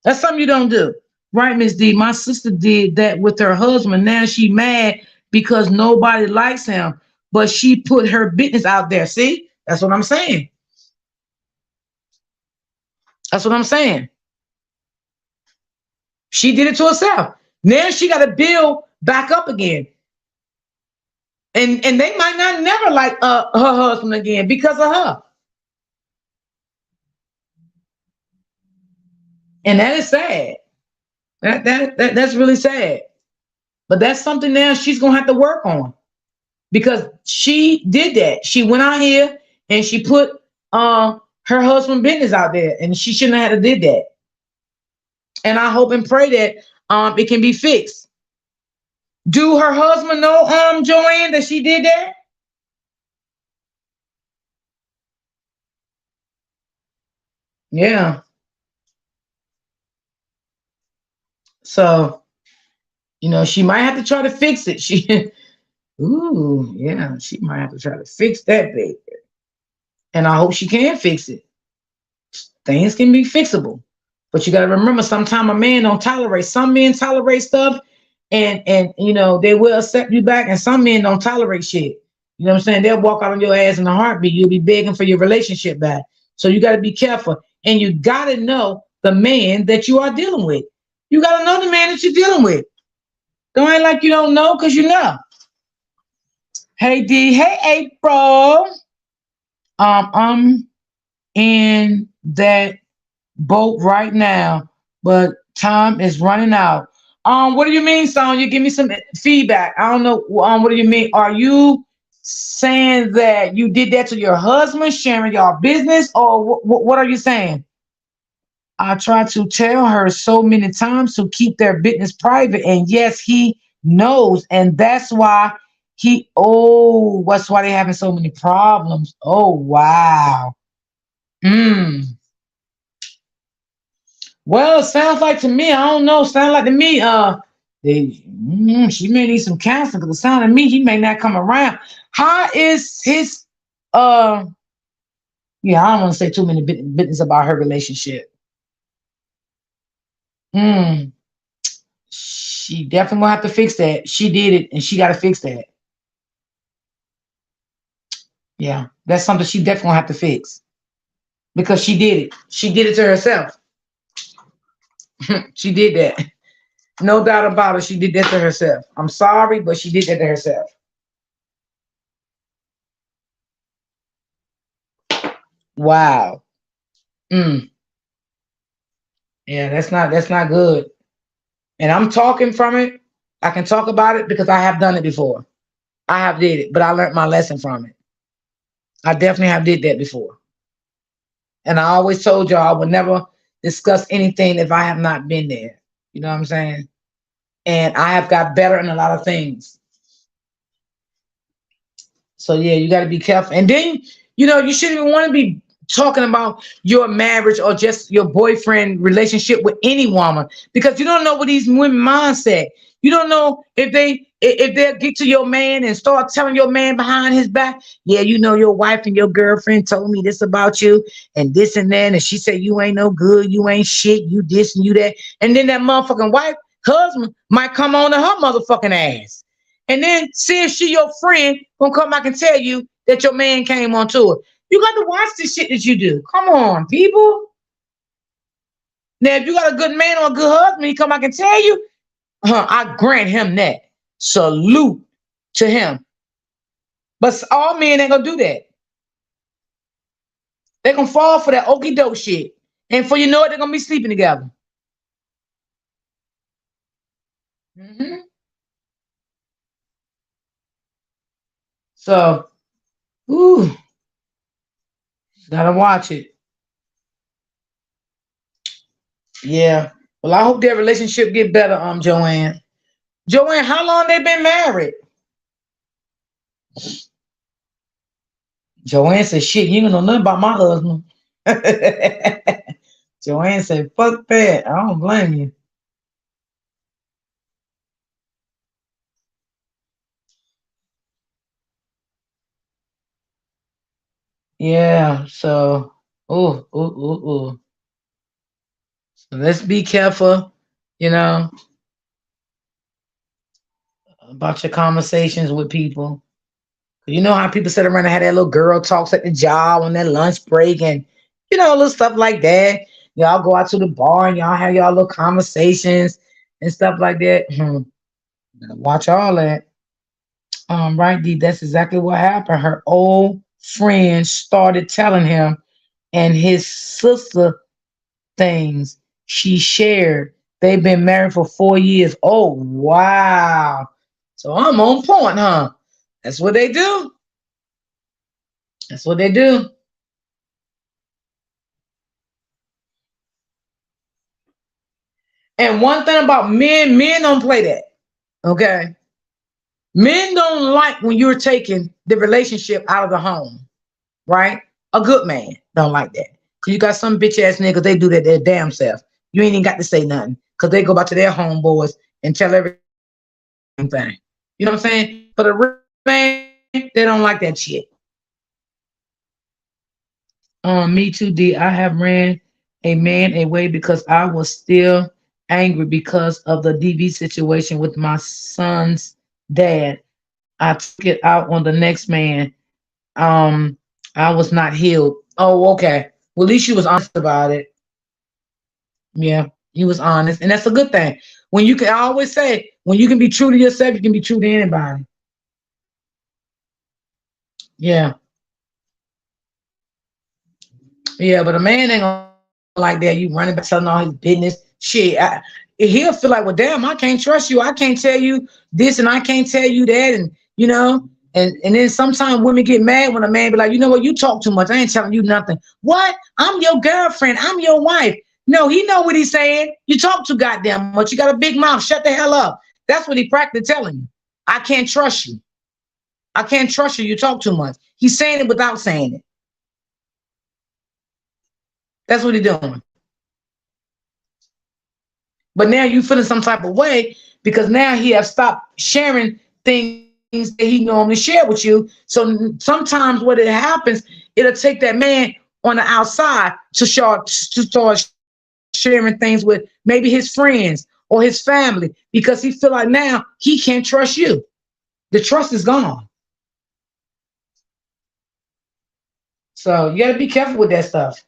That's something you don't do. Right, Miss D? My sister did that with her husband. Now she mad because nobody likes him, but she put her business out there. See? That's what I'm saying. That's what I'm saying. She did it to herself. Now she got to build back up again. And they might not never like her husband again because of her. And that is sad. That's really sad. But that's something now she's gonna have to work on because she did that. She went out here and she put her husband business out there, and she shouldn't have did that. And I hope and pray that it can be fixed. Do her husband know, Joanne, that she did that? Yeah. So, she might have to try to fix it. Ooh, yeah, she might have to try to fix that baby. And I hope she can fix it. Things can be fixable. But you got to remember, sometimes a man don't tolerate. Some men tolerate stuff and they will accept you back, and some men don't tolerate shit. You know what I'm saying? They'll walk out on your ass in a heartbeat. You'll be begging for your relationship back. So you got to be careful. And you got to know the man that you are dealing with. You got to know the man that you're dealing with. Don't act like you don't know, because you know. Hey, D. Hey, April. I'm in that boat right now, but time is running out. What do you mean, Sonya? Give me some feedback. I don't know. What do you mean? Are you saying that you did that to your husband, sharing your business, or what are you saying? I tried to tell her so many times to keep their business private, and yes, he knows, and that's why that's why they're having so many problems. Oh, wow. Well, it sounds like to me, I don't know, sounds like to me, she may need some counseling, because it sounds to me he may not come around. How is his, yeah, I don't want to say too many business about her relationship. She definitely will have to fix that. She did it, and she got to fix that. Yeah, that's something she definitely will have to fix, because she did it. She did it to herself. She did that. No doubt about it. She did that to herself. I'm sorry, but she did that to herself. Wow. Yeah, that's not good. And I'm talking from it. I can talk about it because I have done it before. I have did it, but I learned my lesson from it. I definitely have did that before. And I always told y'all I would never discuss anything if I have not been there. You know what I'm saying? And I have got better in a lot of things. So yeah, you got to be careful. And then, you shouldn't even want to be talking about your marriage or just your boyfriend relationship with any woman, because you don't know what these women mindset. You don't know if if they'll get to your man and start telling your man behind his back, yeah, you know, your wife and your girlfriend told me this about you and this and that, and she said you ain't no good, you ain't shit, you this and you that, and then that motherfucking wife, husband might come on to her motherfucking ass, and then see if she your friend gonna come back and tell you that your man came on to her. You got to watch the shit that you do. Come on, people. Now, if you got a good man or a good husband, he come back and tell you, I grant him that. Salute to him. But all men ain't gonna do that. They're gonna fall for that okie doke shit. And for you know it, they're gonna be sleeping together. Hmm. So, ooh, gotta watch it. Yeah. Well, I hope their relationship get better, Joanne. Joanne, how long they been married? Joanne said, shit, you don't know nothing about my husband. Joanne said, fuck that. I don't blame you. Yeah, so oh. So let's be careful, you know, about your conversations with people. You know how people sit around and have that little girl talks at the job on their lunch break and little stuff like that. Y'all go out to the bar and y'all have y'all little conversations and stuff like that. Watch all that. Right, D, that's exactly what happened. Her old friend started telling him and his sister things she shared. They've been married for 4 years. Oh, wow. So I'm on point, huh? That's what they do. That's what they do. And one thing about men, men don't play that. Okay. Men don't like when you're taking the relationship out of the home, right? A good man don't like that. Cause you got some bitch ass niggas, they do that their damn self. You ain't even got to say nothing. Cause they go back to their homeboys and tell everything. You know what I'm saying? But a real man, they don't like that shit. Me too, D. I have ran a man away because I was still angry because of the DV situation with my son's dad. I took it out on the next man. Um, I was not healed. Oh, okay. Well, at least you was honest about it. Yeah, you was honest, and that's a good thing. When you can, I always say, when you can be true to yourself, you can be true to anybody. Yeah, yeah, but a man ain't gonna like that. You running back telling all his business. Shit, he'll feel like, well, damn, I can't trust you. I can't tell you this, and I can't tell you that, and and then sometimes women get mad when a man be like, you know what, you talk too much. I ain't telling you nothing. What? I'm your girlfriend. I'm your wife. No, he know what he's saying. You talk too goddamn much. You got a big mouth. Shut the hell up. That's what he practically telling you. I can't trust you. I can't trust you. You talk too much. He's saying it without saying it. That's what he's doing. But now you feeling some type of way because now he have stopped sharing things that he normally share with you. So sometimes what it happens, it'll take that man on the outside to start sharing things with maybe his friends or his family because he feel like now he can't trust you. The trust is gone. So you got to be careful with that stuff.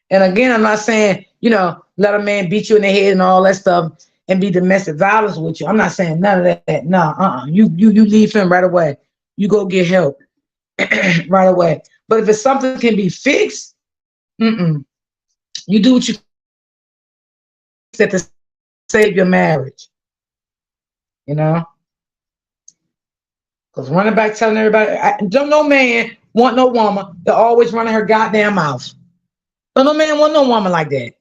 And again, I'm not saying, let a man beat you in the head and all that stuff and be domestic violence with you. I'm not saying none of that. No, You leave him right away. You go get help right away. But if it's something that can be fixed, mm-mm. You do what you said to save your marriage. You know, because running back telling everybody, don't no man want no woman that always running her goddamn mouth. Don't no man want no woman like that.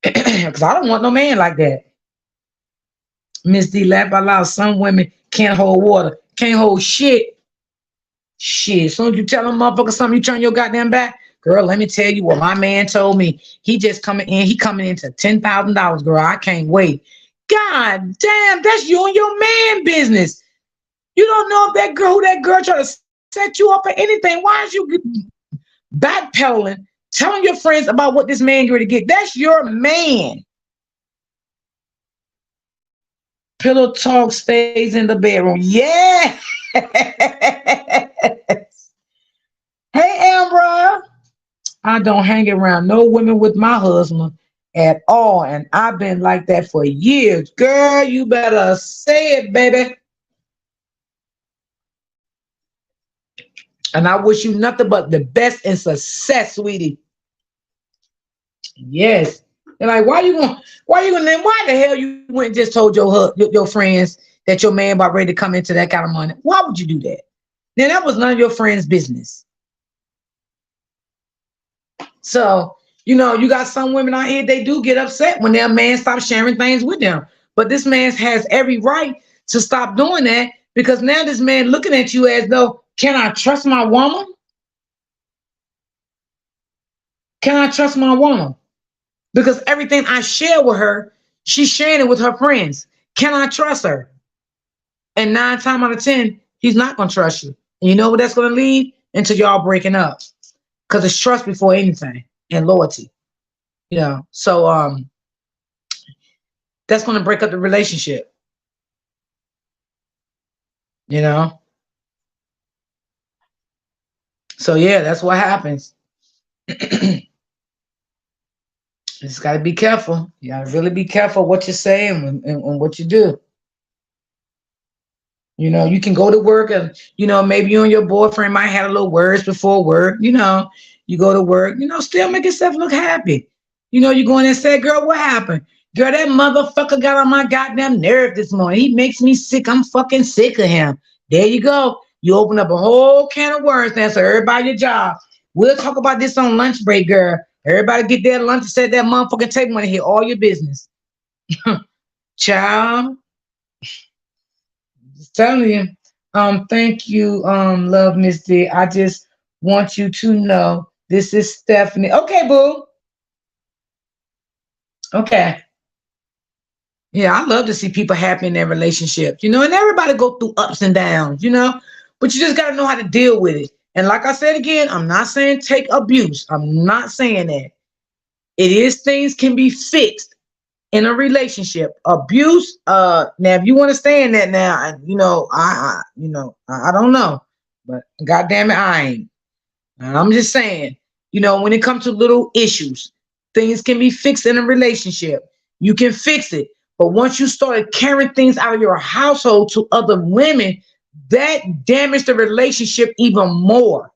Because I don't want no man like that. Miss D, laugh out loud. Some women can't hold water, can't hold shit. Shit. As soon as you tell them motherfucker something, you turn your goddamn back. Girl, let me tell you what my man told me. He just coming in. He coming into $10,000. Girl, I can't wait. God damn, that's you and your man business. You don't know if that girl try to set you up for anything. Why is you backpedaling, telling your friends about what this man going to get? That's your man. Pillow talk stays in the bedroom. Yeah. Hey, Ambra. I don't hang around no women with my husband at all. And I've been like that for years. Girl, you better say it, baby. And I wish you nothing but the best and success, sweetie. Yes. And like, why the hell you went and just told your friends that your man about ready to come into that kind of money? Why would you do that? Then that was none of your friends' business. So, you got some women out here, they do get upset when their man stops sharing things with them. But this man has every right to stop doing that because now this man looking at you as though, can I trust my woman? Can I trust my woman? Because everything I share with her, she's sharing it with her friends. Can I trust her? And 9 times out of 10, he's not going to trust you. And you know what that's going to lead? Until y'all breaking up. Because it's trust before anything and loyalty. So that's going to break up the relationship. So yeah, that's what happens. Just got to be careful. You got to really be careful what you say and what you do. You can go to work and, maybe you and your boyfriend might have a little words before work. You go to work, still make yourself look happy. You go in and say, girl, what happened? Girl, that motherfucker got on my goddamn nerve this morning. He makes me sick. I'm fucking sick of him. There you go. You open up a whole can of worms and answer everybody your job. We'll talk about this on lunch break, girl. Everybody get their lunch and set that motherfucking table and hear all your business. Child. Just telling you. Thank you, love Miss D. I just want you to know this is Stephanie. Okay, boo. Okay. Yeah, I love to see people happy in their relationships, and everybody go through ups and downs, but you just got to know how to deal with it. And like I said again, I'm not saying take abuse. I'm not saying that. It is things can be fixed in a relationship. Abuse, now if you want to stay in that now, I don't know, but goddamn it, I ain't. And I'm just saying, when it comes to little issues, things can be fixed in a relationship. You can fix it. But once you started carrying things out of your household to other women, that damaged the relationship even more.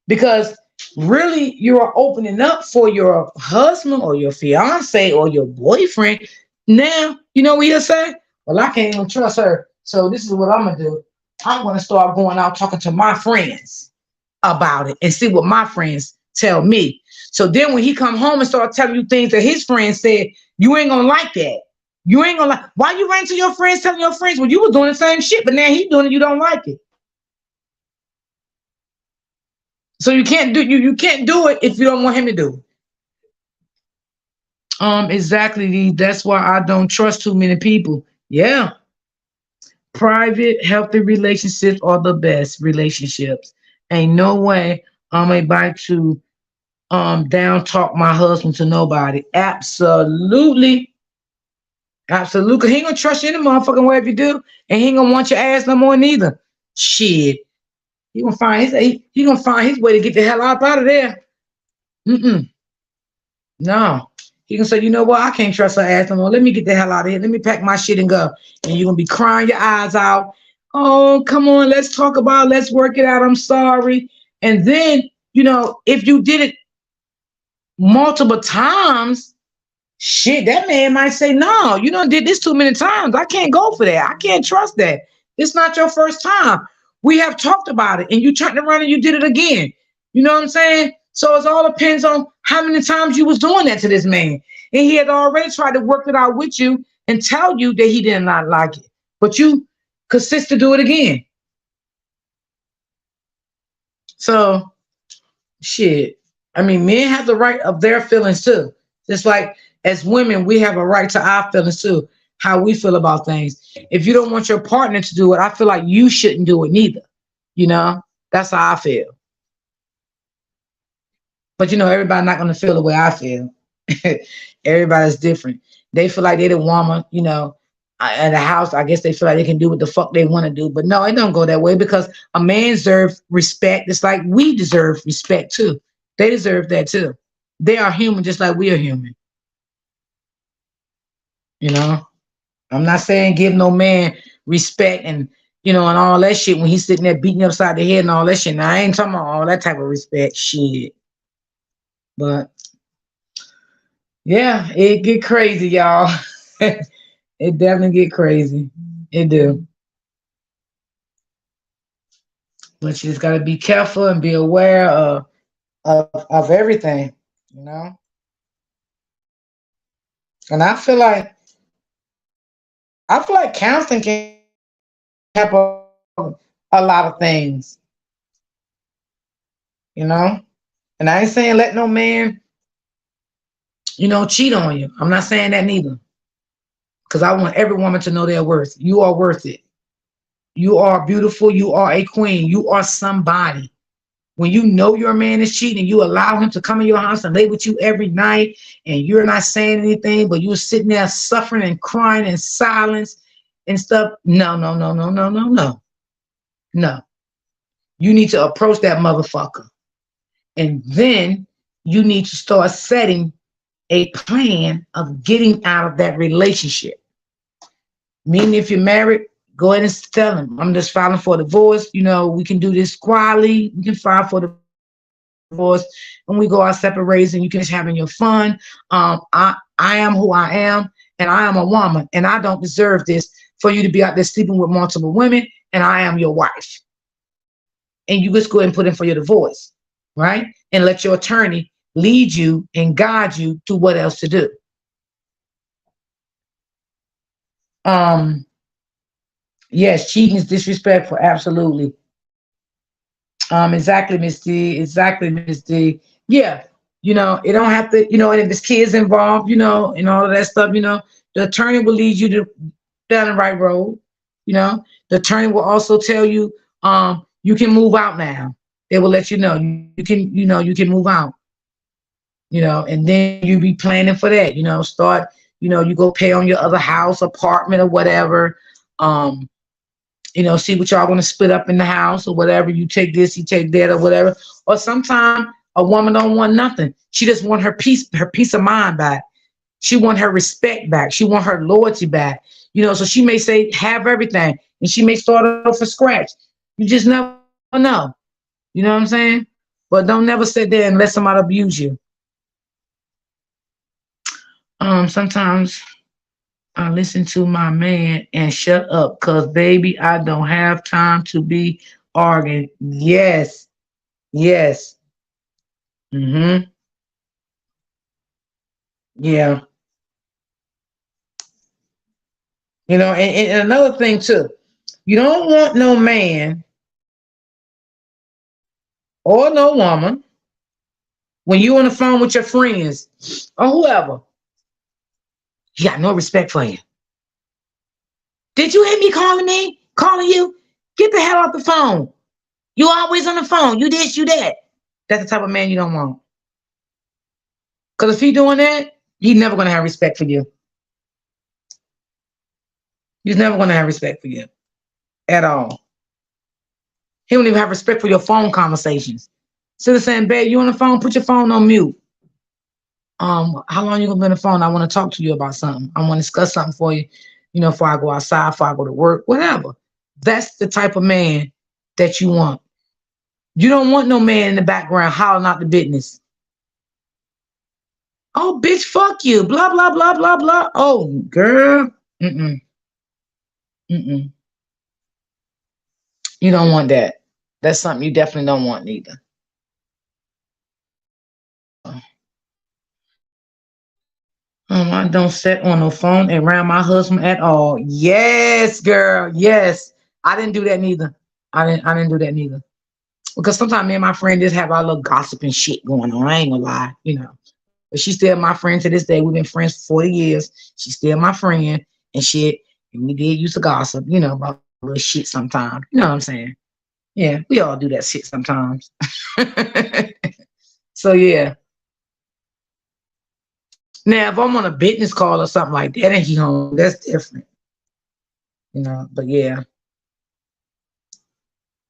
Because really, you are opening up for your husband or your fiance or your boyfriend. Now, you know what he'll say? Well, I can't even trust her. So this is what I'm going to do. I'm going to start going out talking to my friends about it and see what my friends tell me. So then when he come home and start telling you things that his friends said, you ain't going to like that. You ain't going to like. Why you ran to your friends telling your friends, well, you were doing the same shit, but now he's doing it, you don't like it. So you can't do it if you don't want him to do it. Exactly. That's why I don't trust too many people. Yeah. Private, healthy relationships are the best relationships. Ain't no way I'm about to down talk my husband to nobody. Absolutely. Absolutely. He ain't gonna trust you in the motherfucking way if you do, and he ain't gonna want your ass no more neither. Shit. He gonna find his way to get the hell out of there. No. He gonna say, you know what? I can't trust her ass no more. Let me get the hell out of here. Let me pack my shit and go. And you're gonna be crying your eyes out. Oh, come on, let's talk about it. Let's work it out. I'm sorry. And then, if you did it multiple times, shit, that man might say, no, you done did this too many times. I can't go for that. I can't trust that. It's not your first time. We have talked about it and you turned around and you did it again. You know what I'm saying? So it all depends on how many times you was doing that to this man. And he had already tried to work it out with you and tell you that he did not like it. But you consist to do it again. So shit. I mean, men have the right of their feelings too. Just like as women, we have a right to our feelings too. How we feel about things. If you don't want your partner to do it, I feel like you shouldn't do it neither. You know, that's how I feel. But you know, everybody not gonna feel the way I feel. Everybody's different. They feel like they the woman, you know, at the house. I guess they feel like they can do what the fuck they want to do. But no, it don't go that way because a man deserves respect. It's like we deserve respect too. They deserve that too. They are human just like we are human. You know, I'm not saying give no man respect and you know and all that shit when he's sitting there beating you upside the head and all that shit. Now I ain't talking about all that type of respect shit. But yeah, it get crazy, y'all. It definitely get crazy. It do. But you just gotta be careful and be aware of everything, you know. And I feel like counseling can help a lot of things, you know. And I ain't saying let no man, you know, cheat on you. I'm not saying that neither. Because I want every woman to know their worth. You are worth it. You are beautiful. You are a queen. You are somebody. When you know your man is cheating, you allow him to come in your house and lay with you every night, and you're not saying anything, but you're sitting there suffering and crying in silence and stuff. No, no, no, no, no, no, no, no. You need to approach that motherfucker, and then you need to start setting a plan of getting out of that relationship. Meaning, if you're married, go ahead and tell him, I'm just filing for divorce. You know, we can do this quietly. We can file for divorce and we go our separate ways and you can just having your fun. I am who I am and I am a woman and I don't deserve this for you to be out there sleeping with multiple women and I am your wife. And you just go ahead and put in for your divorce, right? And let your attorney lead you and guide you to what else to do. Um, yes, cheating is disrespectful, absolutely. Exactly, Miss D. Exactly, Miss D. Yeah, you know, it don't have to, you know, and if there's kids involved, you know, and all of that stuff, you know, the attorney will lead you to down the right road. You know, the attorney will also tell you, you can move out now. They will let you know you can, you know, you can move out. You know, and then you be planning for that. You know, start, you know, you go pay on your other house, apartment, or whatever. Um, you know, see what y'all want to split up in the house or whatever. You take this, you take that, or whatever. Or sometimes a woman don't want nothing. She just want her peace of mind back. She want her respect back. She want her loyalty back. You know, so she may say have everything, and she may start off from scratch. You just never know. You know what I'm saying? But don't never sit there and let somebody abuse you. Sometimes I listen to my man and shut up because baby, I don't have time to be arguing. Yes, yes. Mm-hmm. Yeah. You know, and another thing too, you don't want no man or no woman when you on the phone with your friends or whoever, he got no respect for you. Did you hear me calling me? Calling you? Get the hell off the phone. You always on the phone. You this, you that. That's the type of man you don't want. Because if he doing that, he's never gonna have respect for you. He's never gonna have respect for you at all. He don't even have respect for your phone conversations. Instead of saying, babe, you on the phone, put your phone on mute. How long you gonna be on the phone? I want to talk to you about something. I want to discuss something for you, you know, before I go outside, before I go to work, whatever. That's the type of man that you want. You don't want no man in the background hollering out the business. Oh, bitch, fuck you. Blah, blah, blah, blah, blah. Oh, girl. Mm-mm. Mm-mm. You don't want that. That's something you definitely don't want neither. I don't sit on the phone around my husband at all. Yes, girl. Yes. I didn't do that neither. I didn't do that neither. Because sometimes me and my friend just have our little gossip and shit going on. I ain't gonna lie, But she's still my friend to this day. We've been friends for 40 years. She's still my friend and shit. And we did used to gossip, about little shit sometimes. You know what I'm saying? Yeah, we all do that shit sometimes. So yeah. Now if I'm on a business call or something like that and he home, that's different. But yeah.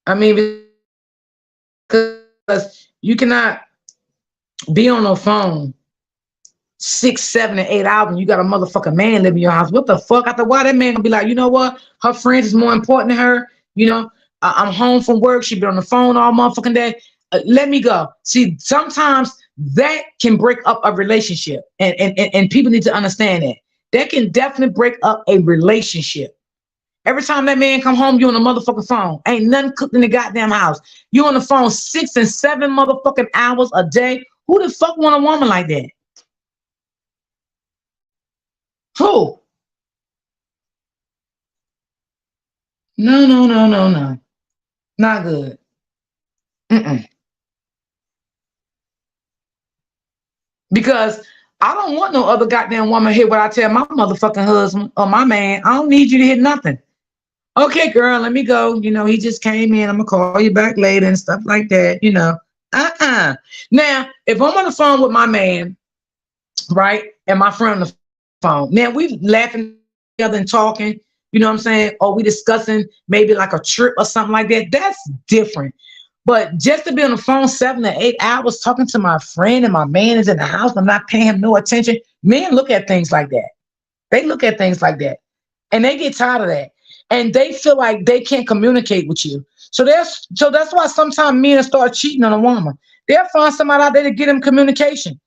I mean, because you cannot be on the phone 6, 7, and 8 hours and you got a motherfucking man living in your house. What the fuck? After a while, that man gonna be like, you know what? Her friends is more important to her. I'm home from work. She been on the phone all motherfucking day. Let me go. See, sometimes that can break up a relationship, and people need to understand that. That can definitely break up a relationship. Every time that man come home, you on the motherfucking phone. Ain't nothing cooked in the goddamn house. You on the phone 6 and 7 motherfucking hours a day. Who the fuck want a woman like that? Who? No, no, no, no, no. Not good. Mm-mm. Because I don't want no other goddamn woman hear what I tell my motherfucking husband or my man. I don't need you to hear nothing. Okay, girl, let me go. He just came in. I'm gonna call you back later and stuff like that. Now, if I'm on the phone with my man, right, and my friend on the phone, man, we laughing together and talking. You know what I'm saying? Or we discussing maybe like a trip or something like that. That's different. But just to be on the phone 7 to 8 hours talking to my friend and my man is in the house, I'm not paying him no attention. Men look at things like that. They look at things like that. And they get tired of that. And they feel like they can't communicate with you. So that's why sometimes men start cheating on a woman. They'll find somebody out there to get them communication.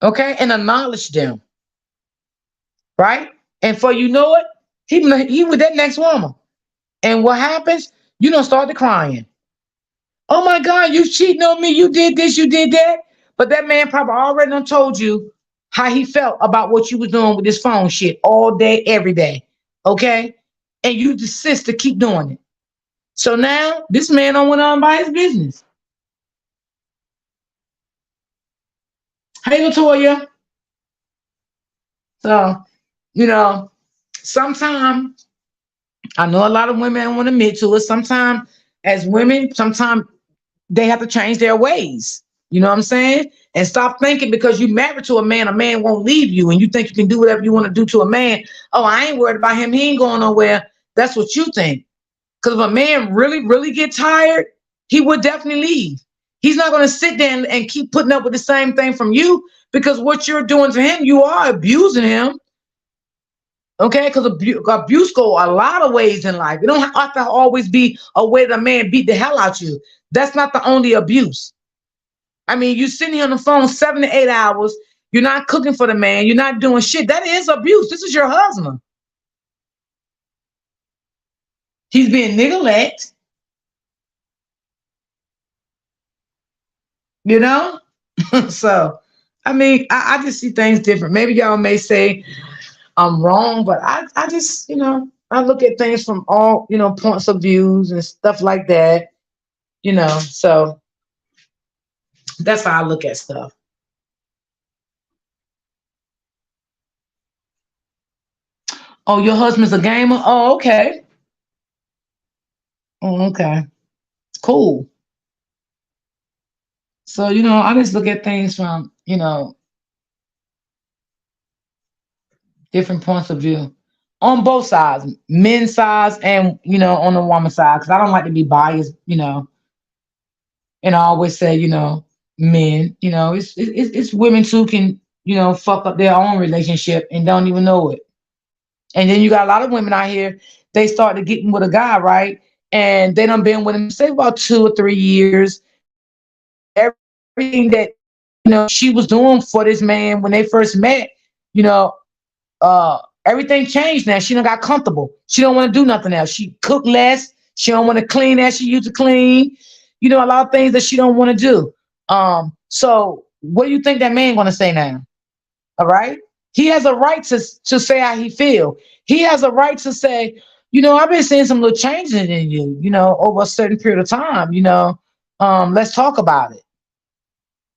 Okay? And acknowledge them. Right? And for you know it, he with that next woman. And what happens? You don't start to crying. Oh my God, you cheating on me. You did this, you did that. But that man probably already done told you how he felt about what you was doing with this phone shit all day, every day. Okay? And you desist to keep doing it. So now this man don't went on by his business. Hey, Latoya. So, you know, sometimes I know a lot of women don't want to admit to it. Sometimes as women, sometimes they have to change their ways. You know what I'm saying? And stop thinking because you married to a man won't leave you, and you think you can do whatever you want to do to a man. Oh, I ain't worried about him. He ain't going nowhere. That's what you think. Because if a man really, really get tired, he would definitely leave. He's not going to sit there and keep putting up with the same thing from you because what you're doing to him, you are abusing him. Okay, because abuse go a lot of ways in life. It don't have to always be a way that a man beat the hell out you. That's not the only abuse. I mean, you sitting here on the phone 7 to 8 hours. You're not cooking for the man. You're not doing shit. That is abuse. This is your husband. He's being neglected. You know. So, I mean, I just see things different. Maybe y'all may say I'm wrong, but I just I look at things from all points of views and stuff like that. So that's how I look at stuff. Oh, your husband's a gamer? Oh, okay. Oh, okay. Cool. So, I just look at things from, different points of view on both sides, men's sides and, on the woman's side. Cause I don't like to be biased, and I always say, men, it's women too can, fuck up their own relationship and don't even know it. And then you got a lot of women out here, they start to getting with a guy, right? And they done been with him, say about 2 or 3 years. Everything that, she was doing for this man when they first met, you know, everything changed now. She done got comfortable. She don't want to do nothing else. She cook less. She don't want to clean as she used to clean. A lot of things that she don't want to do. So what do you think that man gonna say now? All right. He has a right to say how he feel. He has a right to say, I've been seeing some little changes in you, over a certain period of time, let's talk about it.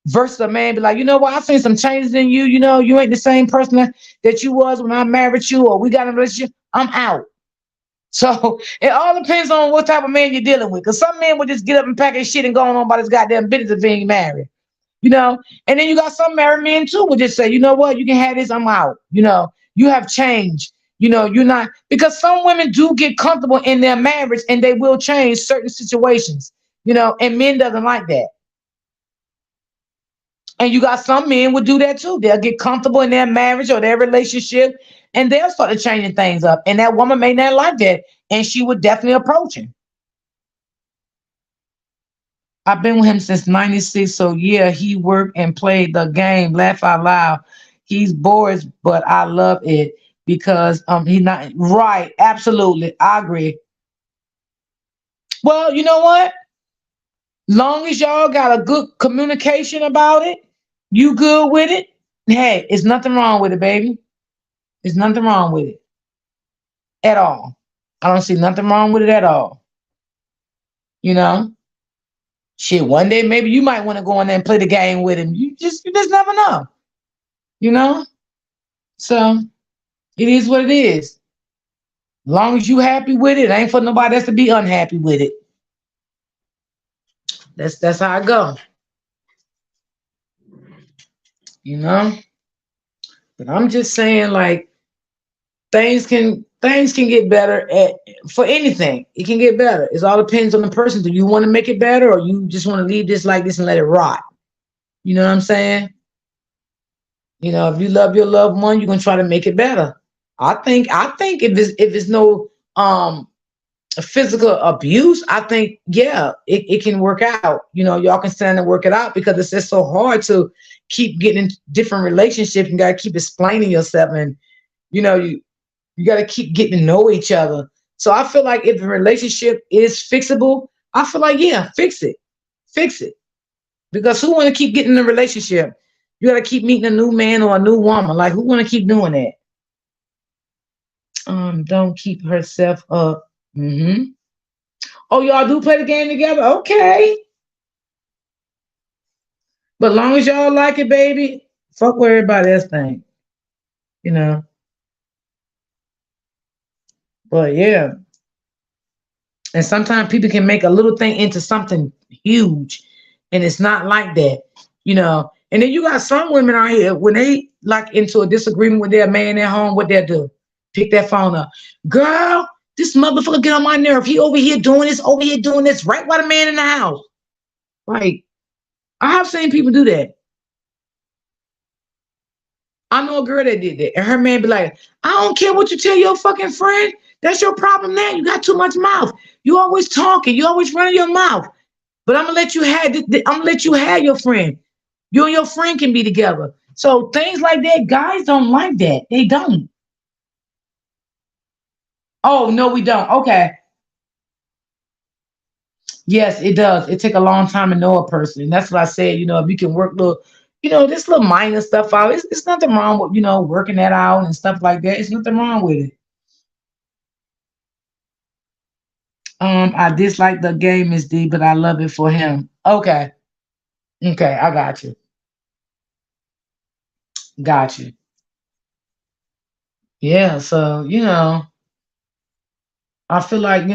Versus a man be like, you know what, I've seen some changes in you, you ain't the same person that you was when I married you or we got in a relationship. I'm out. So it all depends on what type of man you're dealing with. Because some men will just get up and pack his shit and go on about his goddamn business if he ain't married. you know. And then you got some married men too will just say, you know what, you can have this, I'm out. You have changed. You're not, because some women do get comfortable in their marriage and they will change certain situations, and men doesn't like that. And you got some men would do that too. They'll get comfortable in their marriage or their relationship and they'll start changing things up. And that woman may not like that. And she would definitely approach him. I've been with him since 96. So yeah, he worked and played the game. Laugh out loud. He's bored, but I love it because he's not right. Absolutely. I agree. Well, you know what? Long as y'all got a good communication about it, you good with it. Hey, it's nothing wrong with it, baby. There's nothing wrong with it at all. I don't see nothing wrong with it at all. You know? Shit, one day maybe you might want to go in there and play the game with him. You just never know. You know? So it is what it is. Long as you happy with it, ain't for nobody else to be unhappy with it. That's how I go. You know? But I'm just saying, like, things can get better at for anything. It can get better. It all depends on the person. Do you want to make it better or you just want to leave this like this and let it rot? You know what I'm saying? If you love your loved one, you're gonna try to make it better. I think if it's no physical abuse, I think yeah, it can work out. Y'all can stand and work it out because it's just so hard to keep getting in different relationships. You gotta keep explaining yourself and you got to keep getting to know each other. So I feel like if the relationship is fixable, I feel like yeah, fix it. Because who want to keep getting in a relationship? You got to keep meeting a new man or a new woman. Like who want to keep doing that? Don't keep herself up. Oh, y'all do play the game together, okay? But long as y'all like it, baby, fuck what everybody else think. You know. But yeah, and sometimes people can make a little thing into something huge, and it's not like that. And then you got some women out here when they like into a disagreement with their man at home, what they'll do? Pick that phone up, girl. This motherfucker get on my nerve. He over here doing this, right while the man in the house. Like I have seen people do that. I know a girl that did that, and her man be like, "I don't care what you tell your fucking friend. That's your problem now. You got too much mouth. You always talking. You always running your mouth. But I'm gonna let you have. I'm gonna let you have your friend. You and your friend can be together. So things like that, guys don't like that. They don't. Oh no, we don't. Okay. Yes, it does. It take a long time to know a person. And that's what I said. If you can work little, this little minor stuff out, it's nothing wrong with working that out and stuff like that. It's nothing wrong with it. I dislike the game, Miss D, but I love it for him. Okay. Okay, I got you. Got you. Yeah, so I feel like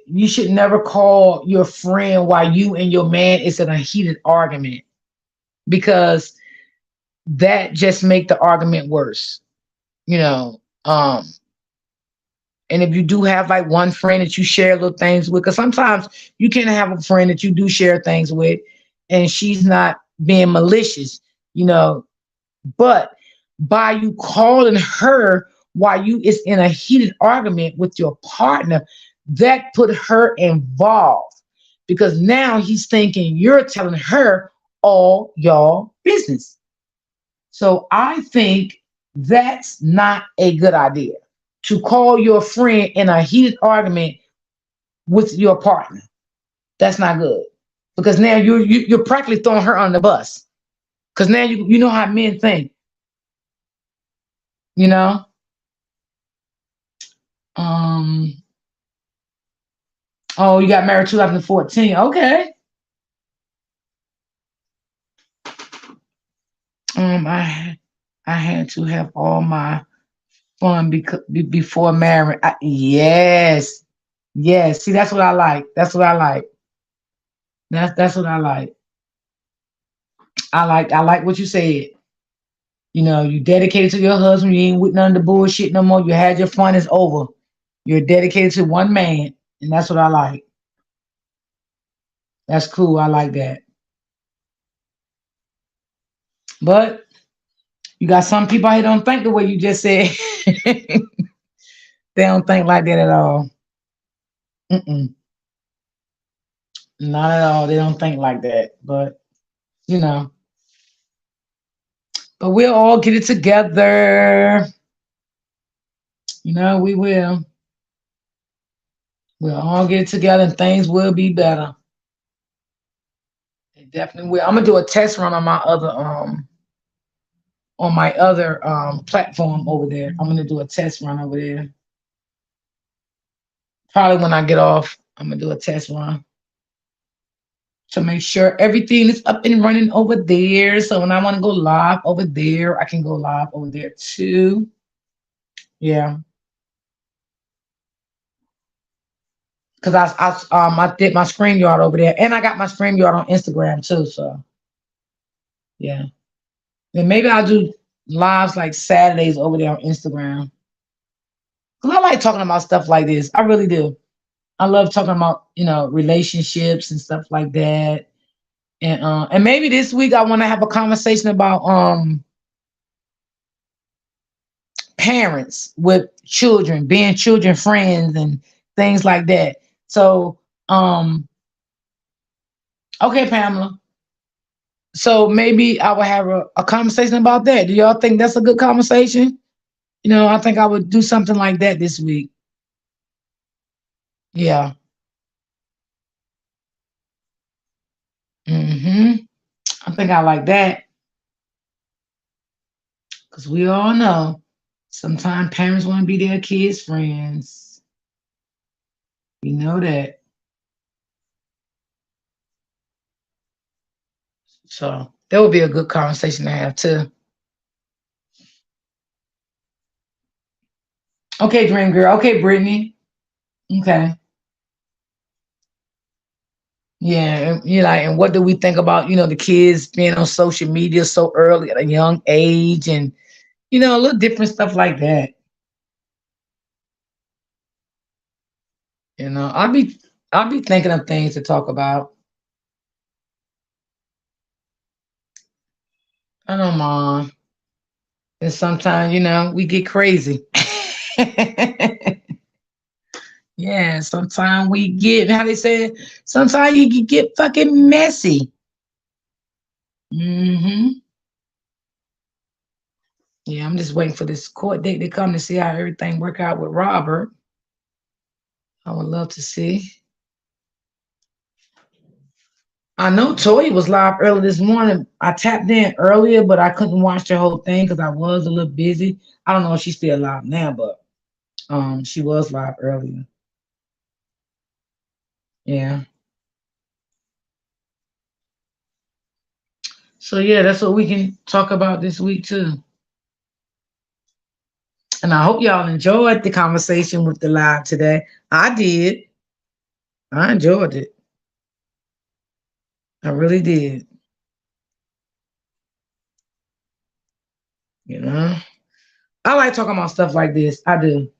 you should never call your friend while you and your man is in a heated argument because that just make the argument worse. You know, um, and if you do have like one friend that you share little things with, because sometimes you can have a friend that you do share things with, and she's not being malicious, you know, but by you calling her while you is in a heated argument with your partner, that put her involved because now he's thinking you're telling her all y'all business. So I think that's not a good idea to call your friend in a heated argument with your partner. That's not good because now you're practically throwing her on the bus because now you know how men think, you know. Um. Oh, you got married 2014. Okay. I had to have all my fun before marriage. Yes. Yes. See, that's what I like. That's what I like. That's what I like. I like what you said. You dedicated to your husband. You ain't with none of the bullshit no more. You had your fun. It's over. You're dedicated to one man, and that's what I like. That's cool. I like that. But you got some people out here don't think the way you just said. They don't think like that at all. Mm-mm, not at all. They don't think like that. But you know, but we'll all get it together. We will. We'll all get it together, and things will be better. It definitely will. I'm gonna do a test run on my other platform over there. I'm gonna do a test run over there. Probably when I get off, I'm gonna do a test run to make sure everything is up and running over there. So when I want to go live over there, I can go live over there too. Yeah, because I did my stream yard over there, and I got my stream yard on Instagram too. So yeah, and maybe I'll do lives like Saturdays over there on Instagram because I like talking about stuff like this. I really do. I love talking about relationships and stuff like that. And maybe this week I want to have a conversation about parents with children, being children friends and things like that. So okay, Pamela. So maybe I will have a conversation about that. Do y'all think that's a good conversation? I think I would do something like that this week. Yeah. I think I like that because we all know sometimes parents want to be their kids' friends. We know that. So that would be a good conversation to have too. Okay, Dream Girl. Okay, Brittany. Okay. Yeah, and and what do we think about, the kids being on social media so early at a young age and, a little different stuff like that. I'll be thinking of things to talk about. I don't mind. And sometimes, we get crazy. Yeah, sometimes we get, how they say, sometimes you can get fucking messy. Hmm. Yeah, I'm just waiting for this court date to come to see how everything work out with Robert. I would love to see. I know Toya was live early this morning. I tapped in earlier, but I couldn't watch the whole thing because I was a little busy. I don't know if she's still live now, but she was live earlier. Yeah. So yeah, that's what we can talk about this week too. And I hope y'all enjoyed the conversation with the live today. I did. I enjoyed it. I really did. You know, I like talking about stuff like this. I do.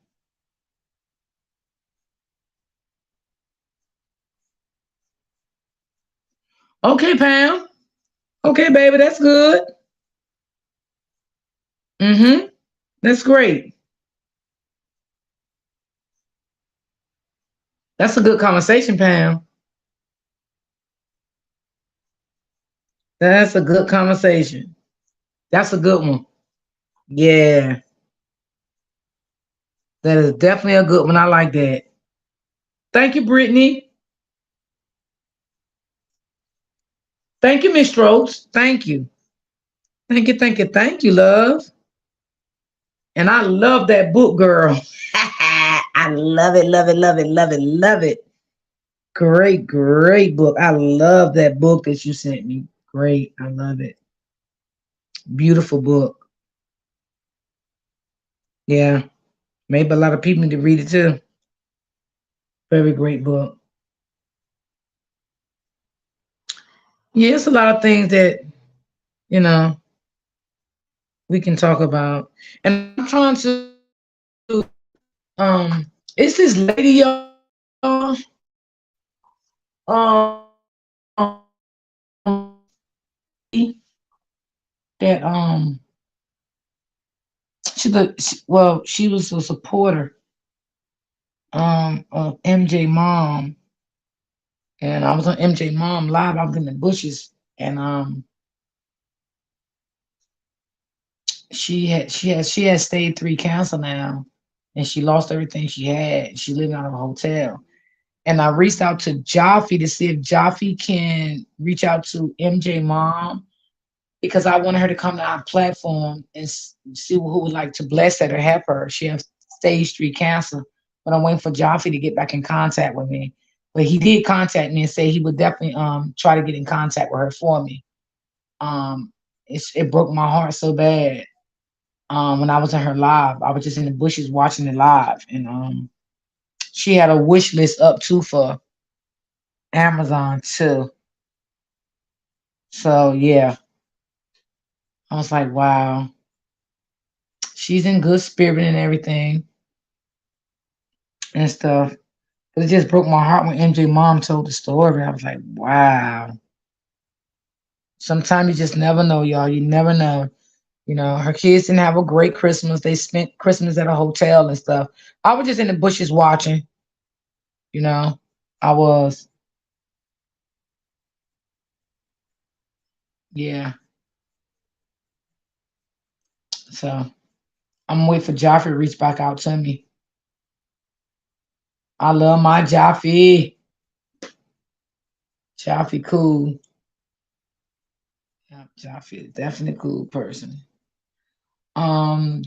Okay, Pam. Okay, baby, that's good. Mm-hmm. That's great. That's a good conversation, Pam. That's a good conversation. That's a good one. Yeah, that is definitely a good one. I like that. Thank you, Brittany. Thank you, Miss Strokes. Thank you. Thank you, thank you, thank you, love. And I love that book, girl. I I love it, love it, love it, love it, love it. Great, great book. I love that book that you sent me. Great. I love it. Beautiful book. Yeah. Maybe a lot of people need to read it too. Very great book. Yeah, it's a lot of things that, you know, we can talk about. And I'm trying to it's this lady, y'all. Um that she was a supporter of MJ Mom, and I was on MJ Mom live. I was in the bushes, and she had stage 3 cancer now, and she lost everything she had. She lived out of a hotel, and I reached out to Jaffe to see if Jaffe can reach out to MJ Mom because I wanted her to come to our platform and see who would like to bless her to help her. She has stage 3 cancer, but I'm waiting for Jaffe to get back in contact with me. But he did contact me and say he would definitely try to get in contact with her for me. Um, it broke my heart so bad. When I was in her live, I was just in the bushes watching it live, and she had a wish list up too for Amazon too. So yeah, I was like, wow, she's in good spirit and everything and stuff. But it just broke my heart when MJ Mom told the story. I was like, wow. Sometimes you just never know, y'all. You never know. You know, her kids didn't have a great Christmas. They spent Christmas at a hotel and stuff. I was just in the bushes watching, you know. I was. Yeah. So I'm waiting for Joffrey to reach back out to me. I love my Joffrey. Joffrey cool. Yeah, Joffrey is definitely a cool person.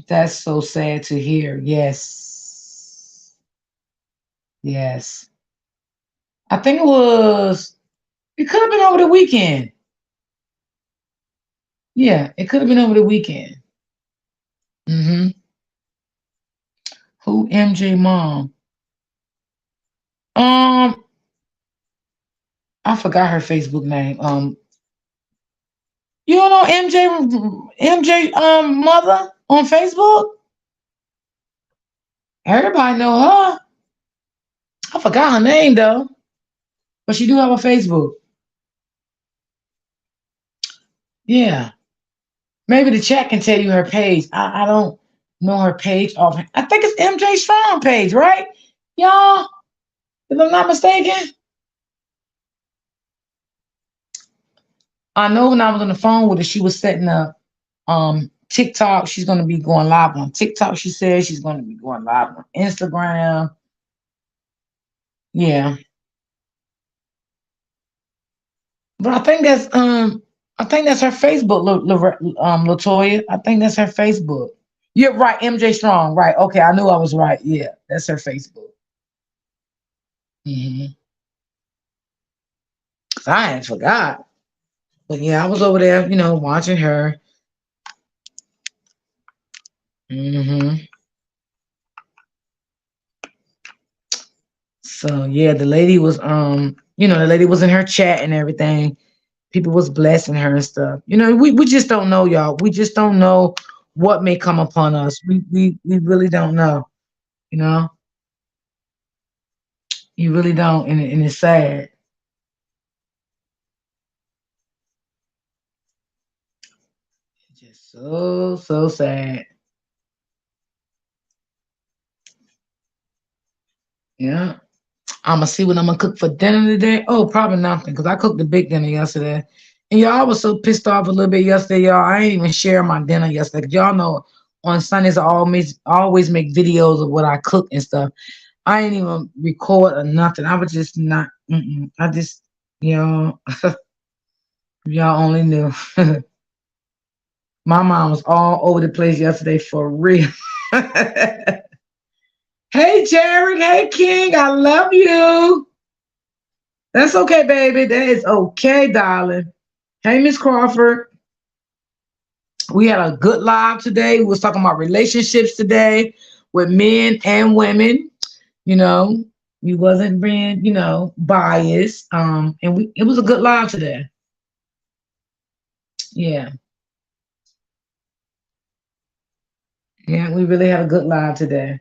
That's so sad to hear. Yes. Yes. I think it could have been over the weekend. Yeah, it could have been over the weekend. Mm-hmm. Who MJ Mom? Um, I forgot her Facebook name. You don't know MJ mother on Facebook? Everybody know her. I forgot her name though, but she do have a Facebook. Yeah, maybe the chat can tell you her page. I don't know her page off. I think it's MJ Strong page, right? Y'all, if I'm not mistaken. I know when I was on the phone with her, she was setting up TikTok. She's gonna be going live on TikTok. She says she's gonna be going live on Instagram. Yeah. But I think that's her Facebook, Latoya. I think that's her Facebook. You're right, MJ Strong. Right. Okay, I knew I was right. Yeah, that's her Facebook. Hmm. I had forgot. But yeah, I was over there, watching her. Hmm. So yeah, the lady was in her chat and everything. People was blessing her and stuff. We just don't know, y'all. We just don't know what may come upon us. We really don't know. You know, you really don't, and it's sad. It's just so sad. Yeah. I'm gonna see what I'm gonna cook for dinner today. Oh, probably nothing, because I cooked the big dinner yesterday. And y'all, I was so pissed off a little bit yesterday, y'all. I ain't even share my dinner yesterday. 'Cause y'all know on Sundays I always make videos of what I cook and stuff. I ain't even record or nothing. I was just not. I just, y'all, y'all only knew. My mom was all over the place yesterday for real. Hey, Jerry. Hey, King. I love you. That's okay, baby. That is okay, darling. Hey, Miss Crawford. We had a good live today. We was talking about relationships today with men and women. You know, we wasn't being, biased. And it was a good live today. Yeah. Yeah, we really had a good live today.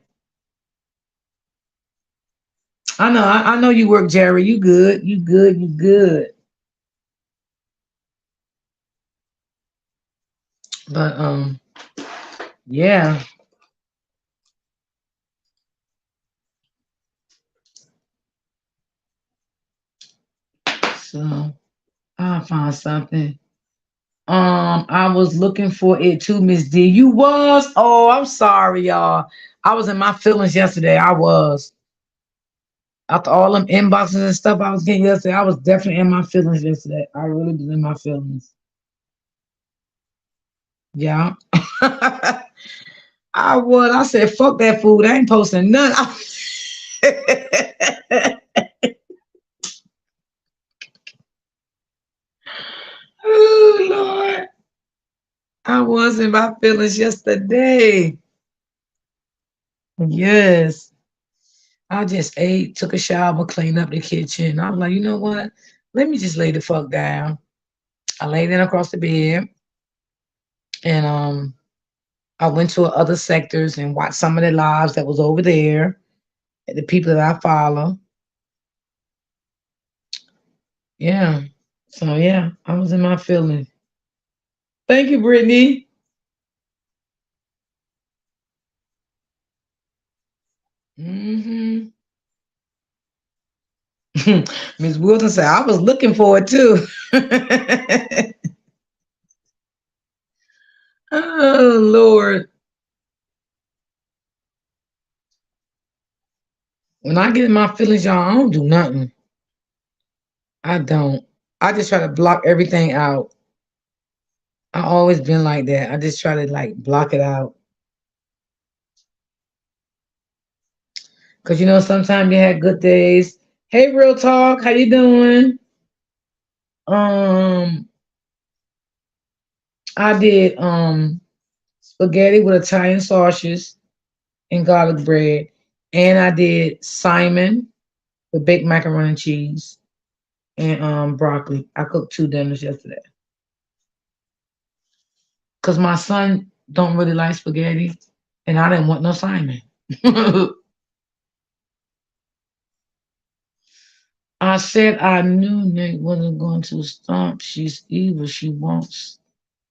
I know you work, Jerry. You good. You good. You good. But yeah. So I'll find something. I was looking for it too, Miss D. You was? Oh, I'm sorry, y'all. I was in my feelings yesterday. I was. After all them inboxes and stuff I was getting yesterday, I was definitely in my feelings yesterday. I really was in my feelings. Yeah. I would. I said, fuck that food. I ain't posting none. Oh, Lord. I was in my feelings yesterday. Yes. I just ate, took a shower, cleaned up the kitchen. I'm like, you know what? Let me just lay the fuck down. I laid in across the bed and I went to other sectors and watched some of the lives that was over there, the people that I follow. Yeah. So yeah, I was in my feelings. Thank you, Brittany. Hmm. Miss Wilson said I was looking for it too. Oh Lord. When I get in my feelings, y'all, I don't do nothing. I don't. I just try to block everything out. I always been like that. I just try to like block it out. Cause sometimes you had good days. Hey, real talk, how you doing? Um, I did spaghetti with Italian sausages and garlic bread, and I did Simon with baked macaroni and cheese and broccoli. I cooked two dinners yesterday. Cause my son don't really like spaghetti, and I didn't want no Simon. I said I knew Nick wasn't going to stomp. She's evil. She wants.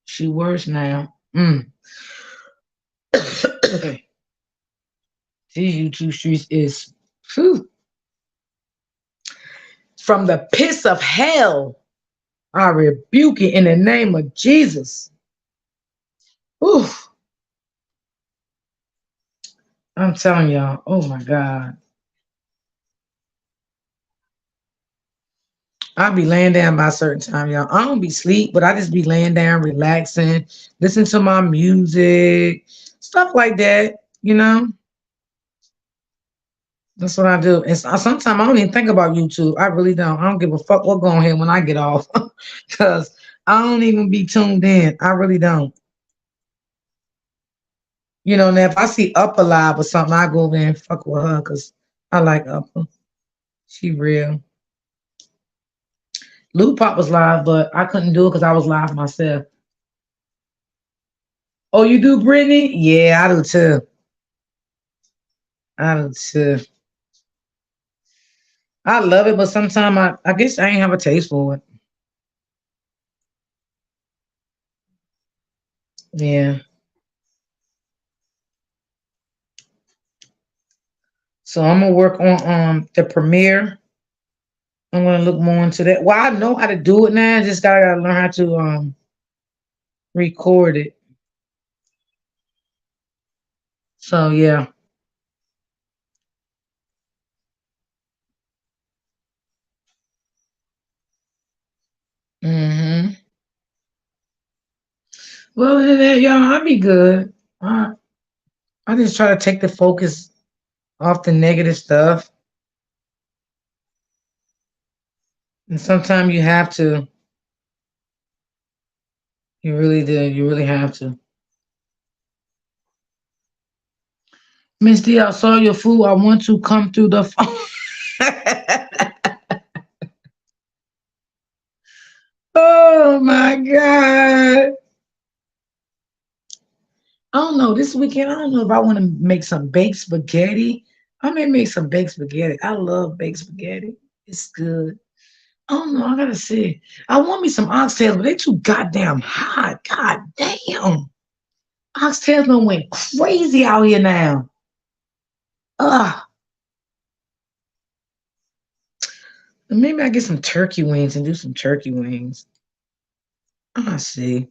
She worse now. Mm. These YouTube streets is phew, from the pits of hell. I rebuke it in the name of Jesus. Oof, I'm telling y'all. Oh my God. I be laying down by a certain time, y'all. I don't be sleep, but I just be laying down, relaxing, listen to my music, stuff like that. That's what I do. And sometimes I don't even think about YouTube. I really don't. I don't give a fuck what going on when I get off, because I don't even be tuned in. I really don't. Now if I see Upper live or something, I go over there and fuck with her because I like Upper. She real. Lou Pop was live, but I couldn't do it because I was live myself. Oh, you do, Brittany? Yeah, I do too. I do too. I love it, but sometimes I guess I ain't have a taste for it. Yeah. So I'm gonna work on the premiere. I'm gonna look more into that. Well, I know how to do it now. I just gotta learn how to record it. So yeah. Hmm. Well, other than that, y'all, I'll be good. I just try to take the focus off the negative stuff. And sometimes you have to. You really do. You really have to. Miss D, I saw your food. I want to come through the phone. Oh my God. I don't know. This weekend, I don't know if I want to make some baked spaghetti. I may make some baked spaghetti. I love baked spaghetti. It's good. I don't know. I gotta see. I want me some oxtails, but they too goddamn hot. God damn. Oxtails done went crazy out here now. Ugh. Maybe I get some turkey wings and do some turkey wings. I see.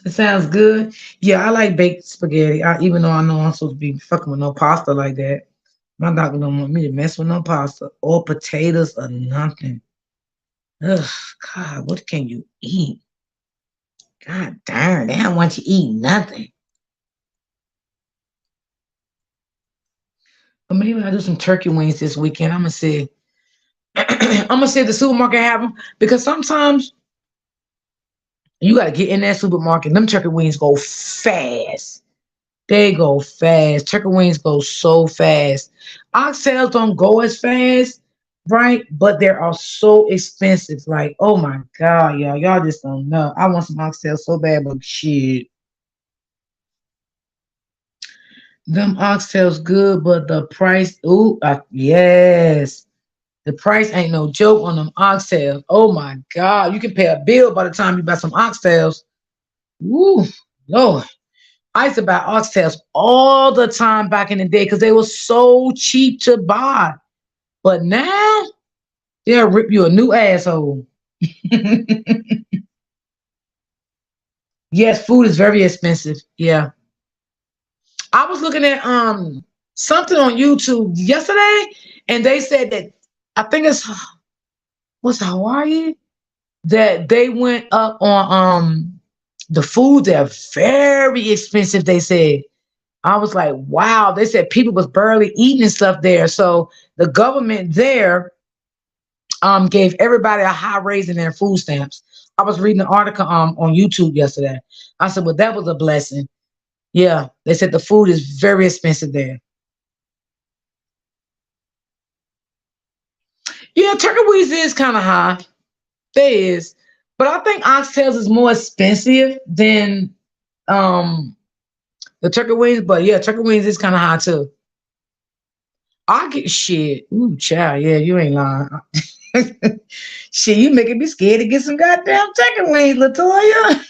It sounds good. Yeah, I like baked spaghetti. Even though I know I'm supposed to be fucking with no pasta like that. My doctor don't want me to mess with no pasta or potatoes or nothing. Ugh, God, what can you eat? God darn, they don't want you to eat nothing. But maybe I'll do some turkey wings this weekend. I'm gonna see. I'm gonna see if the supermarket have them because sometimes you gotta get in that supermarket. Them turkey wings go fast. They go fast. Turkey wings go so fast. Oxtails don't go as fast, right? But they are so expensive. Like, oh my God, y'all just don't know. I want some oxtails so bad, but shit. Them oxtails good, but the price, ooh, yes. The price ain't no joke on them oxtails. Oh my God. You can pay a bill by the time you buy some oxtails. Woo, Lord. I used to buy oxtails all the time back in the day because they were so cheap to buy. But now they'll rip you a new asshole. Yes, food is very expensive. Yeah. I was looking at something on YouTube yesterday and they said that I think it's what's Hawaii that they went up on the food. They're very expensive, they said. I was like, wow. They said people was barely eating stuff there. So the government there gave everybody a high raise in their food stamps. I was reading an article on YouTube yesterday. I said, well, that was a blessing. Yeah, they said the food is very expensive there. Yeah, turkey wings is kind of high. There is, but I think oxtails is more expensive than um the turkey wings. But yeah, turkey wings is kind of high too. I get shit. Ooh, child. Yeah, you ain't lying. Shit, you making me scared to get some goddamn turkey wings, Latoya.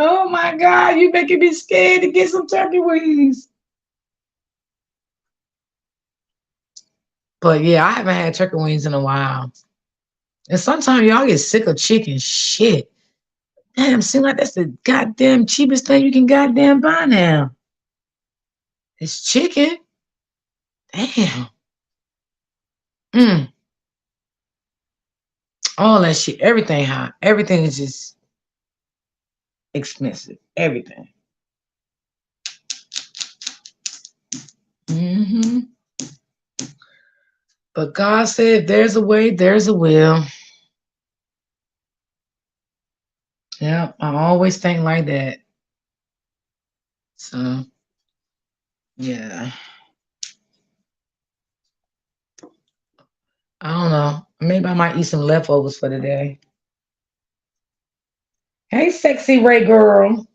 Oh my God, you making me scared to get some turkey wings. But yeah, I haven't had turkey wings in a while. And sometimes y'all get sick of chicken shit. Damn, seems like that's the goddamn cheapest thing you can goddamn buy now. It's chicken. Damn. Mm, all that shit. Everything hot. Everything is just expensive. Everything. Hmm. But God said, there's a way, there's a will. Yeah, I always think like that. So, yeah. I don't know. Maybe I might eat some leftovers for the day. Hey, sexy Ray girl.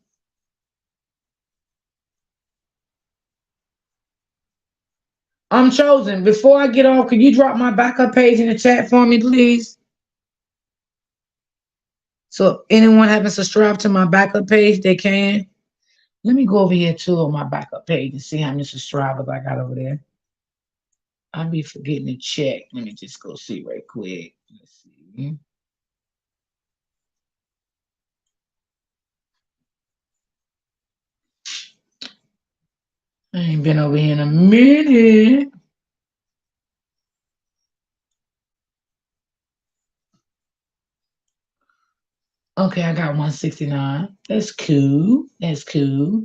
I'm chosen. Before I get off, could you drop my backup page in the chat for me, please? So anyone haven't subscribed to my backup page, they can. Let me go over here too on my backup page and see how many subscribers I got over there. I'll be forgetting to check. Let me just go see right quick. Let's see. I ain't been over here in a minute. Okay, I got 169. That's cool. That's cool.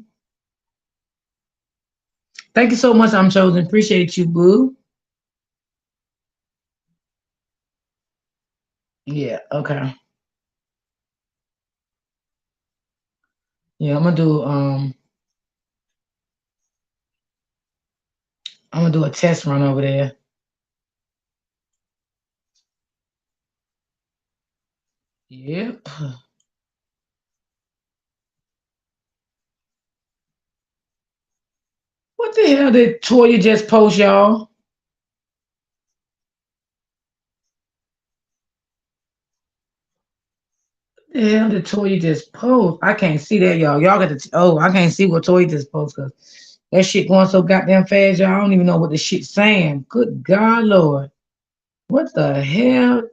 Thank you so much, I'm chosen. Appreciate you, boo. Yeah, okay. Yeah, I'm gonna do a test run over there. Yep. What the hell did Toya just post, y'all? The hell did Toya just post? I can't see that, y'all. Y'all got to. Oh, I can't see what Toya just posted. That shit going so goddamn fast, y'all. I don't even know what the shit's saying. Good God, Lord. What the hell?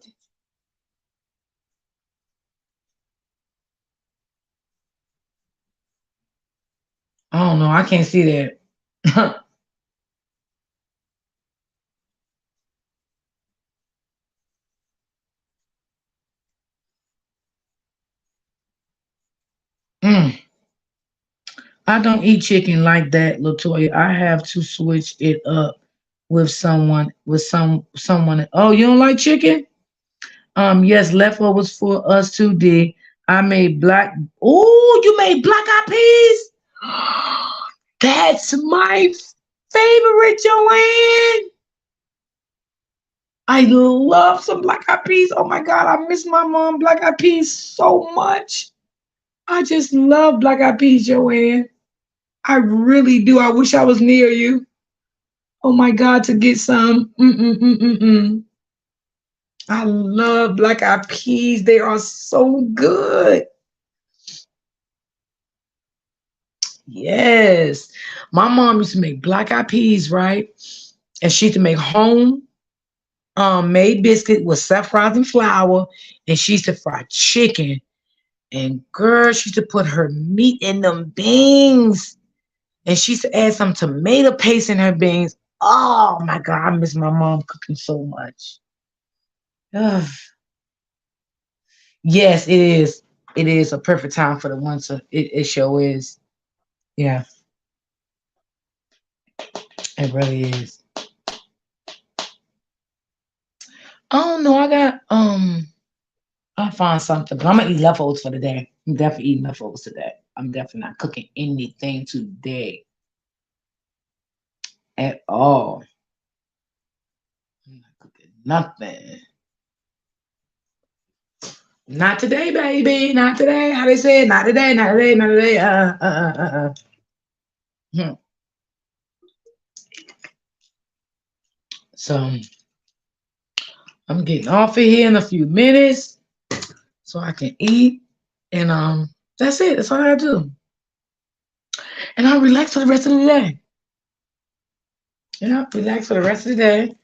I don't know. I can't see that. Mm. I don't eat chicken like that, Latoya. I have to switch it up with someone. Oh, you don't like chicken? Yes, leftovers for us too, D. I made black. Oh, you made black eyed peas? That's my favorite, Joanne. I love some black eyed peas. Oh my God, I miss my mom black eyed peas so much. I just love black eyed peas, Joanne. I really do. I wish I was near you. Oh my God, to get some. Mm-mm-mm-mm-mm. I love black eyed peas. They are so good. Yes. My mom used to make black eyed peas, right? And she used to make home made biscuit with saffron flour. And she used to fry chicken. And girl, she used to put her meat in them beans. And she used to add some tomato paste in her beans. Oh my God, I miss my mom cooking so much. Ugh. Yes, it is. It is a perfect time for the winter. It sure is. Yeah, it really is. Oh no, I'll find something, but I'm gonna eat leftovers for the day. I'm definitely eating leftovers today. I'm definitely not cooking anything today at all. I'm not cooking nothing. Not today, baby. Not today. How they say it? Not today. Not today. Not today. Hmm. So I'm getting off of here in a few minutes so I can eat, and that's it. That's all I gotta do, and I'll relax for the rest of the day. Yeah, relax for the rest of the day.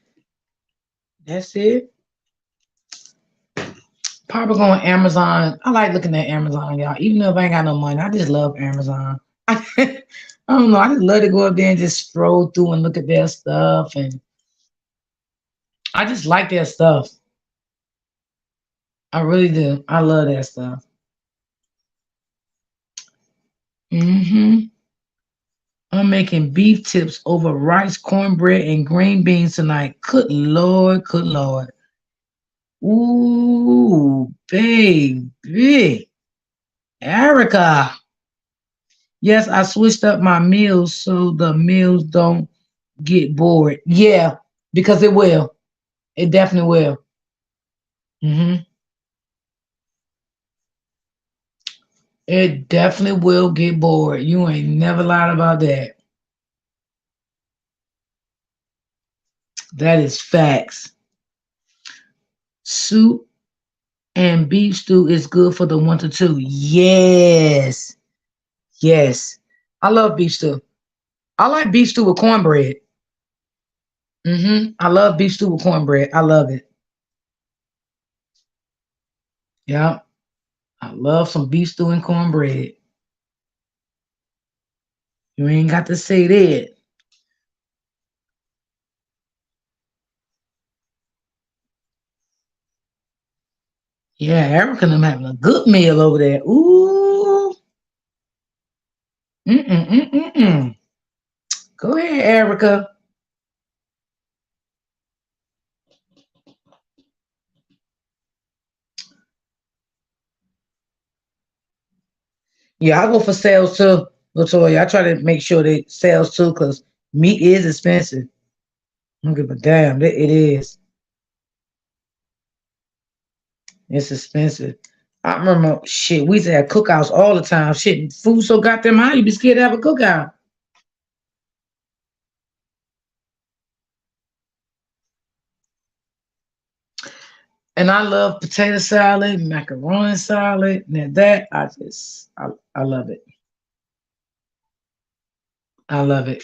That's it. Probably go on Amazon. I like looking at Amazon, y'all. Even though if I ain't got no money, I just love Amazon. I don't know. I just love to go up there and just stroll through and look at their stuff, and I just like their stuff. I really do. I love that stuff. I'm making beef tips over rice, cornbread, and green beans tonight. Good Lord, good Lord. Ooh, baby. Erica. Yes, I switched up my meals so the meals don't get bored. Yeah, because it will. It definitely will. hmm It definitely will get bored. You ain't never lied about that. That is facts. Soup and beef stew is good for the winter too. Yes. Yes. I love beef stew. I like beef stew with cornbread. I love beef stew with cornbread. I love it. Yeah. I love some beef stew and cornbread. You ain't got to say that. Yeah, Erica and them having a good meal over there. Ooh. Mm-mm-mm-mm-mm. Go ahead, Erica. Yeah, I go for sales too, Latoya. I try to make sure they sales too, because meat is expensive. I don't give a damn. It is. It's expensive. I remember shit, we used to have cookouts all the time. Shit, food so goddamn high, you be scared to have a cookout. And I love potato salad, macaroni salad. Now that I love it. I love it.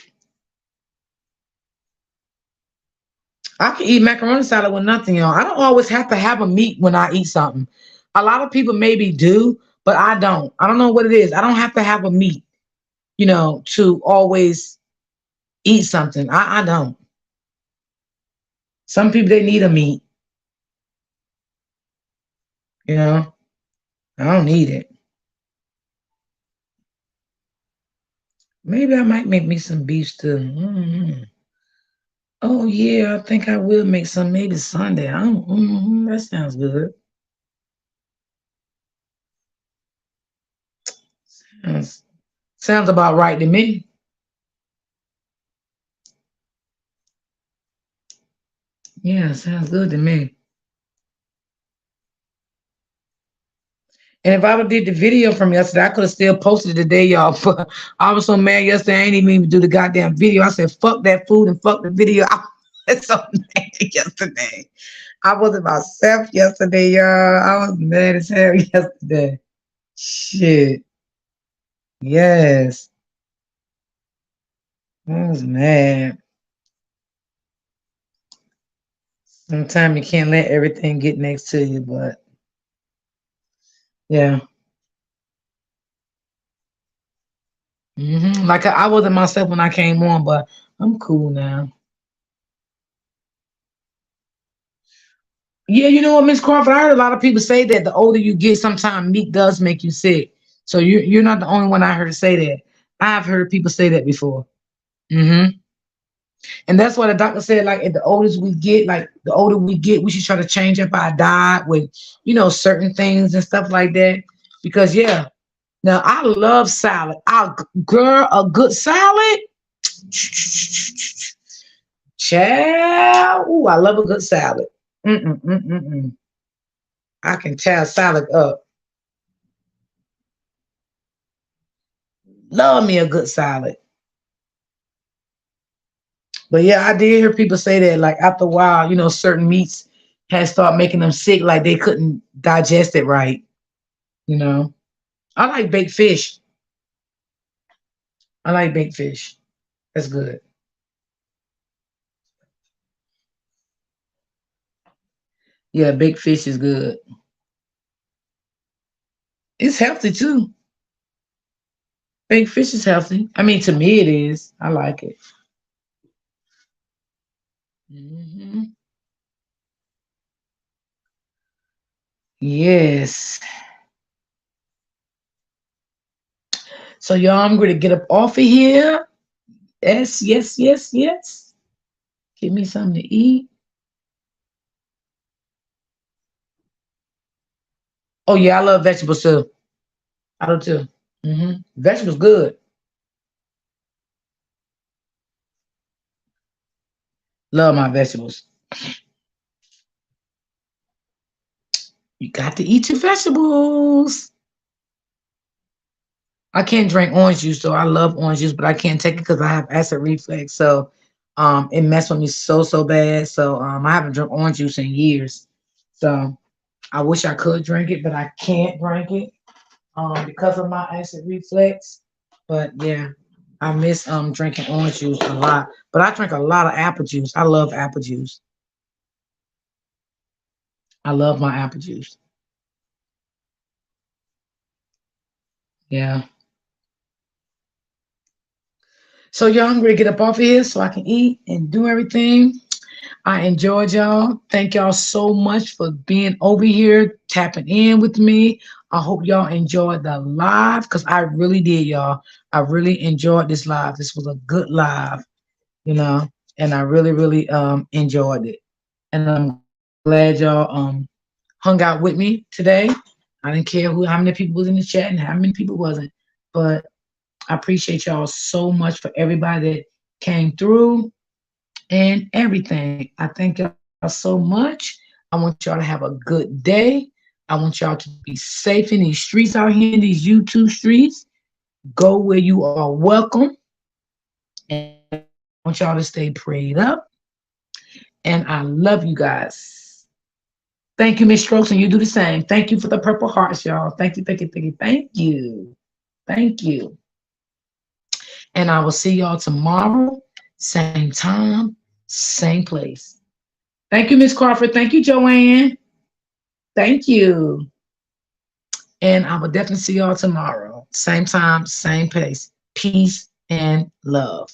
I can eat macaroni salad with nothing on. I don't always have to have a meat when I eat something. A lot of people maybe do, but I don't. I don't know what it is. I don't have to have a meat, to always eat something. I don't. Some people they need a meat, you know. I don't need it. Maybe I might make me some beef stew. Oh yeah, I think I will make some maybe Sunday. That sounds good. Sounds, sounds about right to me. Yeah, sounds good to me. And if I would did the video from yesterday, I could have still posted it today, y'all. But I was so mad yesterday, I ain't even do the goddamn video. I said, fuck that food and fuck the video. I was so mad yesterday. I was myself yesterday, y'all. I was mad as hell yesterday. Shit. Yes. I was mad. Sometimes you can't let everything get next to you, but yeah. Like I wasn't myself when I came on, but I'm cool now. Yeah, you know what, Miss Crawford? I heard a lot of people say that the older you get, sometimes meat does make you sick. So you're not the only one I heard say that. I've heard people say that before. hmm And that's why the doctor said, like, at the oldest we get, like the older we get, we should try to change up our diet with, certain things and stuff like that. Because yeah, now I love salad. Girl, a good salad. Child, ooh, I love a good salad. Mm-mm-mm-mm-mm. I can tear salad up. Love me a good salad. But yeah, I did hear people say that like after a while, certain meats had started making them sick, like they couldn't digest it right. You know, I like baked fish. I like baked fish. That's good. Yeah, baked fish is good. It's healthy too. Baked fish is healthy. I mean, to me, it is. I like it. hmm Yes. So y'all, I'm going to get up off of here. Yes, yes, yes, yes. Give me something to eat. Oh yeah, I love vegetables too. I do too. Vegetables good. Love my vegetables. You got to eat your vegetables. I can't drink orange juice though. I love orange juice, but I can't take it because I have acid reflux. So it messed with me so bad. So I haven't drunk orange juice in years. So I wish I could drink it, but I can't drink it because of my acid reflux. But yeah, I miss drinking orange juice a lot. But I drink a lot of apple juice. I love apple juice. I love my apple juice. Yeah. So y'all, I'm gonna get up off of here so I can eat and do everything. I enjoyed y'all. Thank y'all so much for being over here, tapping in with me. I hope y'all enjoyed the live because I really did, y'all. I really enjoyed this live. This was a good live, you know, and I really, really enjoyed it. And I'm glad y'all hung out with me today. I didn't care how many people was in the chat and how many people wasn't, but I appreciate y'all so much for everybody that came through and everything. I thank y'all so much. I want y'all to have a good day. I want y'all to be safe in these streets out here, in these YouTube streets. Go where you are welcome. And I want y'all to stay prayed up. And I love you guys. Thank you, Miss Strokes, and you do the same. Thank you for the purple hearts, y'all. Thank you, thank you, thank you, thank you. Thank you. And I will see y'all tomorrow, same time, same place. Thank you, Miss Crawford. Thank you, Joanne. Thank you. And I will definitely see y'all tomorrow. Same time, same place. Peace and love.